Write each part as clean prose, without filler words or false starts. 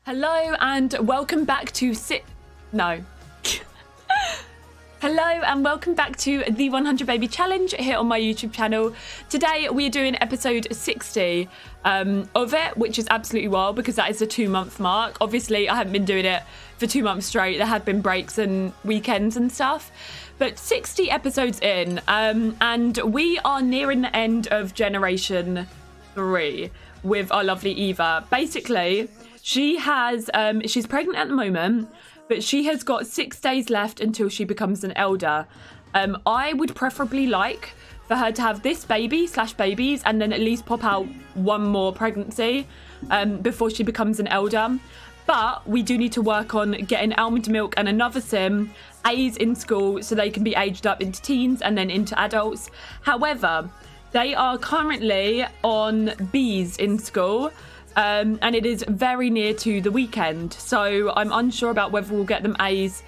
Hello and welcome back to Hello and welcome back to the 100 Baby Challenge here on my YouTube channel. Today we are doing episode 60 of it, which is absolutely wild because that is the 2-month mark. Obviously, I haven't been doing it for 2 months straight. There have been breaks and weekends and stuff. But 60 episodes in, and we are nearing the end of Generation 3 with our lovely Eva. Basically, she has, she's pregnant at the moment, but she has got 6 days left until she becomes an elder. I would preferably like for her to have this baby/babies and then at least pop out one more pregnancy before she becomes an elder. But we do need to work on getting almond milk and another sim A's in school so they can be aged up into teens and then into adults. However, they are currently on B's in school. And it is very near to the weekend, so I'm unsure about whether we'll get them A's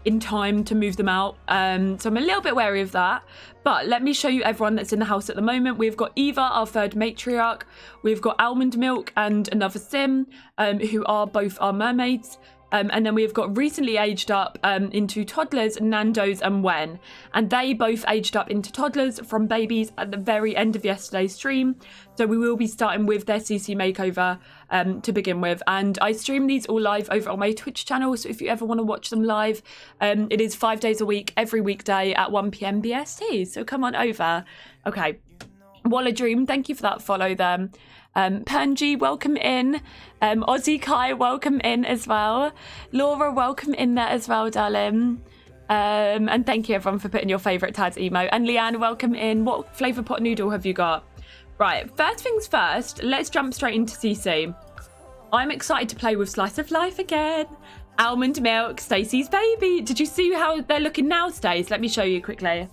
in time to move them out. So I'm a little bit wary of that. But let me show you everyone that's in the house at the moment. We've got Eva, our third matriarch. We've got Almond Milk and another sim, who are both our mermaids. And then we've got recently aged up into toddlers, Nando's and Wen. And they both aged up into toddlers from babies at the very end of yesterday's stream. So we will be starting with their CC makeover to begin with. And I stream these all live over on my Twitch channel. So if you ever want to watch them live, it is 5 days a week, every weekday at 1 PM BST. So come on over. Okay. Walla Dream, thank you for that follow there. Pernji, welcome in. Aussie Kai, welcome in as well. Laura, welcome in there as well, darling. And thank you everyone for putting your favourite Taz emo. And Leanne, welcome in. What flavour pot noodle have you got? Right, first things first, let's jump straight into CC. I'm excited to play with Slice of Life again. Almond Milk, Stacey's baby. Did you see how they're looking now, Stace? Let me show you quickly.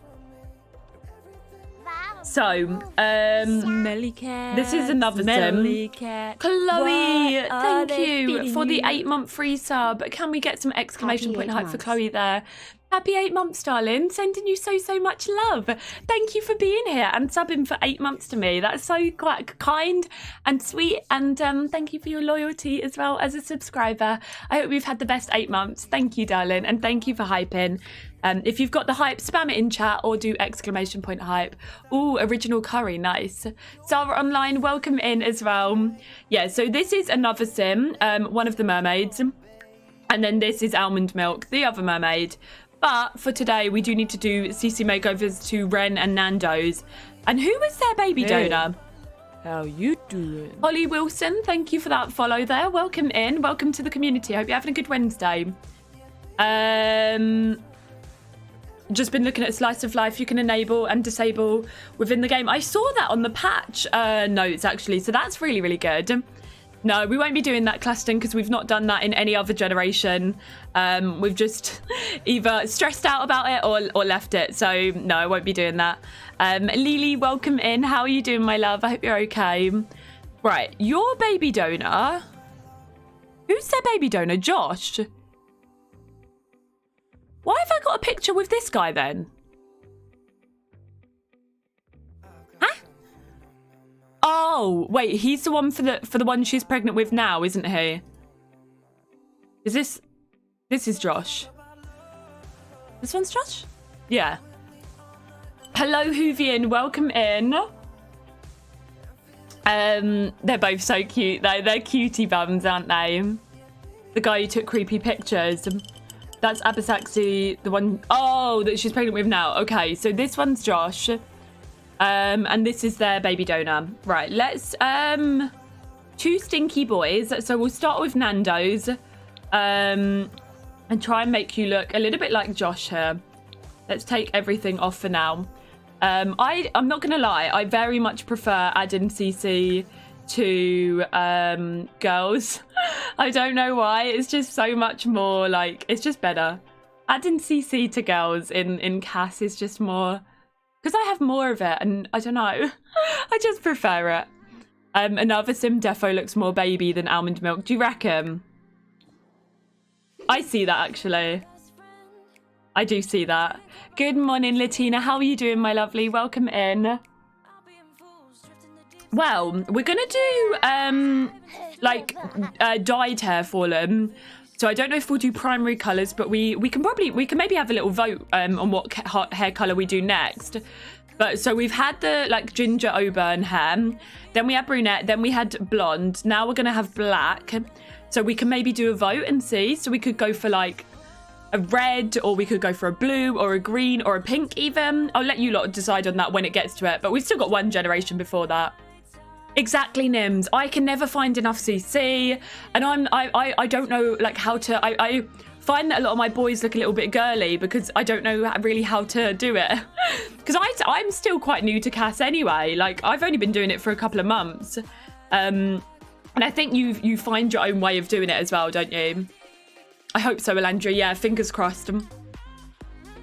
So, Smelly cat, this is another sim. Cat. Chloe, What thank are they you feeding for the you? 8-month free sub. Can we get some exclamation Happy point 8 hype for months. Chloe there? Happy 8 months, darling. Sending you so much love. Thank you for being here and subbing for 8 months to me. That's so quite kind and sweet. And thank you for your loyalty as well as a subscriber. I hope we've had the best 8 months. Thank you, darling. And thank you for hyping. If you've got the hype, spam it in chat or do exclamation point hype. Ooh, original curry, nice. Sarah Online, welcome in as well. Yeah, so this is another sim, one of the mermaids. And then this is Almond Milk, the other mermaid. But for today, we do need to do CC makeovers to Ren and Nando's. And who was their baby donor? How you doing? Holly Wilson, thank you for that follow there. Welcome in. Welcome to the community. I hope you're having a good Wednesday. Just been looking at Slice of Life. You can enable and disable within the game. I saw that on the patch notes, actually. So that's really good. No, we won't be doing that, Claston, because we've not done that in any other generation. We've just either stressed out about it or left it. So, no, I won't be doing that. Lily, welcome in. How are you doing, my love? I hope you're okay. Right, your baby donor. Who's their baby donor? Josh? Why have I got a picture with this guy then? Huh? Oh, wait, he's the one for the one she's pregnant with now, isn't he? Is this is Josh. This one's Josh? Yeah. Hello, Hoovian, welcome in. They're both so cute though. They're cutie bums, aren't they? The guy who took creepy pictures. That's Abisaxi, the one, oh, that she's pregnant with now. Okay, so this one's Josh. And this is their baby donor. Right, let's, 2 stinky boys. So we'll start with Nando's. And try and make you look a little bit like Josh here. Let's take everything off for now. I'm not going to lie, I very much prefer adding CC to girls. I don't know why. It's just so much more like, it's just better. Adding CC to girls in Cass is just more, because I have more of it and I don't know. I just prefer it. Another sim defo looks more baby than Almond Milk. Do you reckon? I see that actually. I do see that. Good morning, Latina. How are you doing, my lovely? Welcome in. Well, we're gonna do dyed hair for them. So I don't know if we'll do primary colours, but we can maybe have a little vote on what hair colour we do next. But so we've had the like ginger auburn hair, then we had brunette, then we had blonde. Now we're gonna have black. So we can maybe do a vote and see. So we could go for like a red, or we could go for a blue or a green or a pink even. I'll let you lot decide on that when it gets to it, but we've still got one generation before that. Exactly, Nims. I can never find enough CC, and I don't know like how to. I find that a lot of my boys look a little bit girly because I don't know really how to do it. Because I'm still quite new to CAS anyway. Like I've only been doing it for a couple of months, and I think you find your own way of doing it as well, don't you? I hope so, Alandra. Yeah, fingers crossed.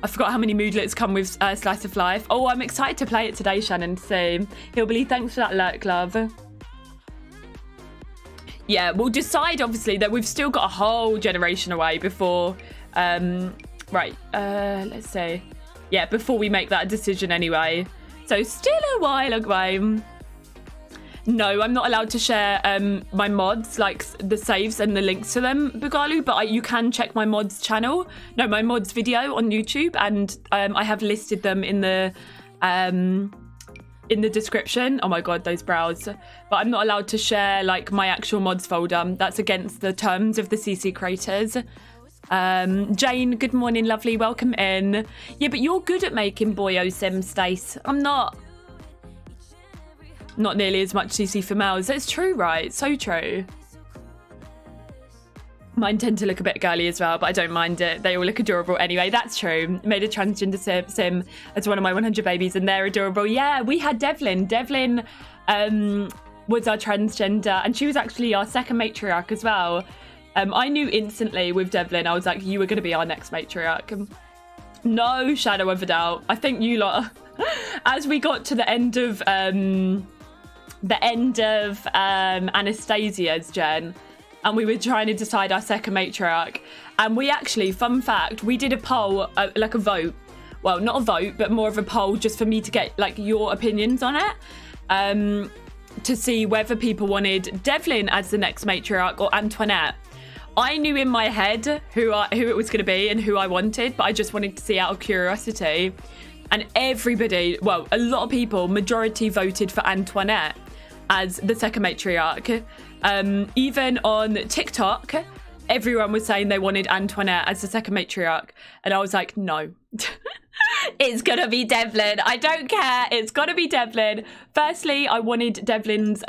I forgot how many moodlets come with Slice of Life. Oh, I'm excited to play it today, Shannon, to see. Hillbilly, thanks for that lurk, love. Yeah, we'll decide, obviously, that we've still got a whole generation away before... let's see. Yeah, before we make that decision anyway. So, still a while away. No, I'm not allowed to share my mods, like the saves and the links to them, Bugalu, but you can check my mods channel. No, my mods video on YouTube, and I have listed them in the description. Oh my god, those brows. But I'm not allowed to share like my actual mods folder. That's against the terms of the CC creators. Jane, good morning, lovely. Welcome in. Yeah, but you're good at making boyo sim, Stace. I'm not. Not nearly as much CC for males. That's true, right? So true. Mine tend to look a bit girly as well, but I don't mind it. They all look adorable anyway. That's true. Made a transgender sim as one of my 100 babies, and they're adorable. Yeah, we had Devlin. Devlin was our transgender, and she was actually our second matriarch as well. I knew instantly with Devlin, I was like, you were going to be our next matriarch. No shadow of a doubt. I think you lot, as we got to the end of Anastasia's gen, and we were trying to decide our second matriarch, and we actually, fun fact, we did a poll, like a vote. Well, not a vote, but more of a poll just for me to get like your opinions on it, to see whether people wanted Devlin as the next matriarch or Antoinette. I knew in my head who it was going to be and who I wanted, but I just wanted to see out of curiosity. And everybody, well, a lot of people, majority voted for Antoinette as the second matriarch. Even on TikTok, everyone was saying they wanted Antoinette as the second matriarch. And I was like, no. It's gonna be Devlin. I don't care. It's gotta be Devlin. Firstly, I wanted Devlin's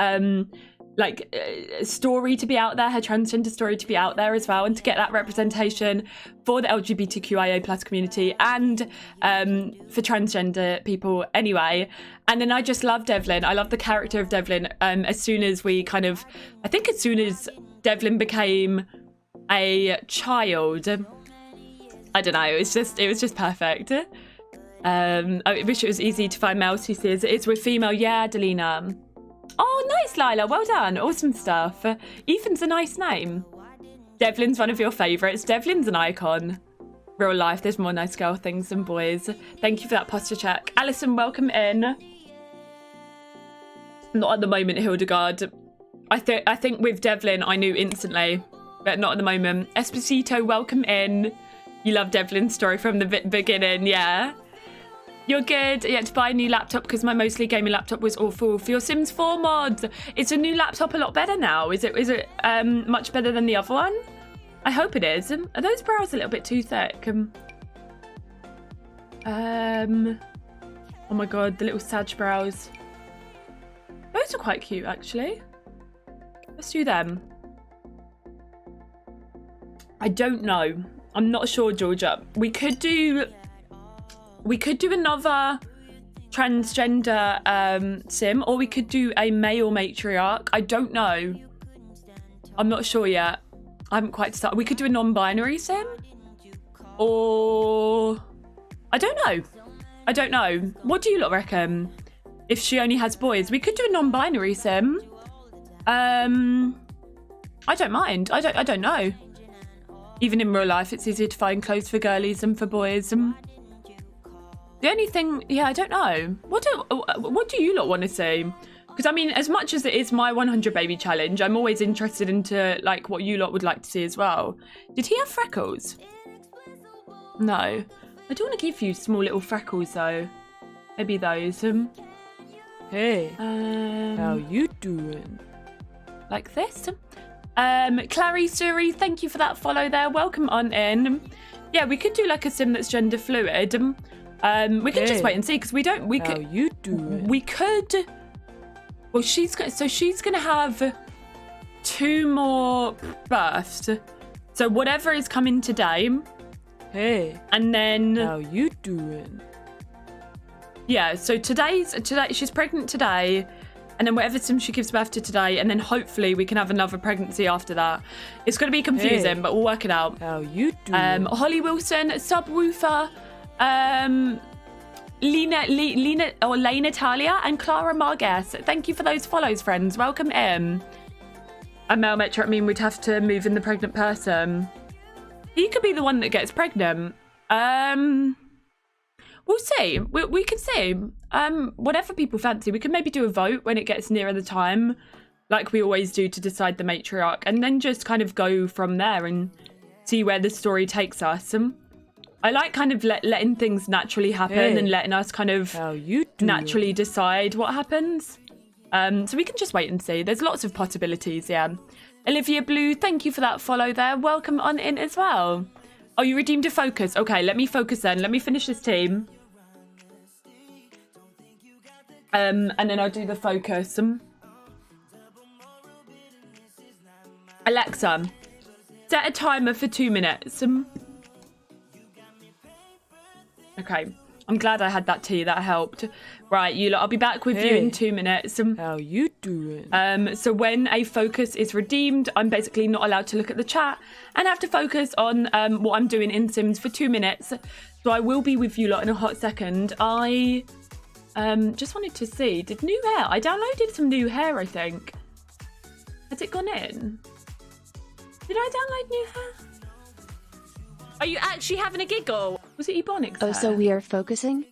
story to be out there, her transgender story to be out there as well, and to get that representation for the LGBTQIA plus community and for transgender people anyway. And then I just love Devlin. I love the character of Devlin. As soon as Devlin became a child, I don't know, it was just perfect. I wish it was easy to find male CCs. It's with female, yeah, Delina. Oh, nice, Lila. Well done. Awesome stuff. Ethan's a nice name. Devlin's one of your favourites. Devlin's an icon. Real life, there's more nice girl things than boys. Thank you for that posture check. Alison, welcome in. Not at the moment, Hildegard. I think with Devlin, I knew instantly, but not at the moment. Esposito, welcome in. You love Devlin's story from the beginning, yeah? You're good. You had to buy a new laptop because my mostly gaming laptop was awful. For your Sims 4 mods, is a new laptop a lot better now? Is it much better than the other one? I hope it is. Are those brows a little bit too thick? Oh my god, the little Sag brows. Those are quite cute, actually. Let's do them. I don't know. I'm not sure, Georgia. We could do another transgender sim, or we could do a male matriarch. I don't know. I'm not sure yet. I haven't quite decided. We could do a non-binary sim, or I don't know. What do you lot reckon? If she only has boys, we could do a non-binary sim. I don't mind. I don't know. Even in real life, it's easier to find clothes for girlies than for boys. The only thing, yeah, I don't know. What do you lot want to see? Because I mean, as much as it is my 100 baby challenge, I'm always interested into like what you lot would like to see as well. Did he have freckles? No. I don't want to give you small little freckles though. Maybe those. Hey, how you doing? Like this. Clary Suri, thank you for that follow there. Welcome on in. Yeah, we could do like a sim that's gender fluid. We can just wait and see because we don't. We how could. you doing? We could. Well, she's gonna have 2 more births. So whatever is coming today. Hey, And then how you doing? yeah, so today she's pregnant today, and then whatever sim she gives birth to today, and then hopefully we can have another pregnancy after that. It's gonna be confusing, but we'll work it out. How you doing? Holly Wilson, Subwoofer, Lena Talia, and Clara Margues. Thank you for those follows, friends. Welcome in. A male Matriarch mean we'd have to move in the pregnant person. He could be the one that gets pregnant. We'll see. We can see. Whatever people fancy. We can maybe do a vote when it gets nearer the time, like we always do, to decide the matriarch, and then just kind of go from there and see where the story takes us. I like kind of letting things naturally happen and letting us kind of how you doing? naturally decide what happens. So we can just wait and see. There's lots of possibilities, yeah. Olivia Blue, thank you for that follow there. Welcome on in as well. Oh, you redeemed a focus. Okay, let me focus then. Let me finish this team. And then I'll do the focus. Alexa, set a timer for 2 minutes. Okay. I'm glad I had that tea. That helped. Right, you lot, I'll be back with you in 2 minutes. How you doing? So when a focus is redeemed, I'm basically not allowed to look at the chat and have to focus on what I'm doing in Sims for 2 minutes. So I will be with you lot in a hot second. I just wanted to see, did new hair? I downloaded some new hair, I think. Has it gone in? Did I download new hair? Are you actually having a giggle? Was it Ebonics hair? Oh, so we are focusing?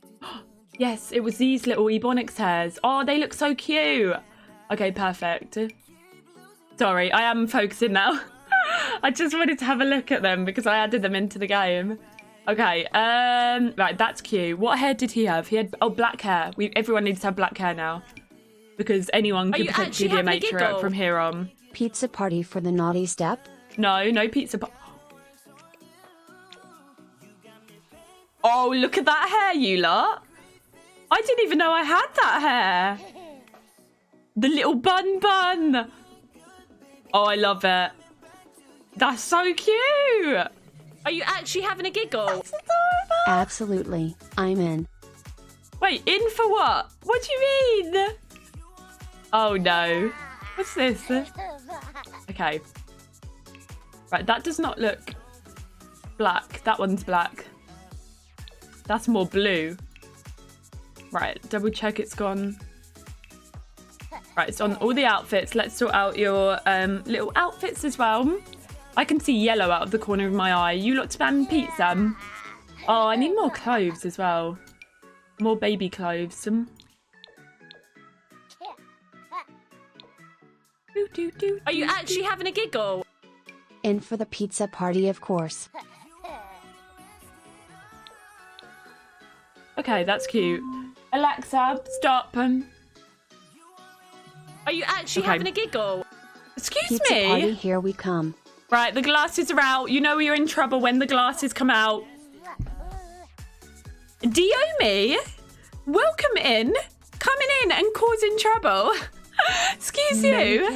Yes, it was these little Ebonics hairs. Oh, they look so cute. Okay, perfect. Sorry, I am focusing now. I just wanted to have a look at them because I added them into the game. Okay, right, that's cute. What hair did he have? He had, black hair. Everyone needs to have black hair now because anyone could potentially be a matriarch from here on. Pizza party for the naughty step? No pizza. Oh, look at that hair, you lot. I didn't even know I had that hair. The little bun. Oh, I love it. That's so cute. Are you actually having a giggle? That's adorable. Absolutely. I'm in. Wait, in for what? What do you mean? Oh, no. What's this? Okay. Right, that does not look black. That one's black. That's more blue. Right, double check it's gone. Right, it's on all the outfits. Let's sort out your little outfits as well. I can see yellow out of the corner of my eye. You lot spam pizza. Oh, I need more clothes as well. More baby clothes. Are you actually having a giggle? In for the pizza party, of course. Okay, that's cute. Alexa, stop. Are you actually having a giggle? Excuse Pizza me? party, here we come. Right, the glasses are out. You know you're in trouble when the glasses come out. Diomi, welcome in. Coming in and causing trouble. Excuse you.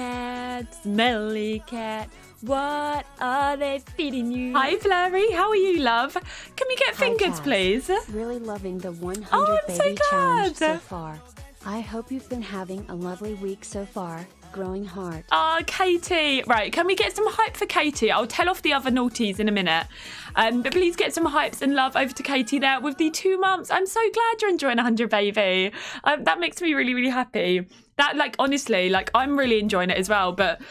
Smelly cat, what are they feeding you? Hi, Flurry. How are you, love? Can we get fingers, Taz. please? Really loving the 100 Oh, I'm so baby challenge so glad. far. I hope you've been having a lovely week so far. Growing hard. Oh, Katie. Right, can we get some hype for Katie? I'll tell off the other naughties in a minute. But please get some hypes and love over to Katie there with the 2 months. I'm so glad you're enjoying 100 baby. That makes me really, really happy. That, like, honestly, like, I'm really enjoying it as well. But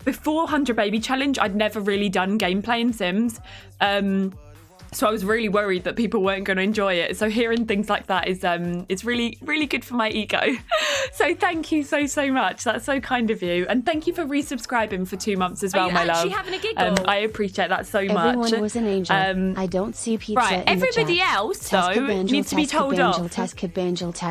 before 100 baby challenge, I'd never really done gameplay in Sims. So I was really worried that people weren't going to enjoy it. So hearing things like that is it's really, really good for my ego. So thank you so much. That's so kind of you. And thank you for resubscribing for 2 months as well, my love. Are you actually having a giggle? I appreciate that so much. Everyone was an angel. I don't see pizza Right, in everybody the chat. else, though, needs to be told off.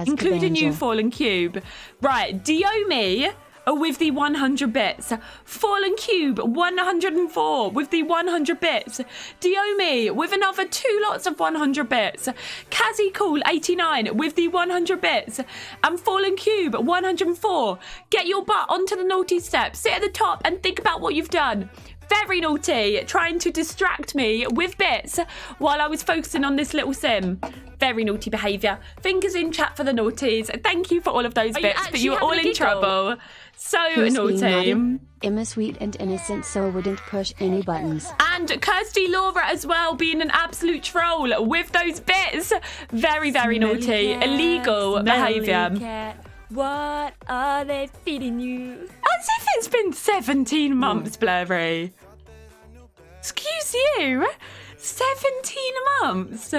Including you, Fallen Cube. Right, Diomi with the 100 bits. Fallen Cube, 104 with the 100 bits. Diomi with another 2 lots of 100 bits. Kazzy Cool, 89 with the 100 bits. And Fallen Cube, 104. Get your butt onto the naughty step. Sit at the top and think about what you've done. Very naughty, trying to distract me with bits while I was focusing on this little sim. Very naughty behaviour. Fingers in chat for the naughties. Thank you for all of those bits, but you're all in trouble. So naughty. Emma sweet and innocent, so wouldn't push any buttons. And Kirsty Laura as well, being an absolute troll with those bits. Very, very naughty. Illegal behaviour. What are they feeding you? As if it's been 17 months, Blurry. Excuse you? 17 months?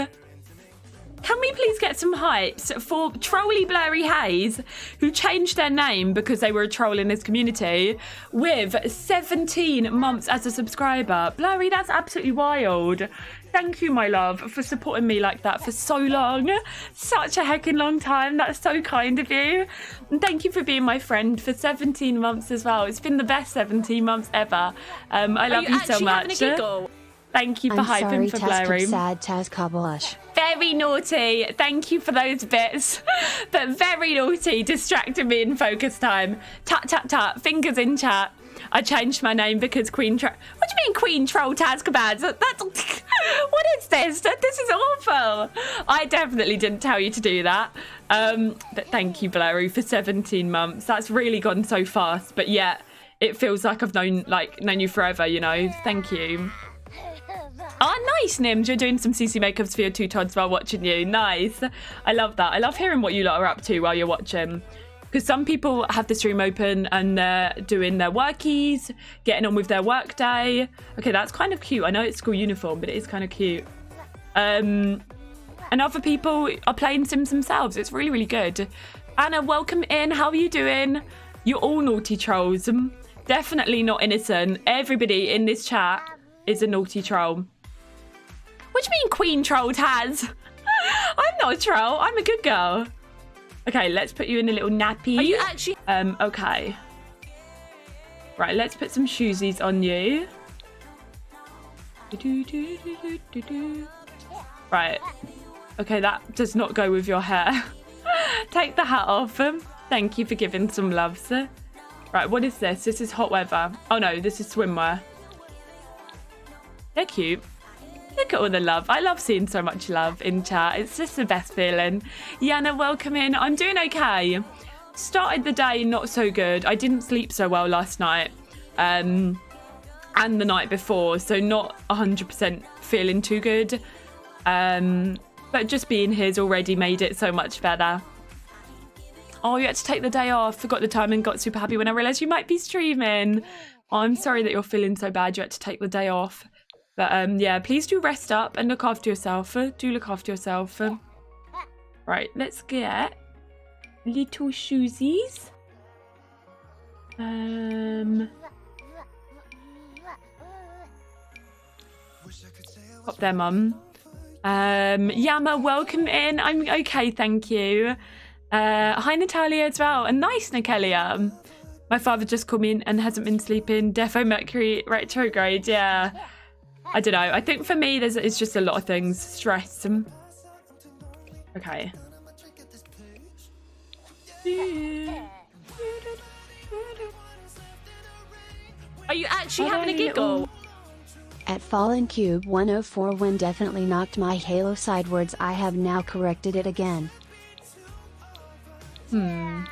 Can we please get some hypes for Trolly Blurry Hayes, who changed their name because they were a troll in this community, with 17 months as a subscriber? Blurry, that's absolutely wild. Thank you, my love, for supporting me like that for so long. Such a heckin' long time. That's so kind of you. And thank you for being my friend for 17 months as well. It's been the best 17 months ever. I love you so much. Thank you for hyping for Blurry. Sad Tazkabaz. Very naughty. Thank you for those bits. But very naughty, distracting me in focus time. Tut, tut, tut. Fingers in chat. I changed my name because Queen Troll... What do you mean Queen Troll Tazkabaz? That's... What is this? This is awful. I definitely didn't tell you to do that. But thank you, Blurry, for 17 months. That's really gone so fast. But yeah, it feels like I've known you forever, you know. Thank you. Oh, nice, Nims. You're doing some CC makeups for your 2 Todds while watching you. Nice. I love that. I love hearing what you lot are up to while you're watching. Because some people have the stream open and they're doing their workies, getting on with their work day. Okay, that's kind of cute. I know it's school uniform, but it is kind of cute. And other people are playing Sims themselves. It's really, really good. Anna, welcome in. How are you doing? You're all naughty trolls. Definitely not innocent. Everybody in this chat is a naughty troll. What do you mean Queen Troll Taz? I'm not a troll. I'm a good girl. Okay, let's put you in a little nappy. Are you actually... Okay. Right, let's put some shoesies on you. Right. Okay, that does not go with your hair. Take the hat off. Thank you for giving some love, sir. Right, what is this? This is hot weather. Oh no, this is swimwear. They're cute. Look at all the love. I love seeing so much love in chat. It's just the best feeling. Yana, welcome in. I'm doing okay. Started the day not so good. I didn't sleep so well last night. And the night before. So not 100% feeling too good. But just being here's already made it so much better. Oh, you had to take the day off. Forgot the time and got super happy when I realised you might be streaming. Oh, I'm sorry that you're feeling so bad. You had to take the day off. But yeah, please do rest up and look after yourself. Do look after yourself. Right, let's get little shoesies. Pop there, mum. Yama, welcome in. I'm okay, thank you. Hi, Natalia as well. And nice, Nikelia. My father just called me in and hasn't been sleeping. Defo Mercury retrograde, yeah. I don't know. I think for me, it's just a lot of things. Stress. Okay. Are you actually having a giggle? At Fallen Cube 104 when definitely knocked my halo sidewards. I have now corrected it again. Are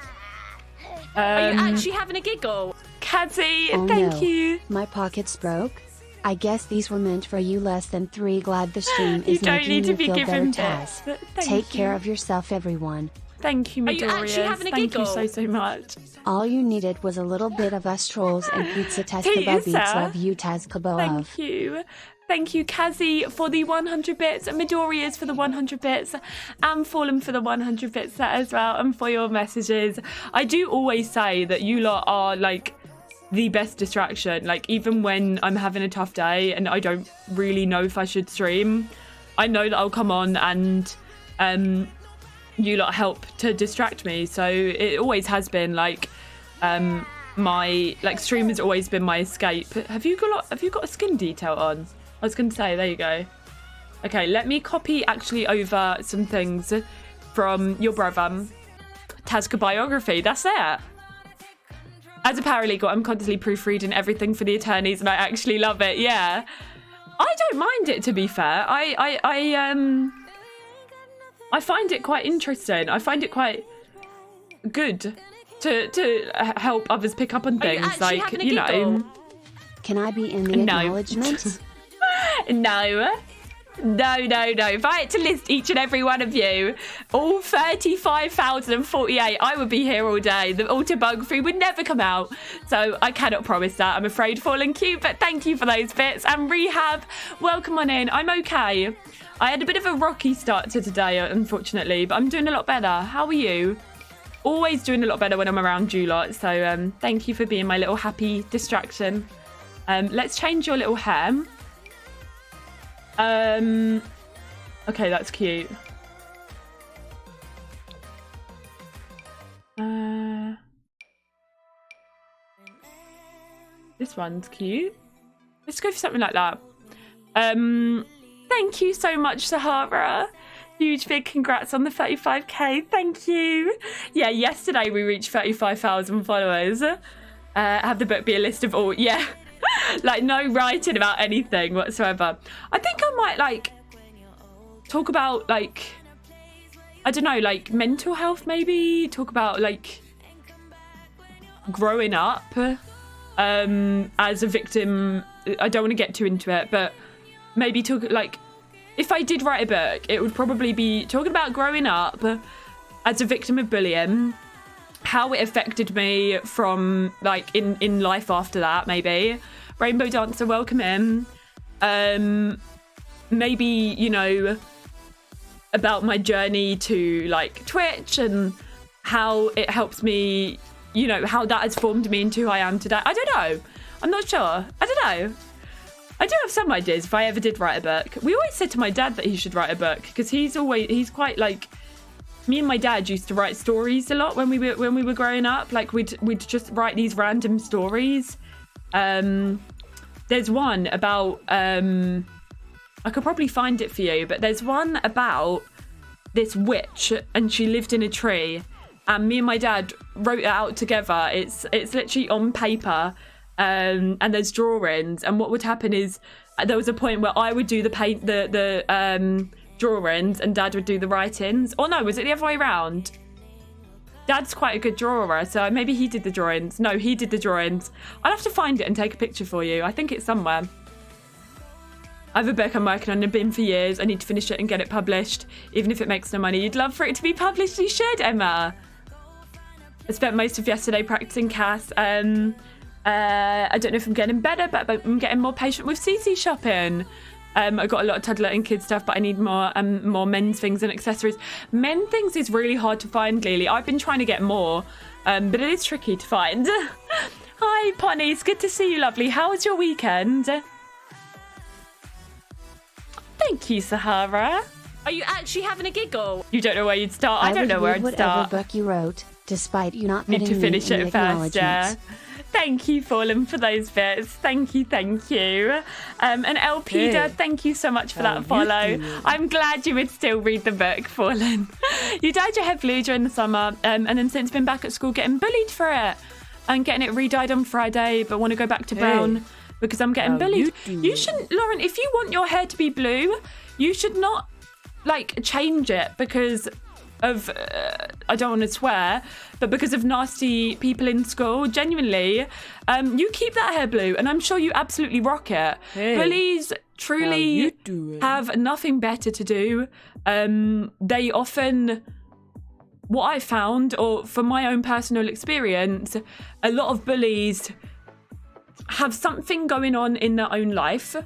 you actually having a giggle? Kazzy, Oh thank no, you. my pockets broke. I guess these were meant for you. Less than 3. Glad the stream You is don't making need to you be feel better, given Taz. bits. Thank Take care you. of yourself, everyone. Thank you, Are you Midoriya. actually having a Thank giggle? you so much. All you needed was a little bit of us trolls and pizza. Tazkabaz Pizza. beats love you, Tazkabaz. Thank you. Thank you, Kazi, for the 100 bits, Midoriya's for the 100 bits, and Fallen for the 100 bits set as well, and for your messages. I do always say that you lot are, like, the best distraction. Like, even when I'm having a tough day and I don't really know if I should stream, I know that I'll come on and you lot help to distract me. So it always has been, like, my, like, stream has always been my escape. Have you got a skin detail on? I was going to say, there you go. Okay, let me copy actually over some things from your brother. Tazka biography, that's it. As a paralegal, I'm constantly proofreading everything for the attorneys, and I actually love it. Yeah, I don't mind it, to be fair. I find it quite interesting. I find it quite good to help others pick up on things, like, you know. Can I be in the acknowledgement? No. If I had to list each and every one of you, all 35,048, I would be here all day. The autobiography would never come out. So I cannot promise that. I'm afraid, Fallen Cute, but thank you for those bits. And Rehab, welcome on in. I'm okay. I had a bit of a rocky start to today, unfortunately, but I'm doing a lot better. How are you? Always doing a lot better when I'm around you lot. So thank you for being my little happy distraction. Let's change your little hair. Okay, that's cute. This one's cute. Let's go for something like that. Thank you so much, Sahara. Huge big congrats on the 35k. Thank you. Yeah, yesterday we reached 35,000 followers. Have the book be a list of all. Yeah. Like, no writing about anything whatsoever. I think I might, like, talk about, like, I don't know, like, mental health, maybe. Talk about, like, growing up as a victim. I don't want to get too into it, but maybe talk, like, if I did write a book, it would probably be talking about growing up as a victim of bullying, how it affected me from, like, in life after that, maybe. Rainbow Dancer, welcome in. Maybe, you know, about my journey to, like, Twitch and how it helps me, you know, how that has formed me into who I am today. I don't know. I'm not sure. I don't know. I do have some ideas if I ever did write a book. We always said to my dad that he should write a book because he's quite, like, me and my dad used to write stories a lot when we were growing up. Like, we'd just write these random stories. There's one about I could probably find it for you, but there's one about this witch and she lived in a tree, and me and my dad wrote it out together. It's literally on paper, and there's drawings, and what would happen is there was a point where I would do the drawings and Dad would do the writings. Or no, was it the other way around? Dad's quite a good drawer, so maybe he did the drawings. No, he did the drawings. I'll have to find it and take a picture for you. I think it's somewhere. I have a book I'm working on. I've been for years. I need to finish it and get it published, even if it makes no money. You'd love for it to be published. You should, Emma. I spent most of yesterday practicing CAS. I don't know if I'm getting better, but I'm getting more patient with CC shopping. I got a lot of toddler and kid stuff, but I need more men's things and accessories. Men things is really hard to find, Lily. I've been trying to get more, but it is tricky to find. Hi, Pony. It's good to see you, lovely. How was your weekend? Thank you, Sahara. Are you actually having a giggle? You don't know where you'd start. I don't know where I'd start. Whatever book you wrote, despite you not Need to finish me in it the first, yeah. Thank you, Fallen, for those bits. Thank you. And Elpida, thank you so much for that follow. I'm glad you would still read the book, Fallen. You dyed your hair blue during the summer, and then since been back at school getting bullied for it and getting it re-dyed on Friday, but want to go back to brown because I'm getting bullied. You shouldn't, Lauren, if you want your hair to be blue, you should not, like, change it because of, I don't want to swear, but because of nasty people in school. Genuinely, you keep that hair blue and I'm sure you absolutely rock it. Bullies truly have nothing better to do. They often what I found, or from my own personal experience, a lot of bullies have something going on in their own life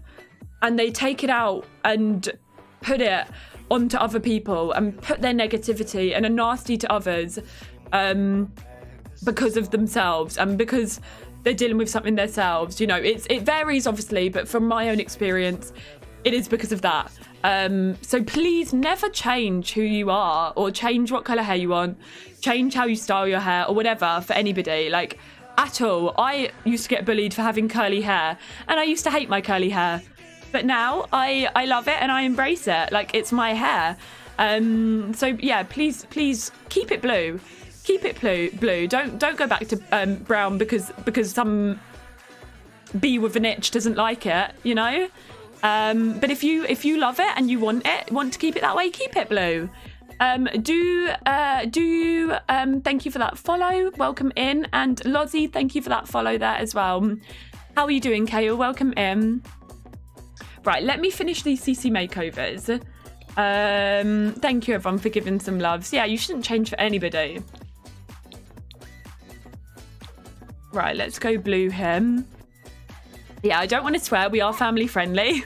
and they take it out and put it onto other people and put their negativity and are nasty to others because of themselves and because they're dealing with something themselves. You know, it varies obviously, but from my own experience, it is because of that. So please never change who you are or change what colour hair you want, change how you style your hair or whatever for anybody, like at all. I used to get bullied for having curly hair and I used to hate my curly hair, but now I love it and I embrace it. Like, it's my hair. So yeah, please keep it blue. Keep it blue. Don't go back to brown because some bee with an itch doesn't like it, you know? But if you love it and you want to keep it that way, keep it blue. Thank you for that follow. Welcome in. And Lozzie, thank you for that follow there as well. How are you doing, Kale? Welcome in. Right, let me finish these CC makeovers. Thank you everyone for giving some loves. Yeah, you shouldn't change for anybody. Right, let's go blue him. Yeah, I don't want to swear, we are family friendly,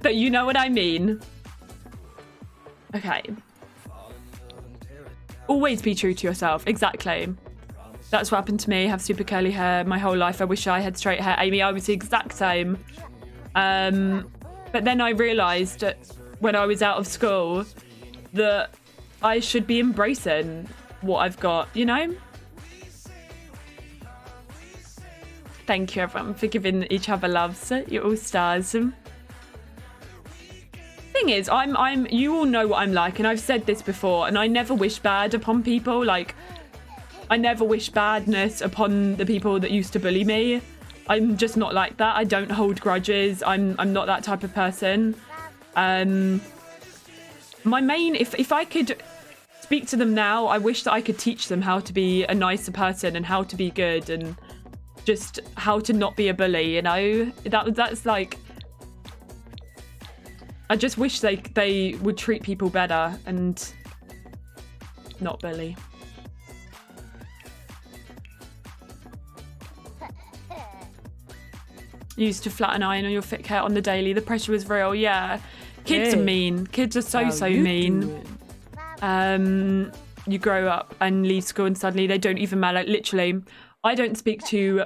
but you know what I mean. Okay. Always be true to yourself, exactly. That's what happened to me, have super curly hair my whole life. I wish I had straight hair. Amy, I was the exact same. But then I realised when I was out of school that I should be embracing what I've got, you know? Thank you everyone for giving each other loves. You're all stars. Thing is, you all know what I'm like, and I've said this before, and I never wish bad upon people. Like, I never wish badness upon the people that used to bully me. I'm just not like that. I don't hold grudges. I'm not that type of person. If I could speak to them now, I wish that I could teach them how to be a nicer person and how to be good and just how to not be a bully, you know? That's like, I just wish they would treat people better and not bully. Used to flatten iron on your thick hair on the daily. The pressure was real. Yeah, kids are mean. Kids are so mean. You grow up and leave school and suddenly they don't even matter. Literally, I don't speak to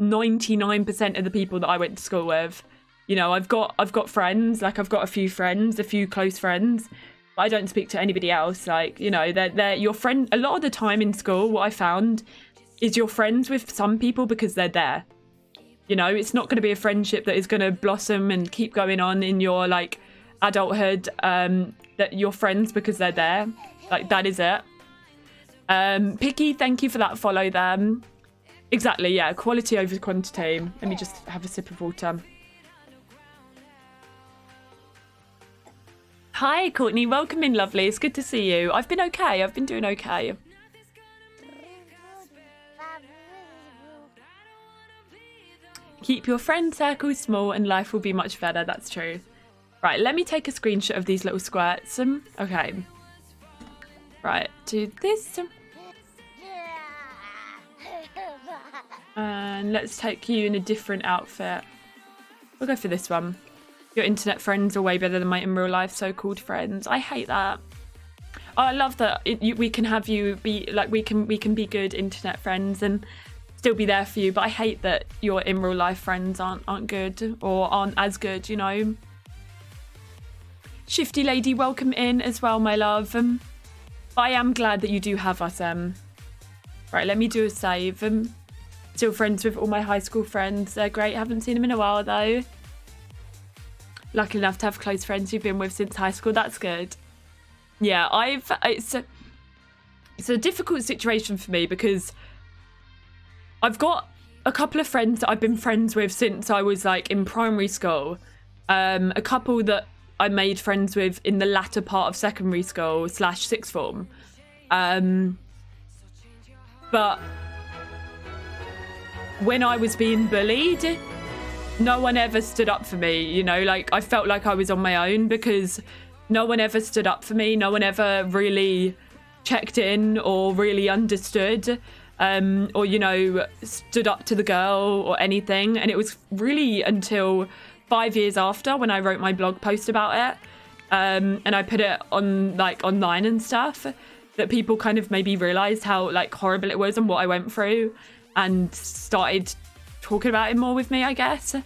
99% of the people that I went to school with. You know, I've got friends. Like, I've got a few friends, a few close friends, but I don't speak to anybody else. Like, you know, they're your friend. A lot of the time in school, what I found is you're friends with some people because they're there. You know, it's not going to be a friendship that is going to blossom and keep going on in your, like, adulthood. That you're friends because they're there. Like, that is it. Picky, thank you for that follow there. Exactly, yeah, quality over quantity. Let me just have a sip of water. Hi, Courtney, welcome in, lovely. It's good to see you. I've been okay. I've been doing okay. Keep your friend circle small and life will be much better. That's true. Right, let me take a screenshot of these little squirts. Okay. Right, do this. And let's take you in a different outfit. We'll go for this one. Your internet friends are way better than my in real life so-called friends. I hate that. Oh, I love that we can have you be like, we can be good internet friends and still be there for you, but I hate that your in real life friends aren't good or aren't as good, you know. Shifty lady, welcome in as well, my love. I am glad that you do have us. Right, let me do a save. Still friends with all my high school friends. They're great. Haven't seen them in a while though. Lucky enough to have close friends you've been with since high school. That's good. Yeah, it's a difficult situation for me because I've got a couple of friends that I've been friends with since I was like in primary school. A couple that I made friends with in the latter part of secondary school / sixth form. But when I was being bullied, no one ever stood up for me, you know, like I felt like I was on my own because no one ever stood up for me. No one ever really checked in or really understood, or, you know, stood up to the girl or anything. And it was really until 5 years after, when I wrote my blog post about it, and I put it on, like, online and stuff, that people kind of maybe realized how, like, horrible it was and what I went through, and started talking about it more with me, I guess.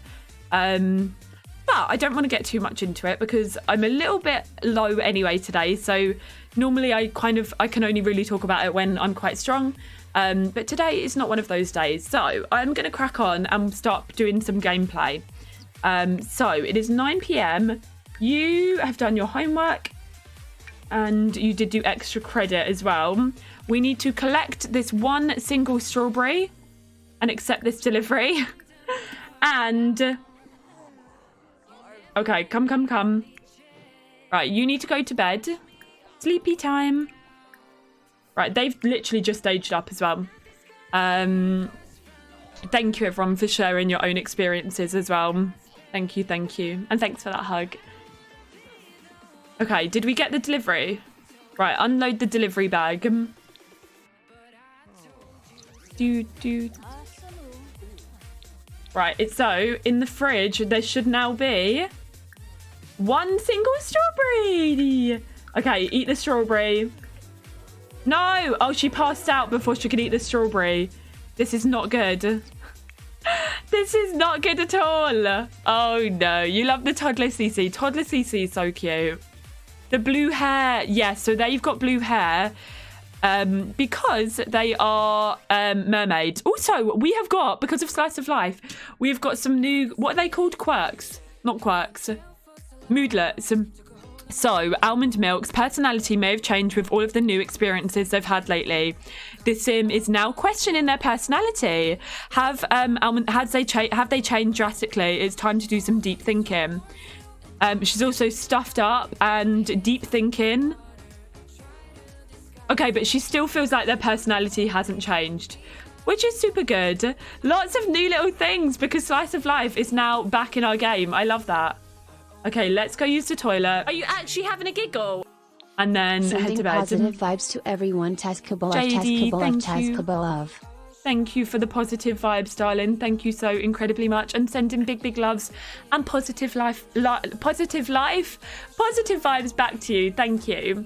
But I don't want to get too much into it because I'm a little bit low anyway today. So normally I can only really talk about it when I'm quite strong. But today is not one of those days. So I'm going to crack on and start doing some gameplay. So it is 9 p.m. You have done your homework and you did do extra credit as well. We need to collect this one single strawberry and accept this delivery. And okay, come. Right, you need to go to bed. Sleepy time. Right, they've literally just aged up as well. Thank you everyone for sharing your own experiences as well. Thank you. And thanks for that hug. Okay, did we get the delivery? Right, unload the delivery bag. Right, so in the fridge there should now be one single strawberry. Okay, eat the strawberry. No! Oh, she passed out before she could eat the strawberry. This is not good. This is not good at all. Oh no, you love the Toddler CC. Toddler CC is so cute. The blue hair. Yes, so they've got blue hair because they are mermaids. Also, we have got, because of Slice of Life, we've got some new, what are they called? Quirks. Not quirks. Moodlets. So, Almond Milk's personality may have changed with all of the new experiences they've had lately. This sim is now questioning their personality. Have they changed drastically? It's time to do some deep thinking. She's also stuffed up and deep thinking. Okay, but she still feels like their personality hasn't changed, which is super good. Lots of new little things because Slice of Life is now back in our game. I love that. Okay, let's go use the toilet. Are you actually having a giggle? And then head to bed. Positive vibes to everyone. Tazkabaz, JD, thank you. Tazkabaz. Thank you for the positive vibes, darling. Thank you so incredibly much. And sending big loves and positive vibes back to you. Thank you.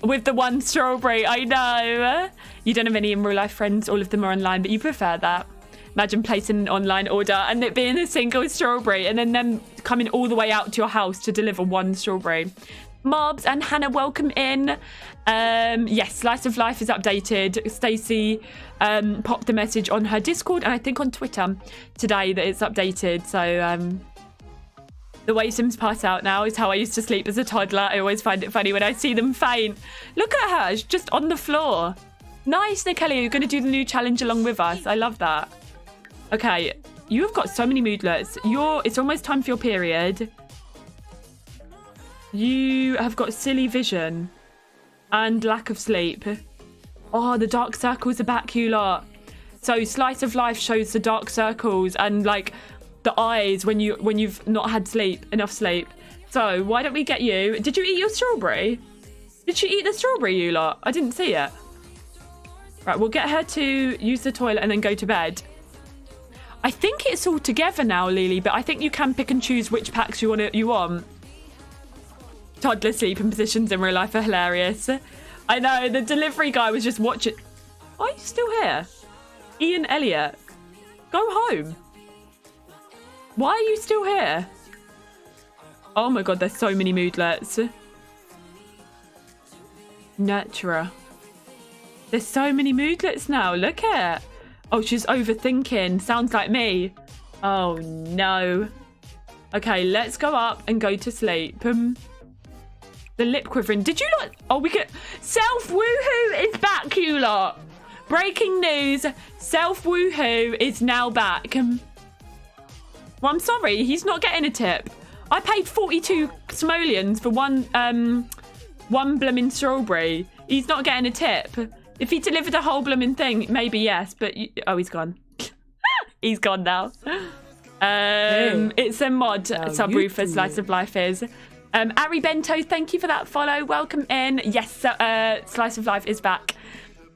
With the one strawberry, I know. You don't have any in real life friends. All of them are online, but you prefer that. Imagine placing an online order and it being a single strawberry and then them coming all the way out to your house to deliver one strawberry. Mobs and Hannah, welcome in. Yes, Slice of Life is updated. Stacey popped a message on her Discord and I think on Twitter today that it's updated. So the way Sims pass out now is how I used to sleep as a toddler. I always find it funny when I see them faint. Look at her, she's just on the floor. Nice, Nikeli, you're going to do the new challenge along with us. I love that. Okay, you have got so many moodlets. It's almost time for your period. You have got silly vision and lack of sleep. Oh, the dark circles are back, you lot. So Slice of Life shows the dark circles and like the eyes when you've not had enough sleep. So why don't we get you? Did you eat your strawberry? Did she eat the strawberry, you lot? I didn't see it. Right, we'll get her to use the toilet and then go to bed. I think it's all together now, Lily, but I think you can pick and choose which packs you want. Toddler sleeping positions in real life are hilarious. I know, the delivery guy was just watching. Why are you still here? Ian Elliott, go home. Why are you still here? Oh my god, there's so many moodlets. Nurturer. There's so many moodlets now, look at it. Oh, she's overthinking. Sounds like me. Oh, no. Okay, let's go up and go to sleep. The lip quivering. Did you not? Oh, we get... Self Woohoo is back, you lot. Breaking news. Self Woohoo is now back. Well, I'm sorry. He's not getting a tip. I paid 42 simoleons for one blooming strawberry. He's not getting a tip. If he delivered a whole blooming thing, maybe yes, but... Oh, he's gone. He's gone now. It's a mod subwoofer, Slice of Life is. Ari Bento, thank you for that follow. Welcome in. Yes, Slice of Life is back.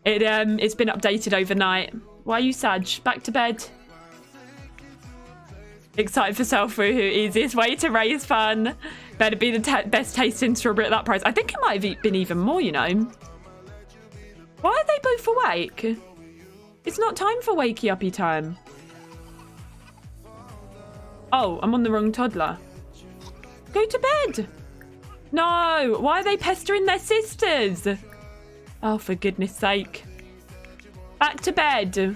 It's been updated overnight. Why are you sad? Back to bed. Excited for self-woohoo. Easiest way to raise fun. Better be the best tasting strawberry at that price. I think it might have been even more, you know. Why are they both awake? It's not time for wakey uppy time. Oh, I'm on the wrong toddler. Go to bed. No, why are they pestering their sisters? Oh, for goodness sake. Back to bed.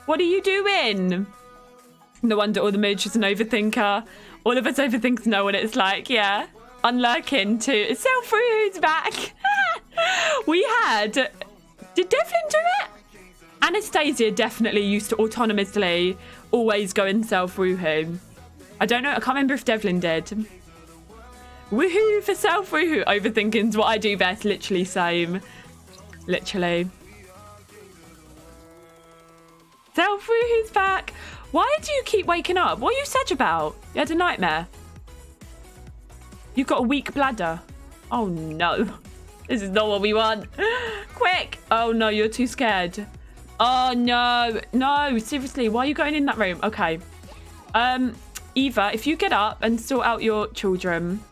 What are you doing? No wonder all the moochers an overthinker. All of us overthinkers know what it's like, yeah. Unlurking to self-woohoo's back. We had... Did Devlin do it? Anastasia definitely used to autonomously always go in self-woohoo. I don't know. I can't remember if Devlin did. Woohoo for self-woohoo. Overthinking's what I do best. Literally same. Literally. Self-woohoo's back. Why do you keep waking up? What are you sad about? You had a nightmare. You've got a weak bladder. Oh no. This is not what we want. Quick. Oh no, you're too scared. Oh no. No, seriously, why are you going in that room? Okay. Eva, if you get up and sort out your children.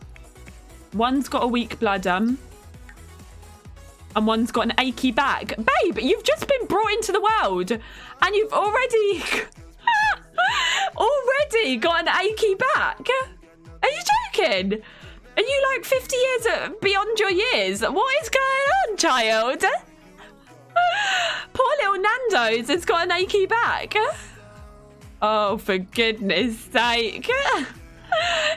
One's got a weak bladder. And one's got an achy back. Babe, you've just been brought into the world. And you've already... already got an achy back. Are you joking? Are you like 50 years beyond your years? What is going on, child? Poor little Nando's has got an achy back. Oh, for goodness sake.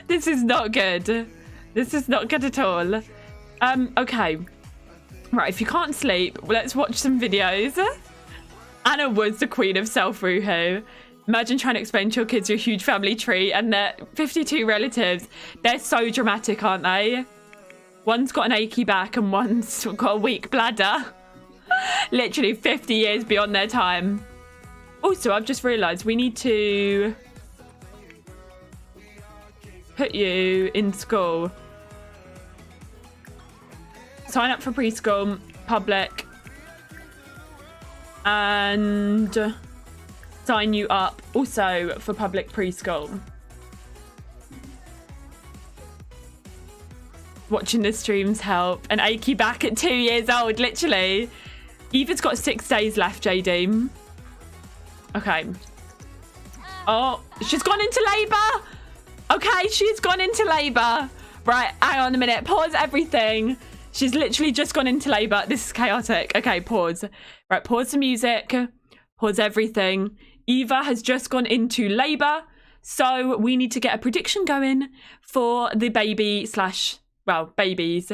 This is not good. This is not good at all. Okay. Right, if you can't sleep, let's watch some videos. Anna was the queen of self-woohoo. Imagine trying to explain to your kids your huge family tree and their 52 relatives. They're so dramatic, aren't they? One's got an achy back and one's got a weak bladder. Literally 50 years beyond their time. Also, I've just realised we need to put you in school. Sign up for preschool, public, and sign you up also for public preschool. Watching the streams help. An achy back at 2 years old, literally. Eva's got 6 days left, JD. Okay. Oh, she's gone into labour. Okay, she's gone into labour. Right, hang on a minute. Pause everything. She's literally just gone into labour. This is chaotic. Okay, pause. Right, pause the music. Pause everything. Eva has just gone into labour. So we need to get a prediction going for the baby slash, well, babies.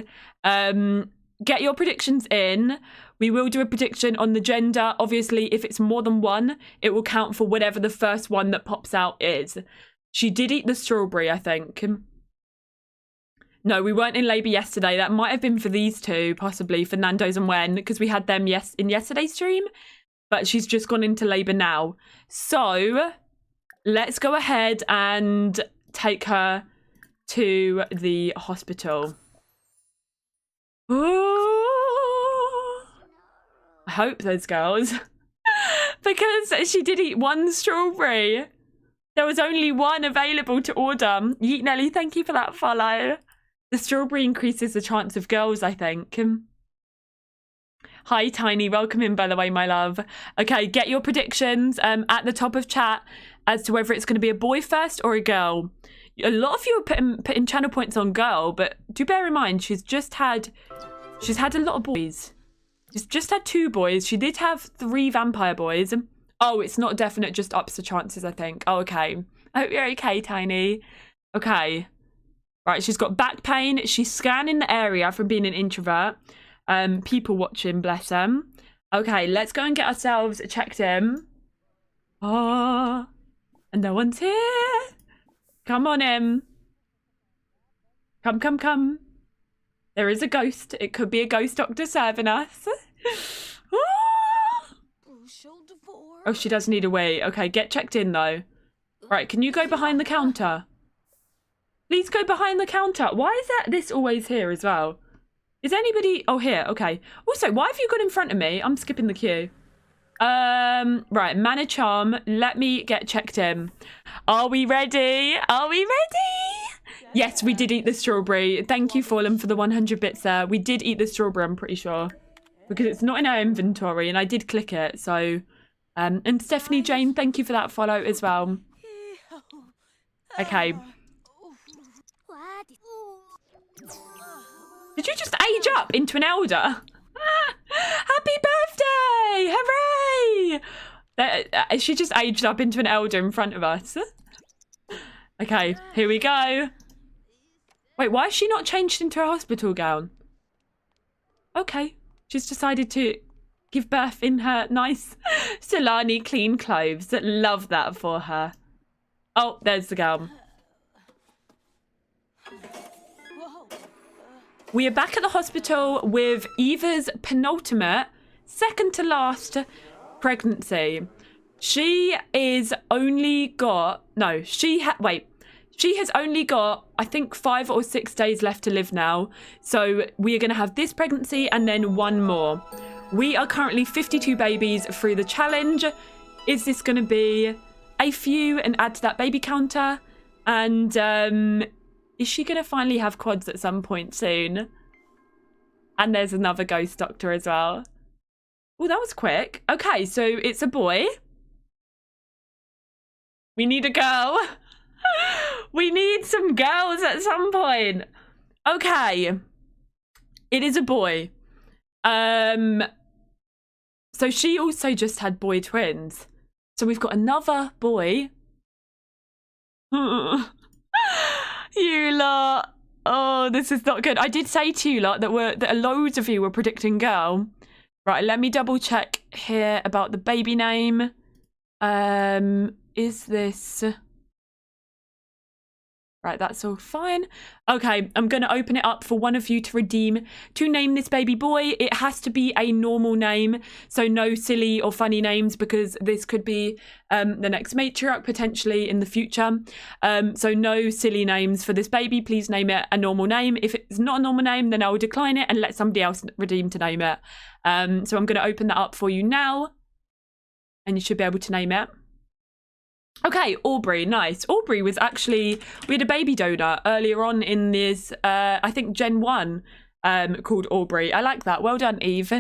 Get your predictions in. We will do a prediction on the gender. Obviously, if it's more than one, it will count for whatever the first one that pops out is. She did eat the strawberry, I think. No, we weren't in labour yesterday. That might have been for these two, possibly for Nando's and Wen, because we had them in yesterday's stream. But she's just gone into labour now. So let's go ahead and take her to the hospital. Ooh. I hope those girls. Because she did eat one strawberry. There was only one available to order. Yeet Nelly, thank you for that follow. The strawberry increases the chance of girls, I think. Hi, Tiny. Welcome in, by the way, my love. Okay, get your predictions at the top of chat as to whether it's going to be a boy first or a girl. A lot of you are putting channel points on girl, but do bear in mind, she's had a lot of boys. She's just had 2 boys. She did have 3 vampire boys. Oh, it's not definite, just ups the chances, I think. Oh, okay. I hope you're okay, Tiny. Okay. Right, she's got back pain. She's scanning the area from being an introvert. People watching, bless them. Okay, let's go and get ourselves checked in. Oh, and no one's here. Come on in. Come. There is a ghost. It could be a ghost doctor serving us. Oh, she does need a wee. Okay, get checked in though. Right, can you go behind the counter? Please go behind the counter. Why is this always here as well? Is anybody... Oh, here. Okay. Also, why have you got in front of me? I'm skipping the queue. Right. Mana charm. Let me get checked in. Are we ready? Are we ready? Yes, we did eat the strawberry. Thank you, Fallen, for the 100 bits there. We did eat the strawberry, I'm pretty sure. Because it's not in our inventory, and I did click it, so... and Stephanie Jane, thank you for that follow as well. Okay. Did you just age up into an elder? Happy birthday! Hooray! She just aged up into an elder in front of us. Okay, here we go. Wait, why has she not changed into a hospital gown? Okay, she's decided to give birth in her nice Solani clean clothes. Love that for her. Oh, there's the gown. We are back at the hospital with Eva's penultimate, second to last pregnancy. She is only got, no, she has only got, I think 5 or 6 days left to live now. So we are going to have this pregnancy and then one more. We are currently 52 babies through the challenge. Is this going to be a few and add to that baby counter? And is she going to finally have quads at some point soon? And there's another ghost doctor as well. Oh, that was quick. Okay, so it's a boy. We need a girl. We need some girls at some point. Okay. It is a boy. So she also just had boy twins. So we've got another boy. You lot. Oh, this is not good. I did say to you lot that loads of you were predicting girl. Right, let me double check here about the baby name. Is this... Right, that's all fine. Okay, I'm going to open it up for one of you to name this baby boy. It has to be a normal name, so no silly or funny names, because this could be the next matriarch potentially in the future. So no silly names for this baby. Please name it a normal name. If it's not a normal name, then I will decline it and let somebody else redeem to name it. So I'm going to open that up for you now, and you should be able to name it. Okay, Aubrey, nice. Aubrey was actually, we had a baby donor earlier on in this, I think Gen 1, called Aubrey. I like that. Well done, Eve.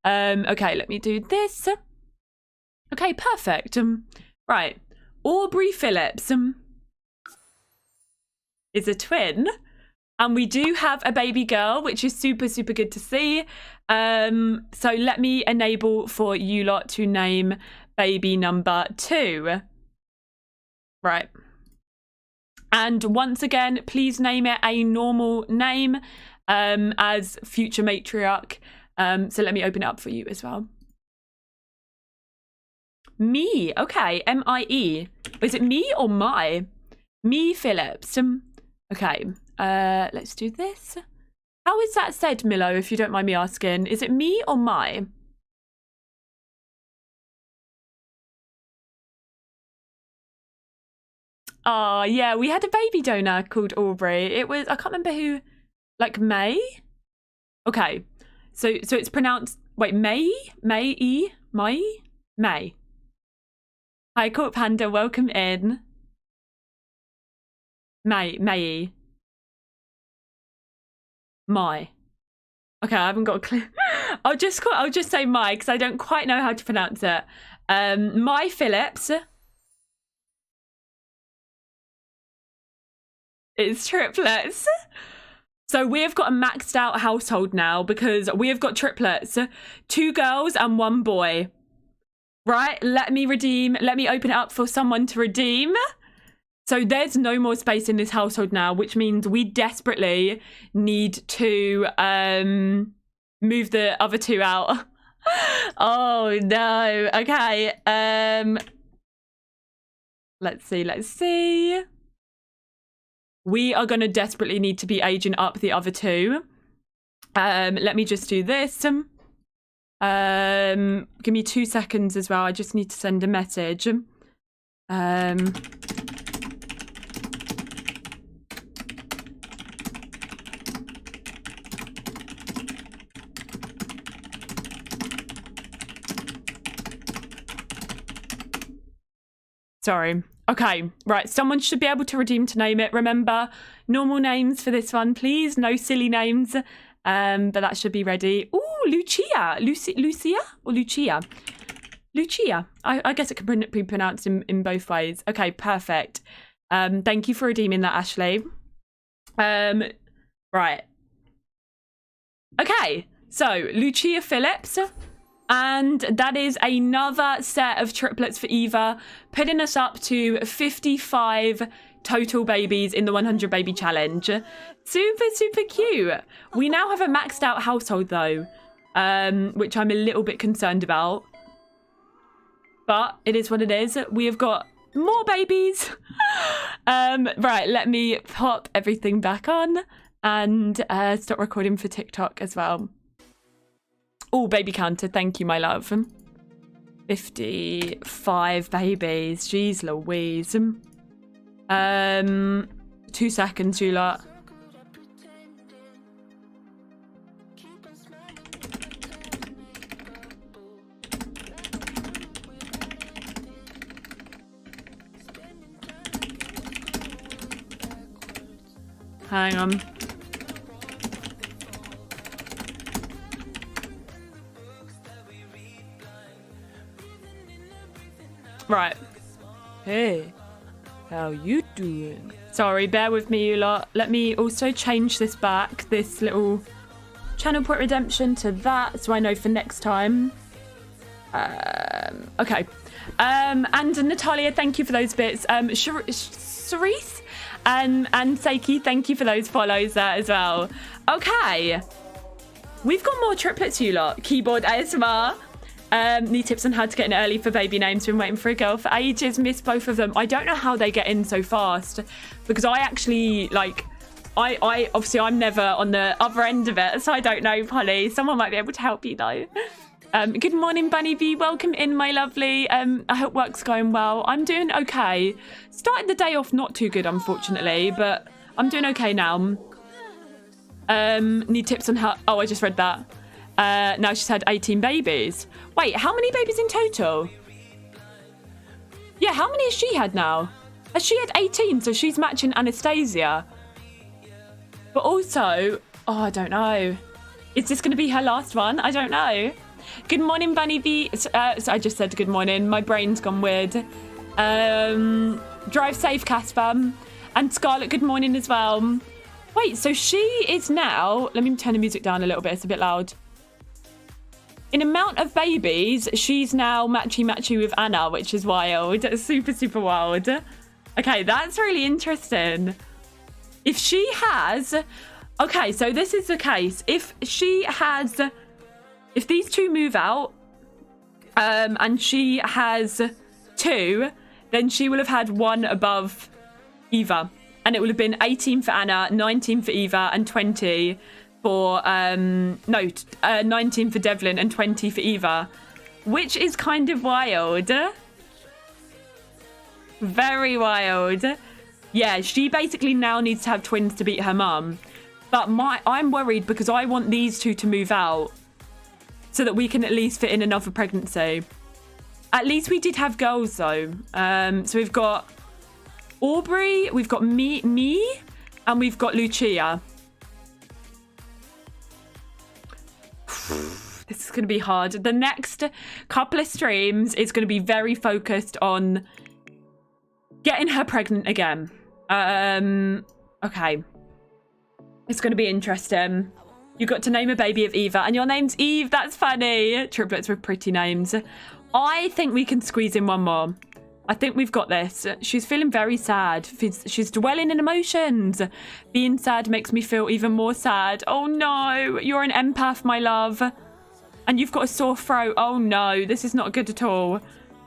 Okay, let me do this. Okay, perfect. Right, Aubrey Phillips is a twin. And we do have a baby girl, which is super, super good to see. So let me enable for you lot to name baby number 2. Right. And once again, please name it a normal name as future matriarch. So let me open it up for you as well. Me. Okay. M-I-E. Is it me or my? Me Phillips. Okay. Let's do this. How is that said, Milo, if you don't mind me asking? Is it me or my? Oh, yeah, we had a baby donor called Aubrey. It was, I can't remember who, like May? Okay, so it's pronounced, wait, May? May-E? May. Hi, Court Panda, welcome in. May-E. My. Okay, I haven't got a clue. I'll just say my, because I don't quite know how to pronounce it. My Phillips. It's triplets. So we have got a maxed out household now because we have got triplets. 2 girls and 1 boy. Right, let me open it up for someone to redeem. So there's no more space in this household now, which means we desperately need to move the other 2 out. Oh no. Okay. Let's see. We are going to desperately need to be aging up the other 2. Let me just do this. Give me 2 seconds as well. I just need to send a message. Sorry. Okay, right. Someone should be able to redeem to name it. Remember, normal names for this one, please. No silly names. But that should be ready. Ooh, Lucia. Lucia or Lucia? Lucia. I guess it can be pronounced in both ways. Okay, perfect. Thank you for redeeming that, Ashley. Right. Okay, so Lucia Phillips. And that is another set of triplets for Eva, putting us up to 55 total babies in the 100 baby challenge. Super, super cute. We now have a maxed out household though, which I'm a little bit concerned about. But it is what it is. We have got more babies. Right, let me pop everything back on and stop recording for TikTok as well. Oh, baby counter. Thank you, my love. 55 babies. Jeez Louise. 2 seconds, you lot. Hang on. Right. Hey, how you doing? Sorry, bear with me, you lot. Let me also change this back, this little channel point redemption to that, so I know for next time. Okay. And Natalia, thank you for those bits. Cerise and Seiki, thank you for those follows there as well. Okay. We've got more triplets, you lot. Keyboard ASMR. Need tips on how to get in early for baby names. Been waiting for a girl for ages. Missed both of them. I don't know how they get in so fast because I actually I obviously I'm never on the other end of it, so I don't know, Polly. Someone might be able to help you though. Good morning, Bunny Bee. Welcome in, my lovely. I hope work's going well. I'm doing okay. Started the day off not too good, unfortunately, but I'm doing okay now. Need tips on how... Oh, I just read that. Now she's had 18 babies. Wait, how many babies in total? Yeah, how many has she had now? Has she had 18? So she's matching Anastasia. But also... Oh, I don't know. Is this going to be her last one? I don't know. Good morning, Bunny Bee. So I just said good morning. My brain's gone weird. Drive safe, Casper. And Scarlett, good morning as well. Wait, so she is now... Let me turn the music down a little bit. It's a bit loud. In amount of babies, she's now matchy-matchy with Anna, which is wild. It's super, super wild. Okay, that's really interesting. If she has... Okay, so this is the case. If she has... If these two move out, and she has 2, then she will have had 1 above Eva. And it will have been 18 for Anna, 19 for Eva, and 20 for... 19 for Devlin and 20 for Eva. Which is kind of wild. Very wild. Yeah, she basically now needs to have twins to beat her mum. But I'm worried because I want these two to move out. So that we can at least fit in another pregnancy. At least we did have girls though. So we've got Aubrey, we've got me, and we've got Lucia. This is going to be hard. The next couple of streams is going to be very focused on getting her pregnant again. Okay. It's going to be interesting. You got to name a baby of Eva, and your name's Eve. That's funny. Triplets with pretty names. I think we can squeeze in one more. I think we've got this. She's feeling very sad. She's dwelling in emotions. Being sad makes me feel even more sad. Oh no, you're an empath, my love. And you've got a sore throat. Oh no, this is not good at all.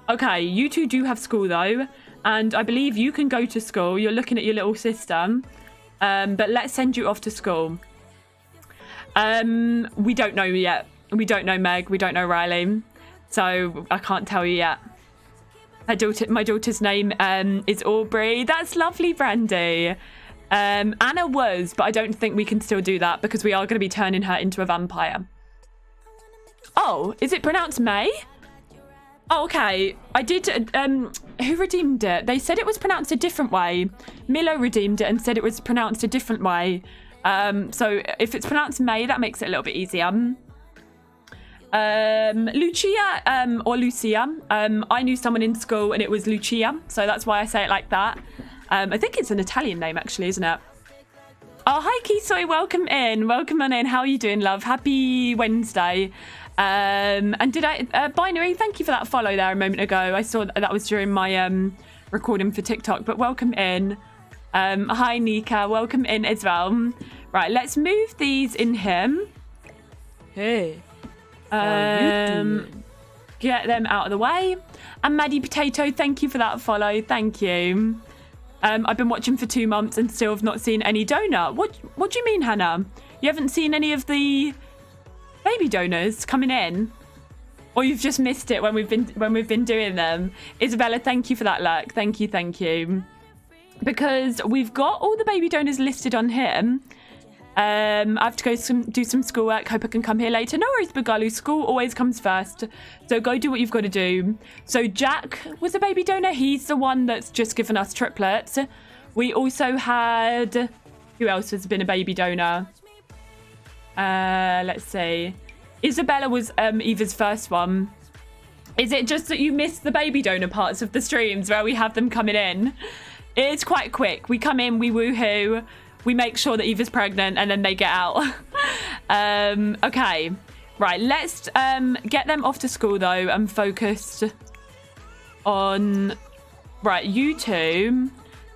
Okay, you two do have school though. And I believe you can go to school. You're looking at your little sister. But let's send you off to school. We don't know yet. We don't know Meg. We don't know Riley. So I can't tell you yet. My daughter's name is Aubrey. That's lovely, Brandy. Anna was, but I don't think we can still do that because we are going to be turning her into a vampire. Oh, is it pronounced May? Oh, okay. I did. Who redeemed it? They said it was pronounced a different way. Milo redeemed it and said it was pronounced a different way. So if it's pronounced May, that makes it a little bit easier. Lucia, or Lucia. I knew someone in school and it was Lucia, so that's why I say it like that. I think it's an Italian name, actually, isn't it? Oh, hi, Kisoy. Welcome in. Welcome on in. How are you doing, love? Happy Wednesday. And did Binary, thank you for that follow there a moment ago. I saw that was during my recording for TikTok, but welcome in. Hi, Nika. Welcome in as well. Right, let's move these in here. Hey. Get them out of the way. And Maddie Potato, thank you for that follow. Thank you. I've been watching for 2 months and still have not seen any donor. What do you mean, Hannah? You haven't seen any of the baby donors coming in? Or you've just missed it when we've been doing them? Isabella, thank you for that luck. Thank you. Because we've got all the baby donors listed on here. I have to go do some schoolwork. Hope I can come here later. No worries, Bugalu. School always comes first. So go do what you've got to do. So Jack was a baby donor. He's the one that's just given us triplets. We also had... Who else has been a baby donor? Let's see. Isabella was Eva's first one. Is it just that you missed the baby donor parts of the streams where we have them coming in? It's quite quick. We come in, we woohoo. We make sure that Eva's pregnant and then they get out. Okay. Right, let's get them off to school, though, and focused on... Right, you two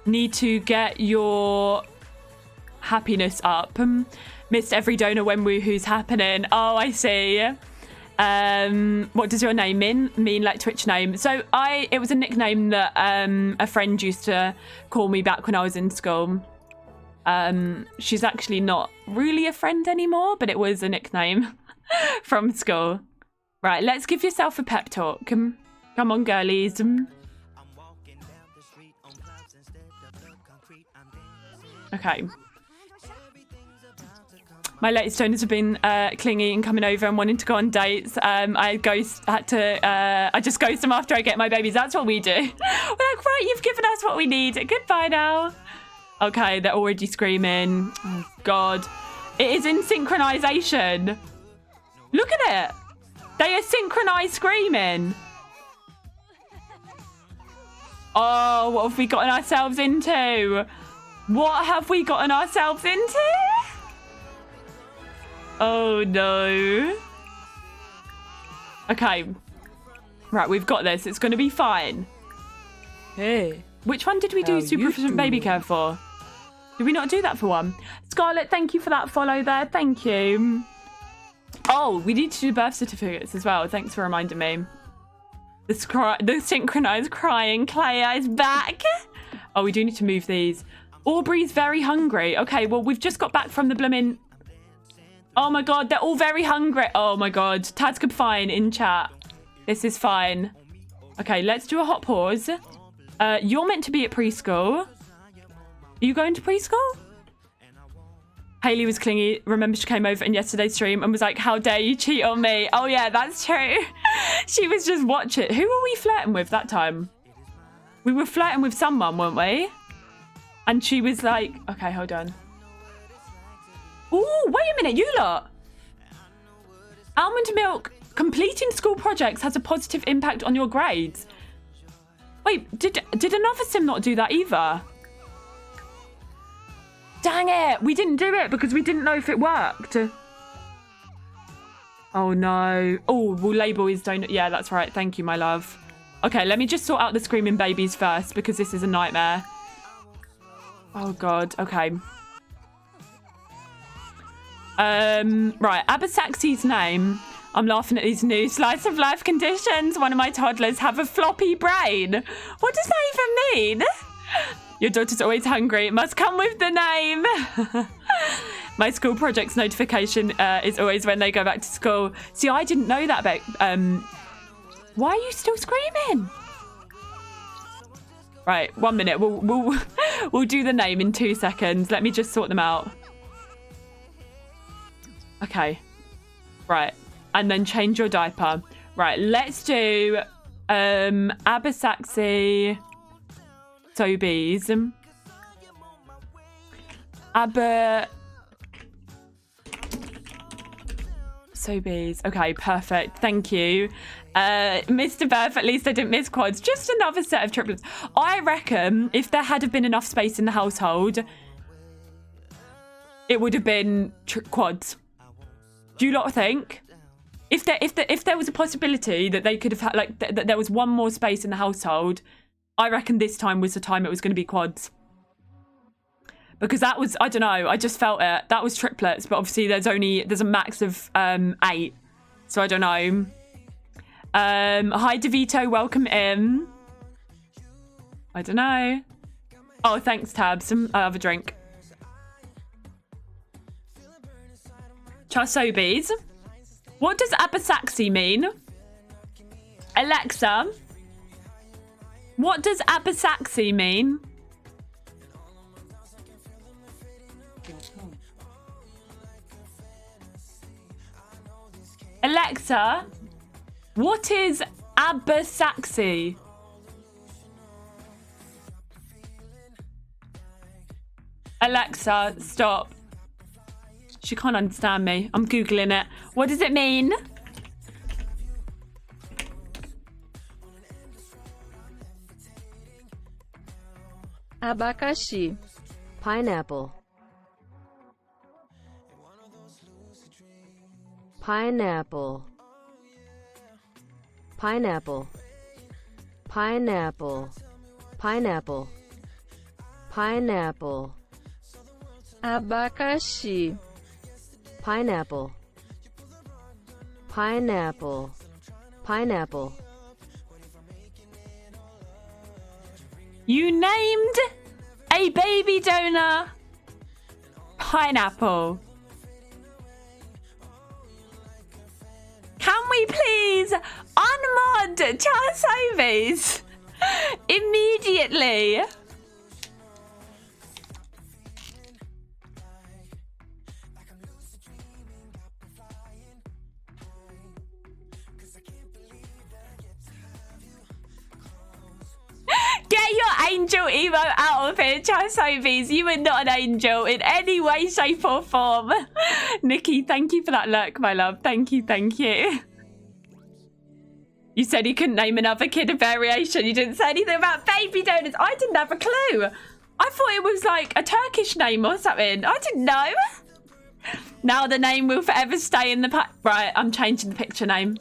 need to get your happiness up. Missed every donor when woohoo's happening. Oh, I see. What does your name mean? Like Twitch name. So it was a nickname that a friend used to call me back when I was in school. She's actually not really a friend anymore, but it was a nickname from school. Right, let's give yourself a pep talk. Come on, girlies. Okay. My latest donors have been clingy and coming over and wanting to go on dates. I just ghost them after I get my babies. That's what we do. We're like, right, you've given us what we need. Goodbye now. Okay, they're already screaming. Oh, God. It is in synchronization. Look at it. They are synchronized screaming. Oh, what have we gotten ourselves into? What have we gotten ourselves into? Oh, no. Okay. Right, we've got this. It's going to be fine. Hey. Which one did we do super efficient baby care for? Did we not do that for one? Scarlett, thank you for that follow there. Thank you. Oh, we need to do birth certificates as well. Thanks for reminding me. The synchronized crying Clea is back. Oh, we do need to move these. Aubrey's very hungry. Okay, well, we've just got back from the blooming... Oh, my God. They're all very hungry. Oh, my God. Tazkabaz fine in chat. This is fine. Okay, let's do a hot pause. You're meant to be at preschool. Are you going to preschool? Haley was clingy. Remember, she came over in yesterday's stream and was like, how dare you cheat on me? Oh, yeah, that's true. She was just watching. Who were we flirting with that time? We were flirting with someone, weren't we? And she was like, okay, hold on. Ooh, wait a minute, you lot. Almond milk. Completing school projects has a positive impact on your grades. Wait, did another sim not do that either? Dang it, we didn't do it because we didn't know if it worked. Oh no. Oh, we'll label his donut. Yeah, that's right. Thank you, my love. Okay, let me just sort out the screaming babies first because this is a nightmare. Oh God, okay. Right, Abasaxi's name. I'm laughing at these new slice of life conditions. One of my toddlers have a floppy brain. What does that even mean? Your daughter's always hungry. It must come with the name. My school projects notification is always when they go back to school. See, I didn't know that about... Why are you still screaming? Right, 1 minute. We'll do the name in 2 seconds. Let me just sort them out. Okay. Right. And then change your diaper. Right, let's do Abersaxy, Sobeys, Sobeys. Okay, perfect. Thank you. Mr. Berth, at least I didn't miss quads. Just another set of triplets. I reckon if there had been enough space in the household, it would have been quads. Do you lot think? If there was a possibility that they could have had, like, that there was one more space in the household, I reckon this time was the time it was going to be quads. Because that was, I don't know, I just felt it. That was triplets, but obviously there's a max of 8. So I don't know. Hi, DeVito, welcome in. I don't know. Oh, thanks, Tabs. I have a drink. Charsobes. What does Abersaxy mean? Alexa, what does Abersaxy mean? Alexa, what is Abersaxy? Alexa, stop. She can't understand me. I'm Googling it. What does it mean? Abacaxi. Pineapple. Pineapple. Pineapple. Pineapple. Pineapple. Pineapple. Abacaxi. Pineapple. Pineapple. Pineapple. You named a baby donor pineapple. Can we please unmod Charsobes immediately? Get your angel emo out of here, Charsobes. You are not an angel in any way, shape or form. Nikki, thank you for that lurk, my love. Thank you, thank you. You said you couldn't name another kid a variation. You didn't say anything about baby donors. I didn't have a clue. I thought it was like a Turkish name or something. I didn't know. Now the name will forever stay in the Right, I'm changing the picture name.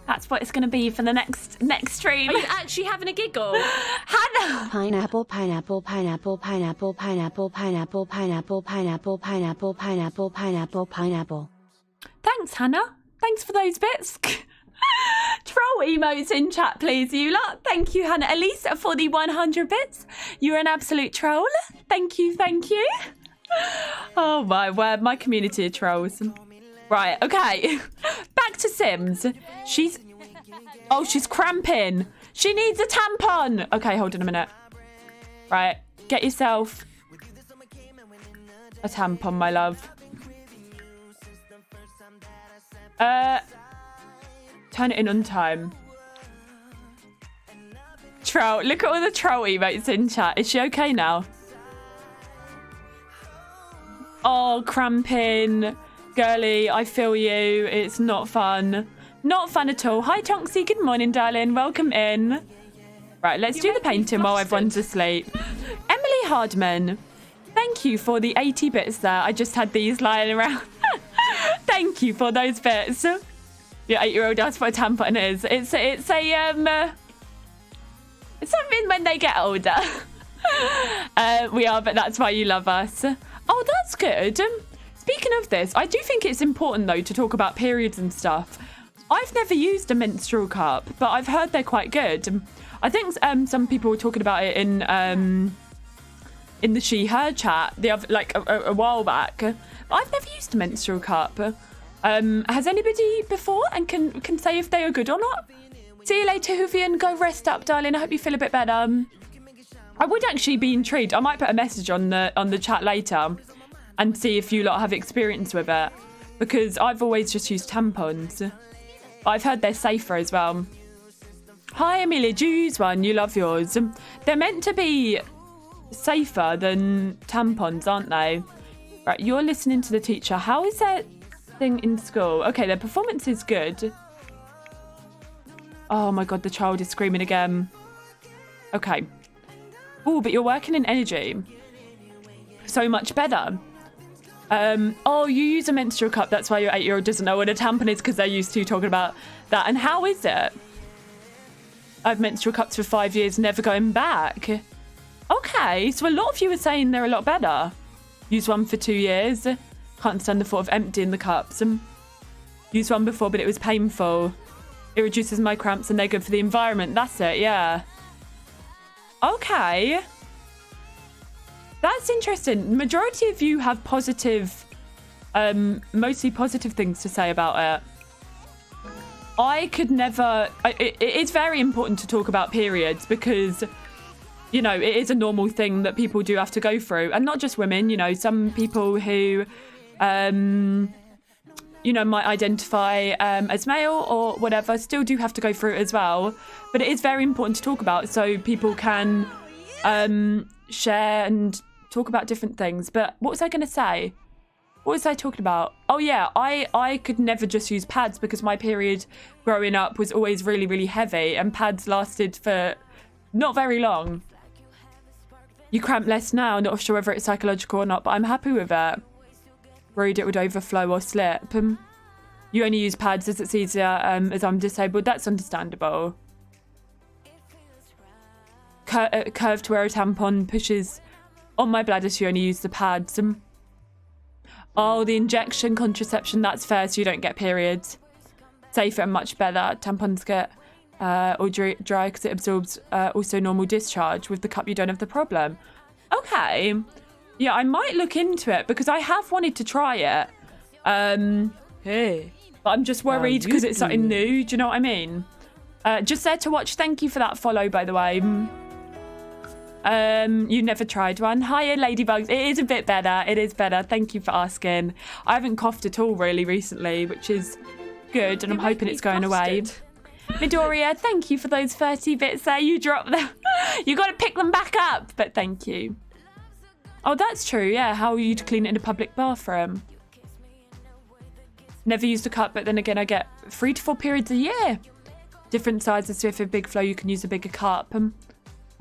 That's what it's going to be for the next stream. Are you actually having a giggle? Hannah! Pineapple, pineapple, pineapple, pineapple, pineapple, pineapple, pineapple, pineapple, pineapple, pineapple, pineapple, pineapple. Thanks, Hannah. Thanks for those bits. Troll emotes in chat, please, you lot. Thank you, Hannah. Elise, for the 100 bits. You're an absolute troll. Thank you, thank you. Oh, my word. My community of trolls. Right, okay. Back to Sims. She's cramping. She needs a tampon. Okay, hold on a minute. Right, get yourself a tampon, my love. Turn it in on time. Troll, look at all the troll emotes in chat. Is she okay now? Oh, cramping. Girly, I feel you. It's not fun. Not fun at all. Hi, Tonksy. Good morning, darling. Welcome in. Right, let's do the painting while everyone's asleep. Emily Hardman, thank you for the 80 bits there. I just had these lying around. Thank you for those bits. Your 8-year-old asked what a tampon is. It's something when they get older. We are, but that's why you love us. Oh, that's good. Speaking of this, I do think it's important, though, to talk about periods and stuff. I've never used a menstrual cup, but I've heard they're quite good. I think some people were talking about it in in the she/her chat the other, like a while back. I've never used a menstrual cup. Has anybody before and can say if they are good or not? See you later, Hoovian. Go rest up, darling. I hope you feel a bit better. I would actually be intrigued. I might put a message on the chat later and see if you lot have experience with it, because I've always just used tampons. I've heard they're safer as well. Hi, Amelia. Do you use one? You love yours. They're meant to be safer than tampons, aren't they? Right, you're listening to the teacher. How is their thing in school? Okay, their performance is good. Oh my God, the child is screaming again. Okay. Oh, but you're working in energy. So much better. Oh, you use a menstrual cup. That's why your 8-year-old doesn't know what a tampon is, because they're used to talking about that. And how is it? I've menstrual cups for 5 years, never going back. Okay, so a lot of you are saying they're a lot better. Used one for 2 years. Can't stand the thought of emptying the cups. Used one before, but it was painful. It reduces my cramps and they're good for the environment. That's it, yeah. Okay. That's interesting. The majority of you have positive, mostly positive things to say about it. I could never... It is very important to talk about periods because, you know, it is a normal thing that people do have to go through. And not just women, you know, some people who, you know, might identify as male or whatever still do have to go through it as well. But it is very important to talk about so people can share and talk about different things. But what was I going to say? What was I talking about? Oh yeah, I could never just use pads because my period growing up was always really, really heavy and pads lasted for not very long. You cramp less now, not sure whether it's psychological or not, but I'm happy with it. Worried it would overflow or slip. You only use pads as it's easier as I'm disabled. That's understandable. Curved to wear a tampon pushes on my bladder, so you only use the pads. Oh, the injection contraception, that's fair, so you don't get periods. Safer and much better. Tampons get all dry because it absorbs also normal discharge. With the cup, you don't have the problem. Okay. Yeah, I might look into it because I have wanted to try it. Hey. But I'm just worried because it's something new. Do you know what I mean? Just there to watch. Thank you for that follow, by the way. You never tried one. Hiya, Ladybugs. It is a bit better. It is better. Thank you for asking. I haven't coughed at all really recently, which is good, and I'm hoping it's going away. Midoriya, thank you for those 30 bits there. You dropped them. You got to pick them back up, but thank you. Oh, that's true. Yeah, how you'd clean it in a public bathroom. Never used a cup, but then again, I get 3 to 4 periods a year. Different sizes, so if a big flow, you can use a bigger cup.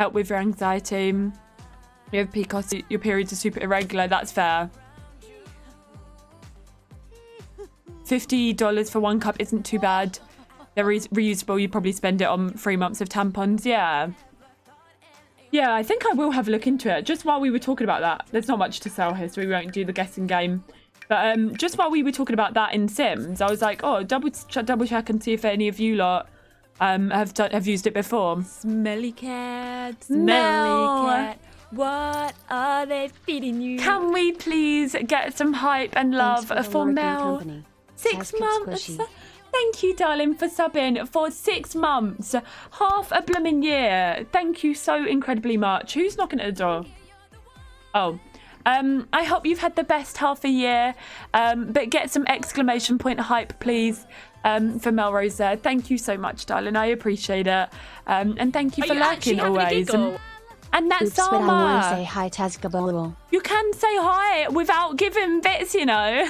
Help with your anxiety. You have PCOS, your periods are super irregular. That's fair. $50 for 1 cup isn't too bad. They're reusable. You probably spend it on 3 months of tampons. Yeah. Yeah, I think I will have a look into it. Just while we were talking about that, there's not much to sell here, so we won't do the guessing game. But just while we were talking about that in Sims, I was like, oh, double check and see if any of you lot have used it before. Smelly cat, smelly cat. What are they feeding you? Can we please get some hype and love for Mel? 6 months. Thank you, darling, for subbing for 6 months. Half a blooming year. Thank you so incredibly much. Who's knocking at the door? Oh. I hope you've had the best half a year. But get some exclamation point hype, please, for Melrose there. Thank you so much, darling. I appreciate it. And thank you for liking always. And that's Oops, but I want to Salma. say hi, Tazkabaz. You can say hi without giving bits, you know.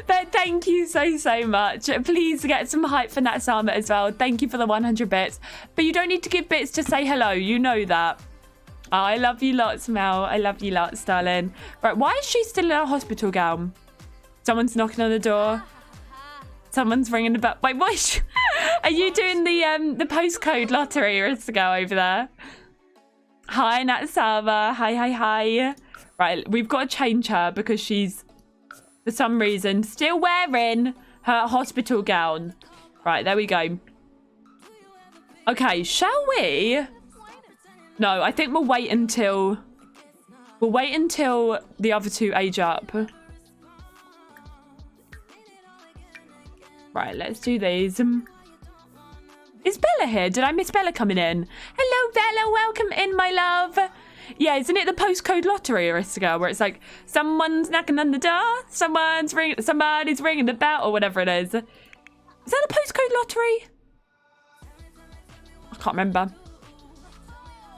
But thank you so much. Please get some hype for Nat Sama as well. Thank you for the 100 bits. But you don't need to give bits to say hello. You know that. Oh, I love you lots, Mel. I love you lots, darling. Right, why is she still in a hospital gown? Someone's knocking on the door. Someone's ringing the bell. Wait, what? Are you doing the postcode lottery or is to go over there? Hi, Nat Sava. Hi. Right, we've got to change her because she's, for some reason, still wearing her hospital gown. Right, there we go. Okay, shall we? No, I think we'll wait until We'll wait until the other two age up. Right, let's do these. Is Bella here? Did I miss Bella coming in? Hello, Bella. Welcome in, my love. Yeah, isn't it the postcode lottery, Aristica, where it's like, someone's knocking on the door, somebody's ringing the bell, or whatever it is. Is that the postcode lottery? I can't remember.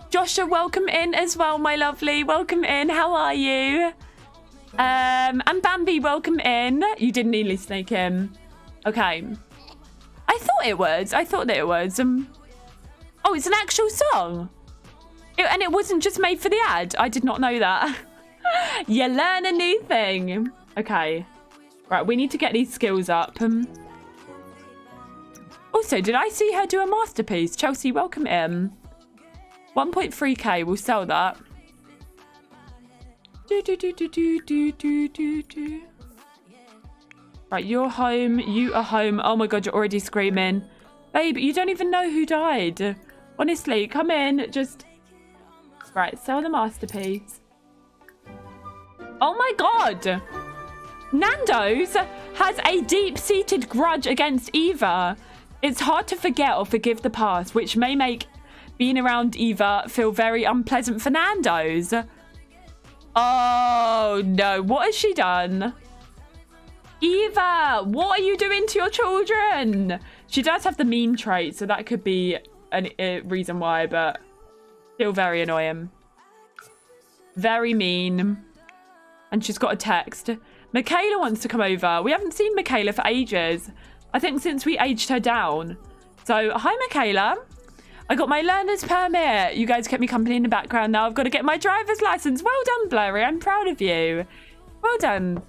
Joshua, welcome in as well, my lovely. Welcome in. How are you? And Bambi, welcome in. You didn't nearly sneak in. Okay. I thought it was. I thought that it was. Oh, it's an actual song. And it wasn't just made for the ad. I did not know that. You learn a new thing. Okay. Right, we need to get these skills up. Also, did I see her do a masterpiece? Chelsea, welcome in. 1.3k, we'll sell that. Right, you're home. You are home. Oh my God, you're already screaming. Babe, you don't even know who died. Honestly, come in. Just... Right, sell the masterpiece. Oh my God. Nando's has a deep-seated grudge against Eva. It's hard to forget or forgive the past, which may make being around Eva feel very unpleasant for Nando's. Oh no, what has she done? Eva, what are you doing to your children? She does have the mean trait, so that could be a reason why, but still very annoying. Very mean. And she's got a text. Michaela wants to come over. We haven't seen Michaela for ages. I think since we aged her down. So, hi Michaela. I got my learner's permit. You guys kept me company in the background. Now I've got to get my driver's license. Well done, Blurry. I'm proud of you. Well done.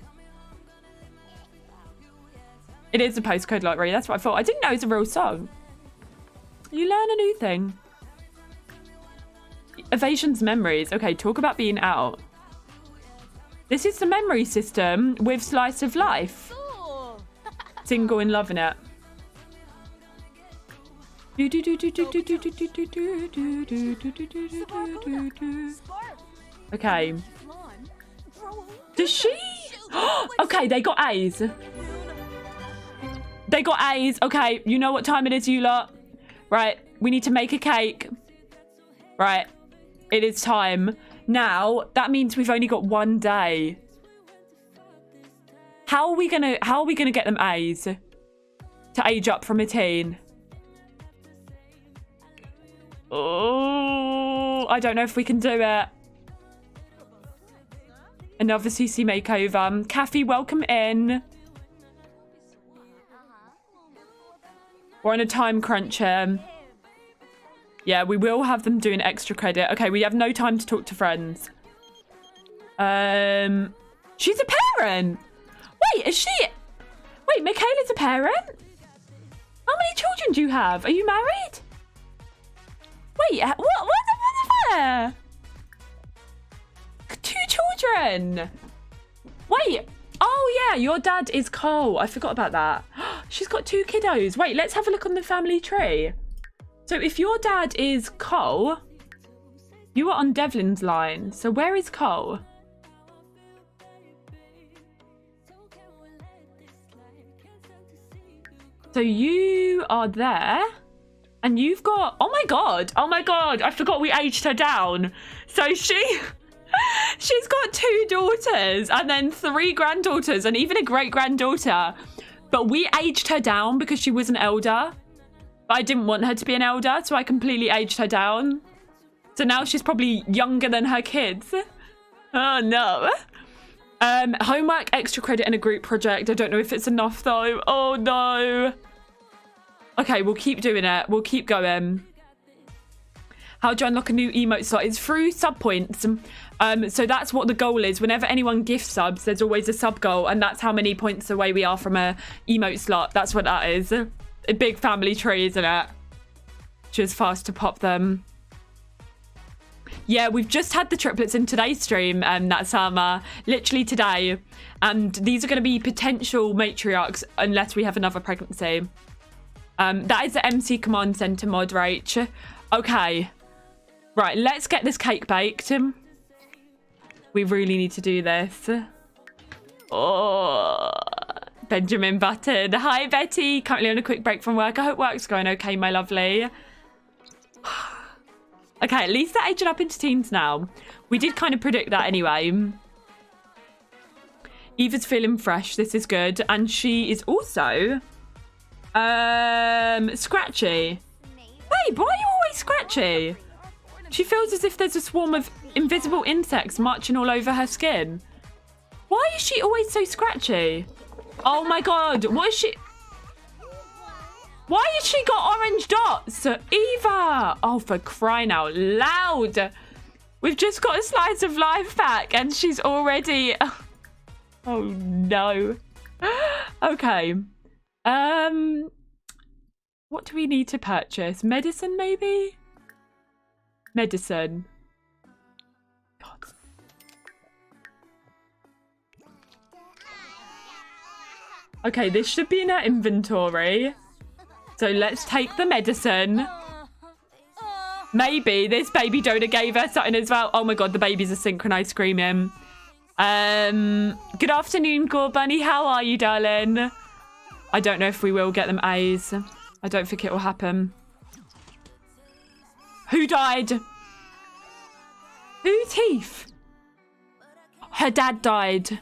It is a postcode lottery. That's what I thought. I didn't know it's a real song. You learn a new thing. Evasion's memories. Okay, talk about being out. This is the memory system with slice of life. Single and loving it. Okay. Does she? Okay, they got A's. They got A's. Okay, you know what time it is, you lot. Right, we need to make a cake. Right, it is time. Now, that means we've only got one day. How are we gonna get them A's to age up from a teen? Oh, I don't know if we can do it. Another CC makeover. Kathy, welcome in. We're on a time crunch here. Yeah, we will have them doing extra credit. Okay, we have no time to talk to friends. She's a parent. Wait, is she? Wait, Michaela's a parent? How many children do you have? Are you married? Wait, what the matter? 2 children. Wait. Oh, yeah, your dad is Cole. I forgot about that. She's got 2 kiddos. Wait, let's have a look on the family tree. So if your dad is Cole, you are on Devlin's line. So where is Cole? So you are there. And you've got... Oh, my God. Oh, my God. I forgot we aged her down. So she's got 2 daughters and then 3 granddaughters and even a great-granddaughter. But we aged her down because she was an elder. But I didn't want her to be an elder, so I completely aged her down. So now she's probably younger than her kids. Oh, no. Homework, extra credit, and a group project. I don't know if it's enough, though. Oh, no. Okay, we'll keep doing it. We'll keep going. How do I unlock a new emote slot? It's through sub points. So that's what the goal is. Whenever anyone gift subs, there's always a sub goal, and that's how many points away we are from a emote slot. That's what that is. A big family tree, isn't it? Just fast to pop them. Yeah, we've just had the triplets in today's stream, that summer, literally today. And these are going to be potential matriarchs unless we have another pregnancy. That is the MC Command Center mod, Rach. Okay. Right, let's get this cake baked. We really need to do this. Oh, Benjamin Button. Hi, Betty. Currently on a quick break from work. I hope work's going okay, my lovely. Okay, at least they're aging up into teens now. We did kind of predict that anyway. Eva's feeling fresh. This is good. And she is also scratchy. Babe, why are you always scratchy? She feels as if there's a swarm of invisible insects marching all over her skin. Why is she always so scratchy? Oh my god, what is she? Why has she got orange dots? Eva! Oh, for crying out loud. We've just got a slice of life back and she's already... Oh no. Okay. What do we need to purchase? Medicine, maybe? Medicine. God. Okay, this should be in our inventory. So let's take the medicine. Maybe this baby donor gave her something as well. Oh my god, the babies are synchronized screaming. Good afternoon, Gore Bunny. How are you, darling? I don't know if we will get them A's. I don't think it will happen. Who died? Whose Heath? Her dad died.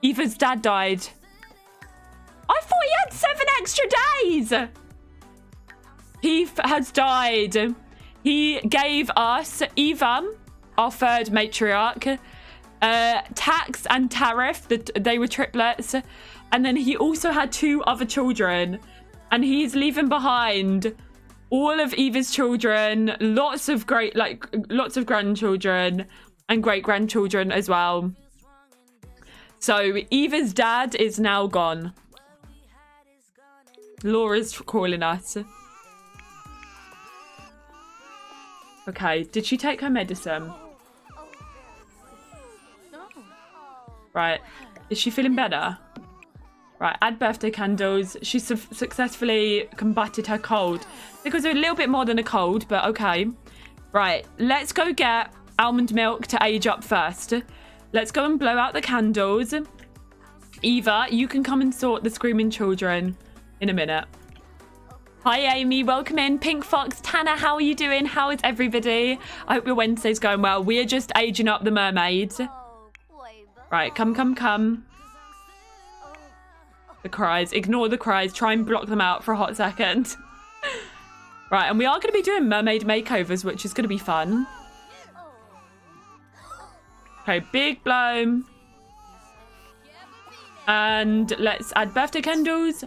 Eva's dad died. I thought he had 7 extra days. Heath has died. He gave us Eva, our 3rd matriarch, Tax and Tariff. They were triplets. And then he also had 2 other children. And he's leaving behind all of Eva's children, lots of grandchildren and great-grandchildren as well. So Eva's dad is now gone. Laura's calling us. Okay, did she take her medicine? Right, is she feeling better? Right, add birthday candles. She successfully combated her cold. Because a little bit more than a cold, but okay. Right, let's go get almond milk to age up first. Let's go and blow out the candles. Eva, you can come and sort the screaming children in a minute. Hi, Amy. Welcome in. Pink Fox. Tanner, how are you doing? How is everybody? I hope your Wednesday's going well. We are just aging up the mermaid. Right, come. The cries. Ignore the cries. Try and block them out for a hot second. Right, and we are going to be doing mermaid makeovers, which is going to be fun. Okay, big blow. And let's add birthday candles.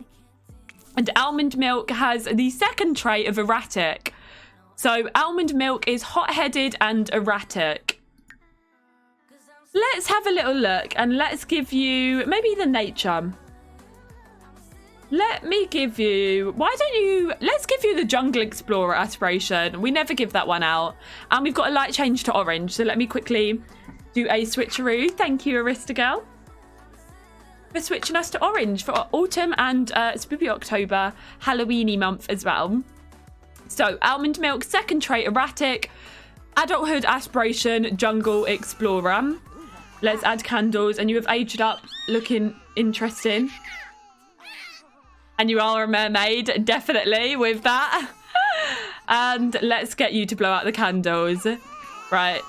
And almond milk has the 2nd trait of erratic. So almond milk is hot-headed and erratic. Let's have a little look and let's give you maybe the nature. Let me give you, let's give you the Jungle Explorer aspiration. We never give that one out. And we've got a light change to orange. So let me quickly do a switcheroo. Thank you, Arista Girl, for switching us to orange for autumn and spooky October, Halloweeny month as well. So almond milk, 2nd trait erratic, adulthood aspiration, Jungle Explorer. Let's add candles and you have aged up looking interesting. And you are a mermaid, definitely, with that. And let's get you to blow out the candles. Right.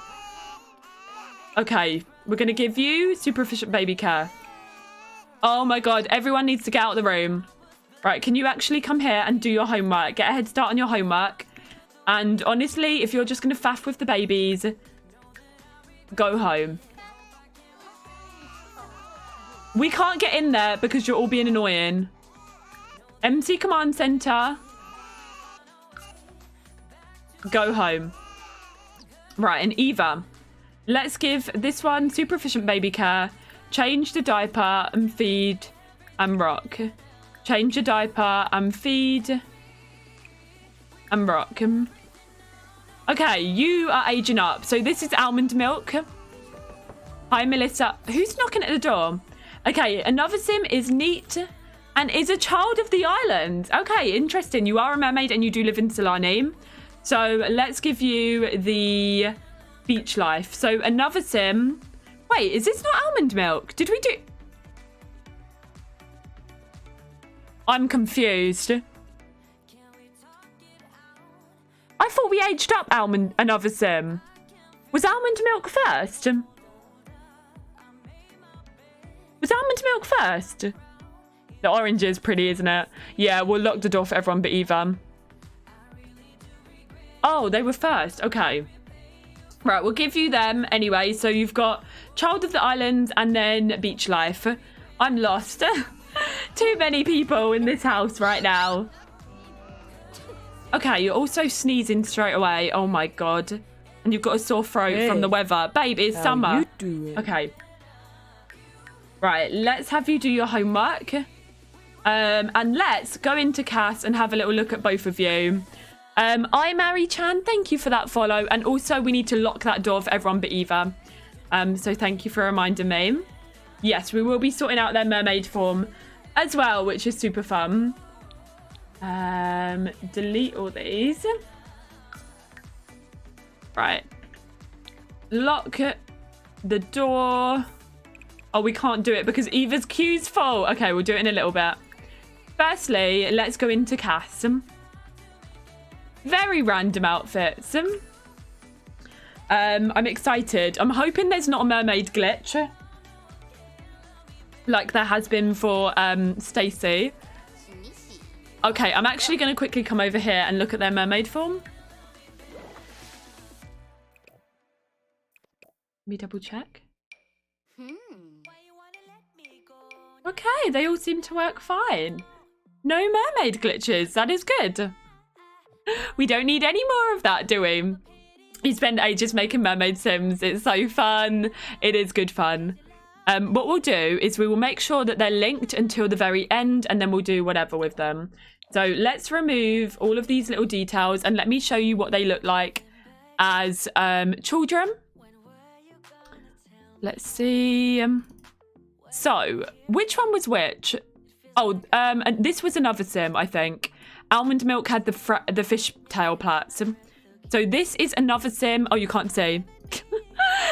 Okay, we're going to give you super efficient baby care. Oh my god, everyone needs to get out of the room. Right, can you actually come here and do your homework? Get a head start on your homework. And honestly, if you're just going to faff with the babies, go home. We can't get in there because you're all being annoying. MC Command Center. Go home. Right, and Eva. Let's give this one super efficient baby care. Change the diaper and feed and rock. Change the diaper and feed and rock. Okay, you are aging up. So this is almond milk. Hi, Melissa. Who's knocking at the door? Okay, another sim is neat and is a child of the island. Okay, interesting. You are a mermaid and you do live in Solani. So let's give you the beach life. So another sim Wait, is this not almond milk? Did we do... I'm confused. I thought we aged up another sim. Was almond milk first? Was almond milk first? The orange is pretty, isn't it? Yeah, we'll lock the door for everyone but Eva. Oh, they were first. Okay. Right, we'll give you them anyway. So you've got Child of the Islands and then Beach Life. I'm lost. Too many people in this house right now. Okay, you're also sneezing straight away. Oh my god. And you've got a sore throat from the weather. Babe, it's summer. Okay. Right, let's have you do your homework. And let's go into Cass and have a little look at both of you. I Mary Chan, thank you for that follow. And also we need to lock that door for everyone but Eva. So thank you for reminding me. Yes, we will be sorting out their mermaid form as well, which is super fun. Delete all these. Right. Lock the door. Oh, we can't do it because Eva's queue's full. Okay, we'll do it in a little bit. Firstly, let's go into Cass. Very random outfits. I'm excited. I'm hoping there's not a mermaid glitch like there has been for Stacey. Okay, I'm actually going to quickly come over here and look at their mermaid form. Let me double check. Okay, they all seem to work fine. No mermaid glitches. That is good. We don't need any more of that, do we? You spend ages making mermaid sims. It's so fun. It is good fun. What we'll do is we will make sure that they're linked until the very end, and then we'll do whatever with them. So let's remove all of these little details and let me show you what they look like as children. Let's see. So which one was which? Oh, and this was another sim, I think. Almond Milk had the fishtail plaits. So this is another sim. Oh, you can't see.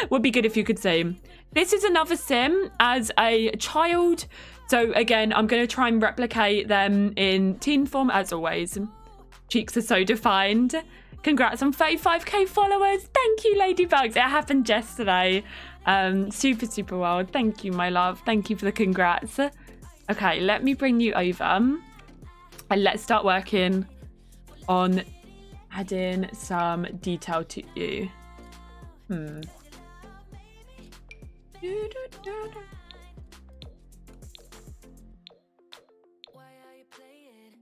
Would be good if you could see. This is another sim as a child. So again, I'm going to try and replicate them in teen form as always. Cheeks are so defined. Congrats on 35k followers. Thank you, Ladybugs. It happened yesterday. Super, super wild. Thank you, my love. Thank you for the congrats. Okay, let me bring you over. And let's start working on adding some detail to you.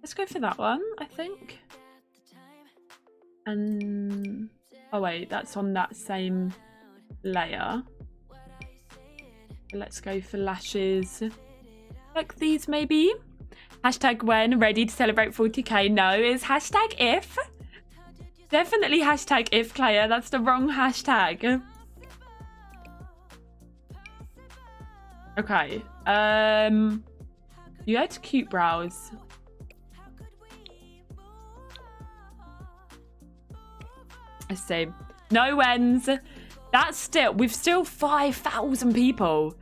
Let's go for that one, I think. And oh wait, that's on that same layer. Let's go for lashes like these maybe. Hashtag when ready to celebrate 40k. No, it's hashtag if. Definitely hashtag if, Claire. That's the wrong hashtag. Okay. You had cute brows. Let's see. No wins. That's still, we've still 5,000 people.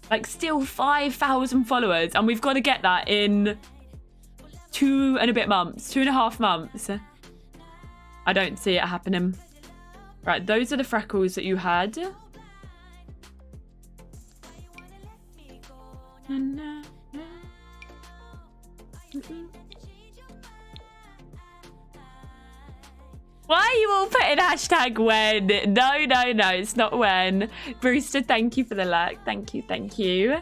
Like still 5,000 followers. And we've got to get that in 2.5 months. I don't see it happening. Right, those are the freckles that you had. Why are you all putting hashtag when? No, no, no, it's not when. Brewster, thank you for the like. Thank you, thank you.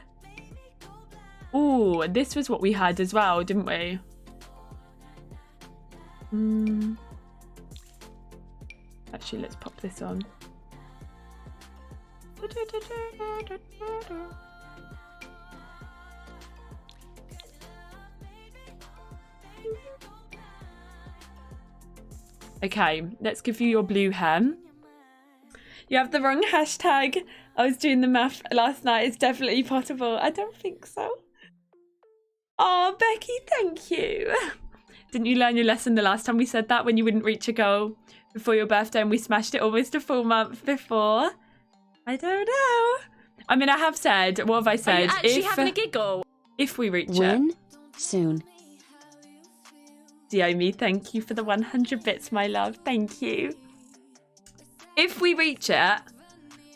Ooh, this was what we had as well, didn't we? Actually, let's pop this on. Okay, let's give you your blue hair. You have the wrong hashtag. I was doing the math last night. It's definitely possible. I don't think so. Oh, Becky, thank you. Didn't you learn your lesson the last time we said that, when you wouldn't reach a goal before your birthday and we smashed it almost a full month before? I don't know. I mean, I have said, what have I Are said? you actually having a giggle? If we reach it. When? Soon. Diomi, thank you for the 100 bits, my love. Thank you. If we reach it,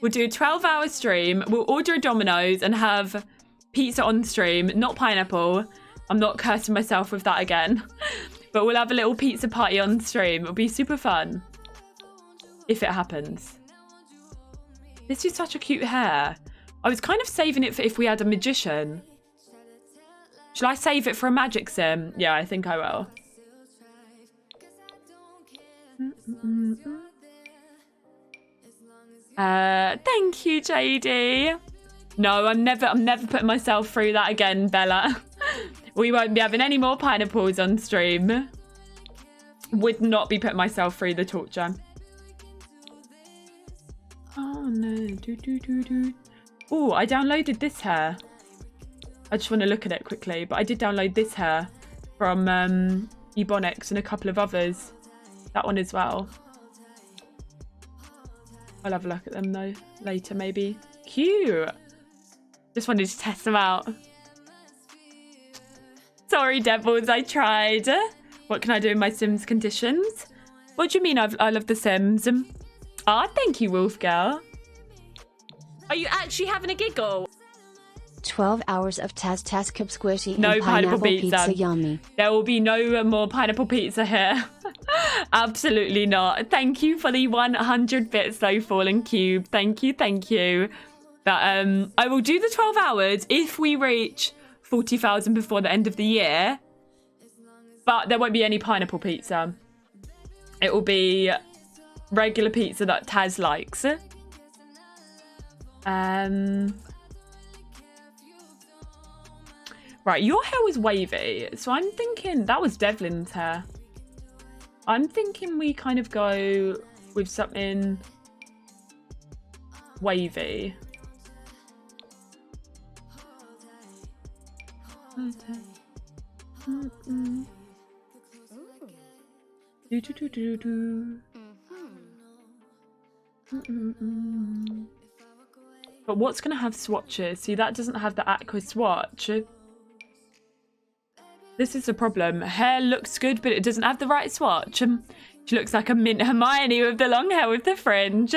we'll do a 12-hour stream. We'll order a Domino's and have pizza on stream, not pineapple. I'm not cursing myself with that again. But we'll have a little pizza party on stream. It'll be super fun. If it happens. This is such a cute hair. I was kind of saving it for if we had a magician. Shall I save it for a magic sim? Yeah, I think I will. Thank you, JD. No, I'm never putting myself through that again, Bella. We won't be having any more pineapples on stream. Would not be putting myself through the torture. Oh no. Oh, I downloaded this hair. I just want to look at it quickly, but I did download this hair from Ebonics and a couple of others. That one as well. I'll have a look at them though later, maybe. Cute. Just wanted to test them out. Sorry, Devils, I tried. What can I do in my Sims conditions? What do you mean I love the Sims? Ah, thank you, Wolf Girl. Are you actually having a giggle? 12 hours of Tazkabaz squishy No and pineapple pizza. yummy. There will be no more pineapple pizza here. Absolutely not. Thank you for the 100 bits though, Fallen Cube. Thank you, thank you. But I will do the 12 hours if we reach 40,000 before the end of the year. But there won't be any pineapple pizza. It will be regular pizza that Taz likes. Right, your hair was wavy. So I'm thinking that was Devlin's hair. I'm thinking we kind of go with something wavy. But what's going to have swatches? See, that doesn't have the aqua swatch. This is the problem. Hair looks good, but it doesn't have the right swatch. She looks like a mint Hermione with the long hair with the fringe.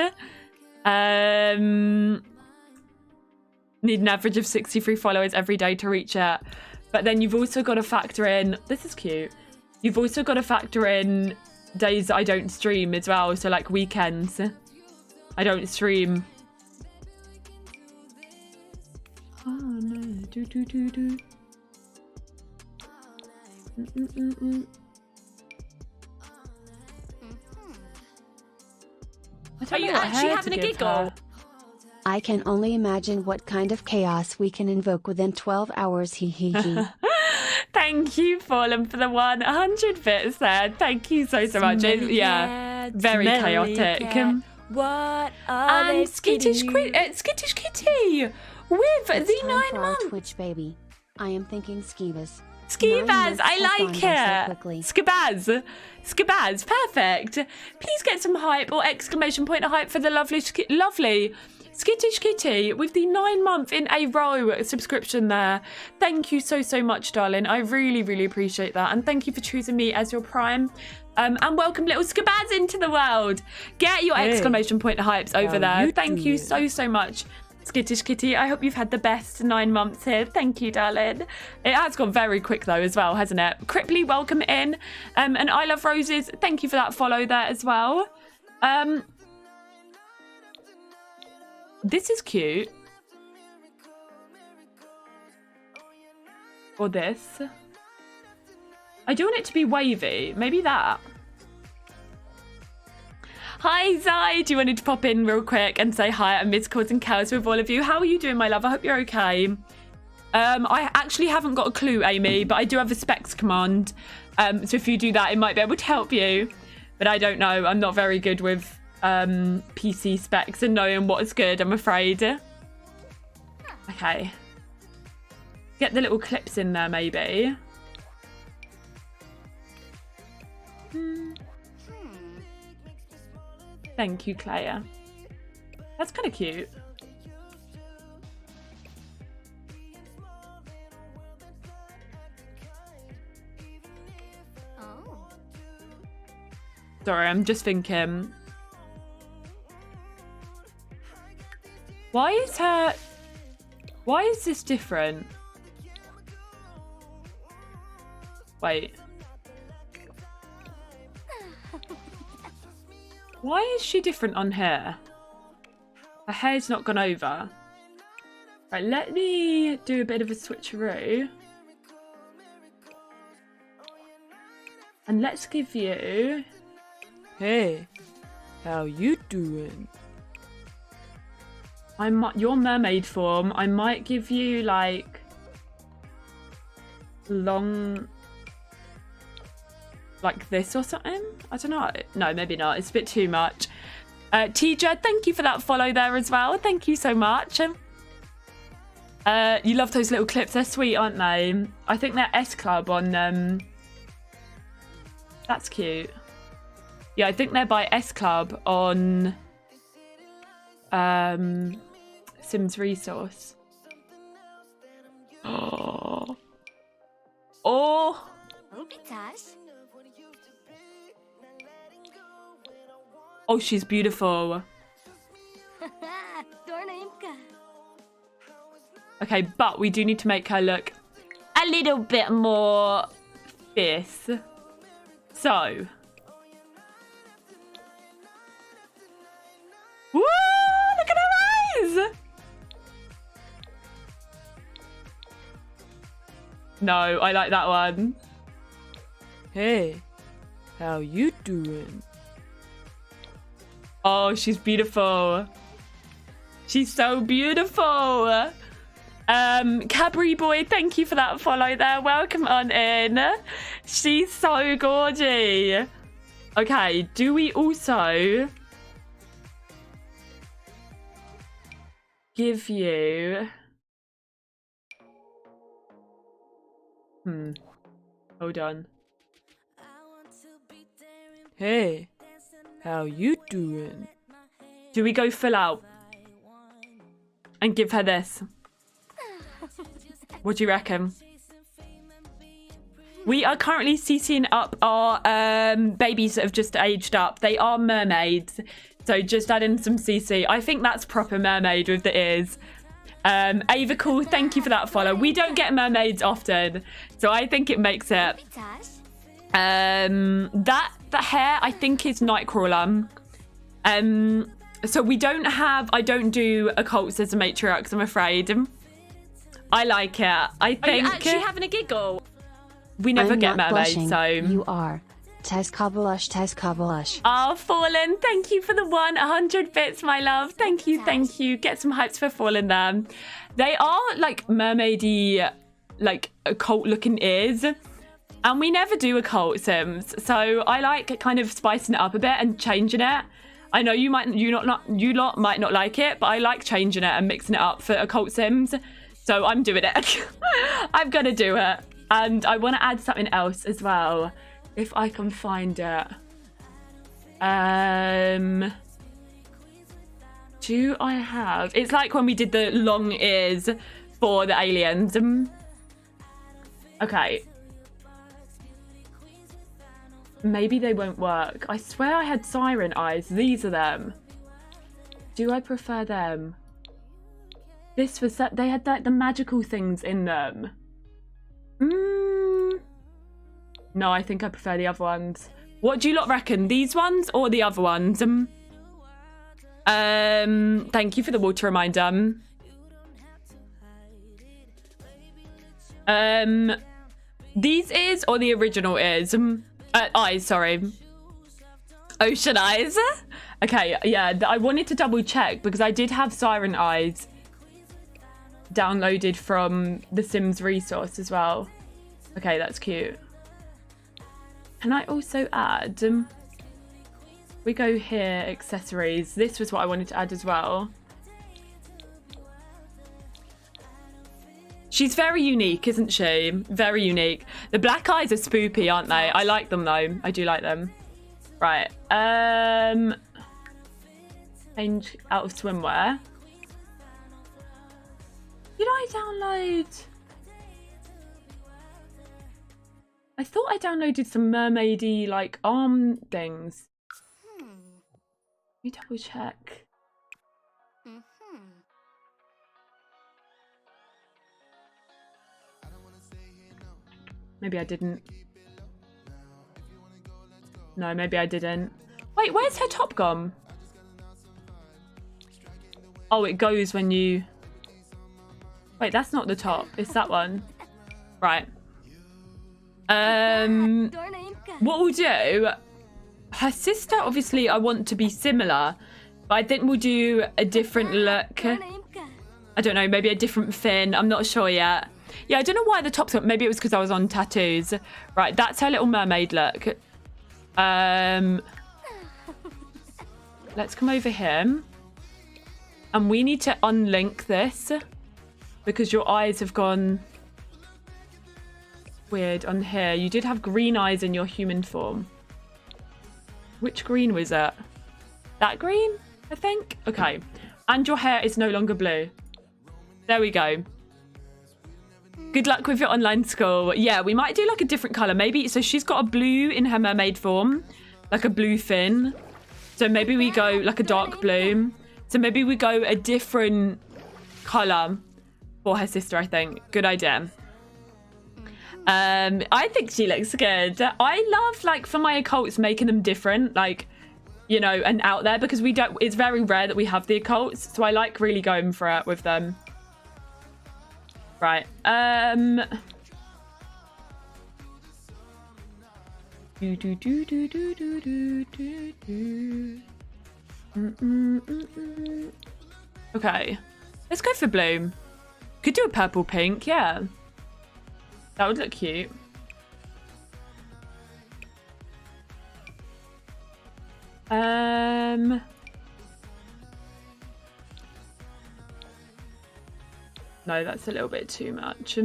Need an average of 63 followers every day to reach it. But then you've also got to factor in... This is cute. You've also got to factor in days that I don't stream as well. So like weekends. I don't stream. Oh no. Are you actually having a giggle? I can only imagine what kind of chaos we can invoke within 12 hours. Hee hee hee. Thank you, Fallen, for the 100 bits there. Thank you so much. Yeah, very chaotic. What are they Skittish Kitty with the 9 months. Twitch baby. I am thinking Skivas. Skibaz, I like it. Skibaz, perfect. Please get some hype or exclamation point of hype for the lovely Skittish Kitty with the 9-month in a row subscription there. Thank you so much, darling. I really appreciate that. And thank you for choosing me as your prime. And welcome little Skibaz into the world. Get your exclamation point of hypes over there. Thank you so much. Skittish Kitty, I hope you've had the best 9 months here. Thank you, darling. It has gone very quick though as well, hasn't it? Cripply, welcome in. And I Love Roses, thank you for that follow there as well. This is cute. Or this. I do want it to be wavy. Maybe that. Hi, Zai. Do you wanted to pop in real quick and say hi? I miss causing chaos with all of you. How are you doing, my love? I hope you're okay. I actually haven't got a clue, Amy, but I do have a specs command. So if you do that, it might be able to help you. But I don't know. I'm not very good with PC specs and knowing what's good, I'm afraid. Okay. Get the little clips in there, maybe. Thank you, Claire. That's kind of cute. Sorry, I'm just thinking. Why is this different? Wait. Why is she different on here? Her hair's not gone over. Right, let me do a bit of a switcheroo. And let's give you... Hey, how you doing? Your mermaid form, I might give you, like, long... like this or something? I don't know. No, maybe not. It's a bit too much. Tija, thank you for that follow there as well. Thank you so much. You love those little clips. They're sweet, aren't they? I think they're S Club on... That's cute. Yeah, I think they're by S Club on Sims Resource. Oh. Oh. Oh, she's beautiful. Okay, but we do need to make her look a little bit more fierce. So. Woo! Look at her eyes! No, I like that one. Hey, how you doing? Oh, she's beautiful. She's so beautiful. Cadbury Boy, thank you for that follow there. Welcome on in. She's so gorgy. Okay, do we also give you... Hold on. Hey, how you doing? Do we go full out and give her this? What do you reckon? We are currently CCing up our babies that have just aged up. They are mermaids, so just add in some CC. I think that's proper mermaid with the ears. Ava Cool, thank you for that follow. We don't get mermaids often, so I think it makes it. The hair I think is Nightcrawler. So we don't have. I don't do occults as a matriarch, I'm afraid. I like it. I think. Are you actually having a giggle? We never I'm get not mermaids, blushing. so You are. Tazkabaz, Tazkabaz. Oh, Fallen, thank you for the 100 bits, my love. Thank you, thank you. Get some hypes for Fallen there. They are like mermaidy, like occult looking ears. And we never do occult Sims. So I like kind of spicing it up a bit and changing it. I know you lot might not like it, but I like changing it and mixing it up for occult Sims. So I'm doing it. I'm gonna do it. And I want to add something else as well. If I can find it. Do I have... It's like when we did the long ears for the aliens. Okay. Maybe they won't work. I swear I had siren eyes. These are them. Do I prefer them? This was that... They had like the magical things in them. No, I think I prefer the other ones. What do you lot reckon? These ones or the other ones? Thank you for the water reminder. These ears or the original ears? Eyes, sorry. Ocean eyes. Okay, yeah, I wanted to double check because I did have siren eyes downloaded from the Sims resource as well. Okay, that's cute. Can I also add... we go here, accessories. This was what I wanted to add as well. She's very unique, isn't she? Very unique. The black eyes are spoopy, aren't they? I like them, though. I do like them. Right. Change out of swimwear. Did I download... I thought I downloaded some mermaidy like arm things. Let me double check. Maybe I didn't. No, maybe I didn't. Wait, where's her top gone? Oh, it goes when you... Wait, that's not the top. It's that one. Right. What we'll do... Her sister, obviously, I want to be similar. But I think we'll do a different look. I don't know, maybe a different fin. I'm not sure yet. Yeah, I don't know why the top's up. Maybe it was because I was on tattoos. Right, that's her little mermaid look. Let's come over here. And we need to unlink this. Because your eyes have gone weird on here. You did have green eyes in your human form. Which green was it? That green, I think? Okay. And your hair is no longer blue. There we go. Good luck with your online school. Yeah, we might do like a different colour. Maybe, so she's got a blue in her mermaid form. Like a blue fin. So maybe we go like a dark blue. So maybe we go a different colour for her sister, I think. Good idea. I think she looks good. I love, like, for my occults, making them different, like, you know, and out there, because we don't, it's very rare that we have the occults, so I like really going for it with them. Right. Okay. Let's go for blue. Could do a purple pink, yeah. That would look cute. No, that's a little bit too much.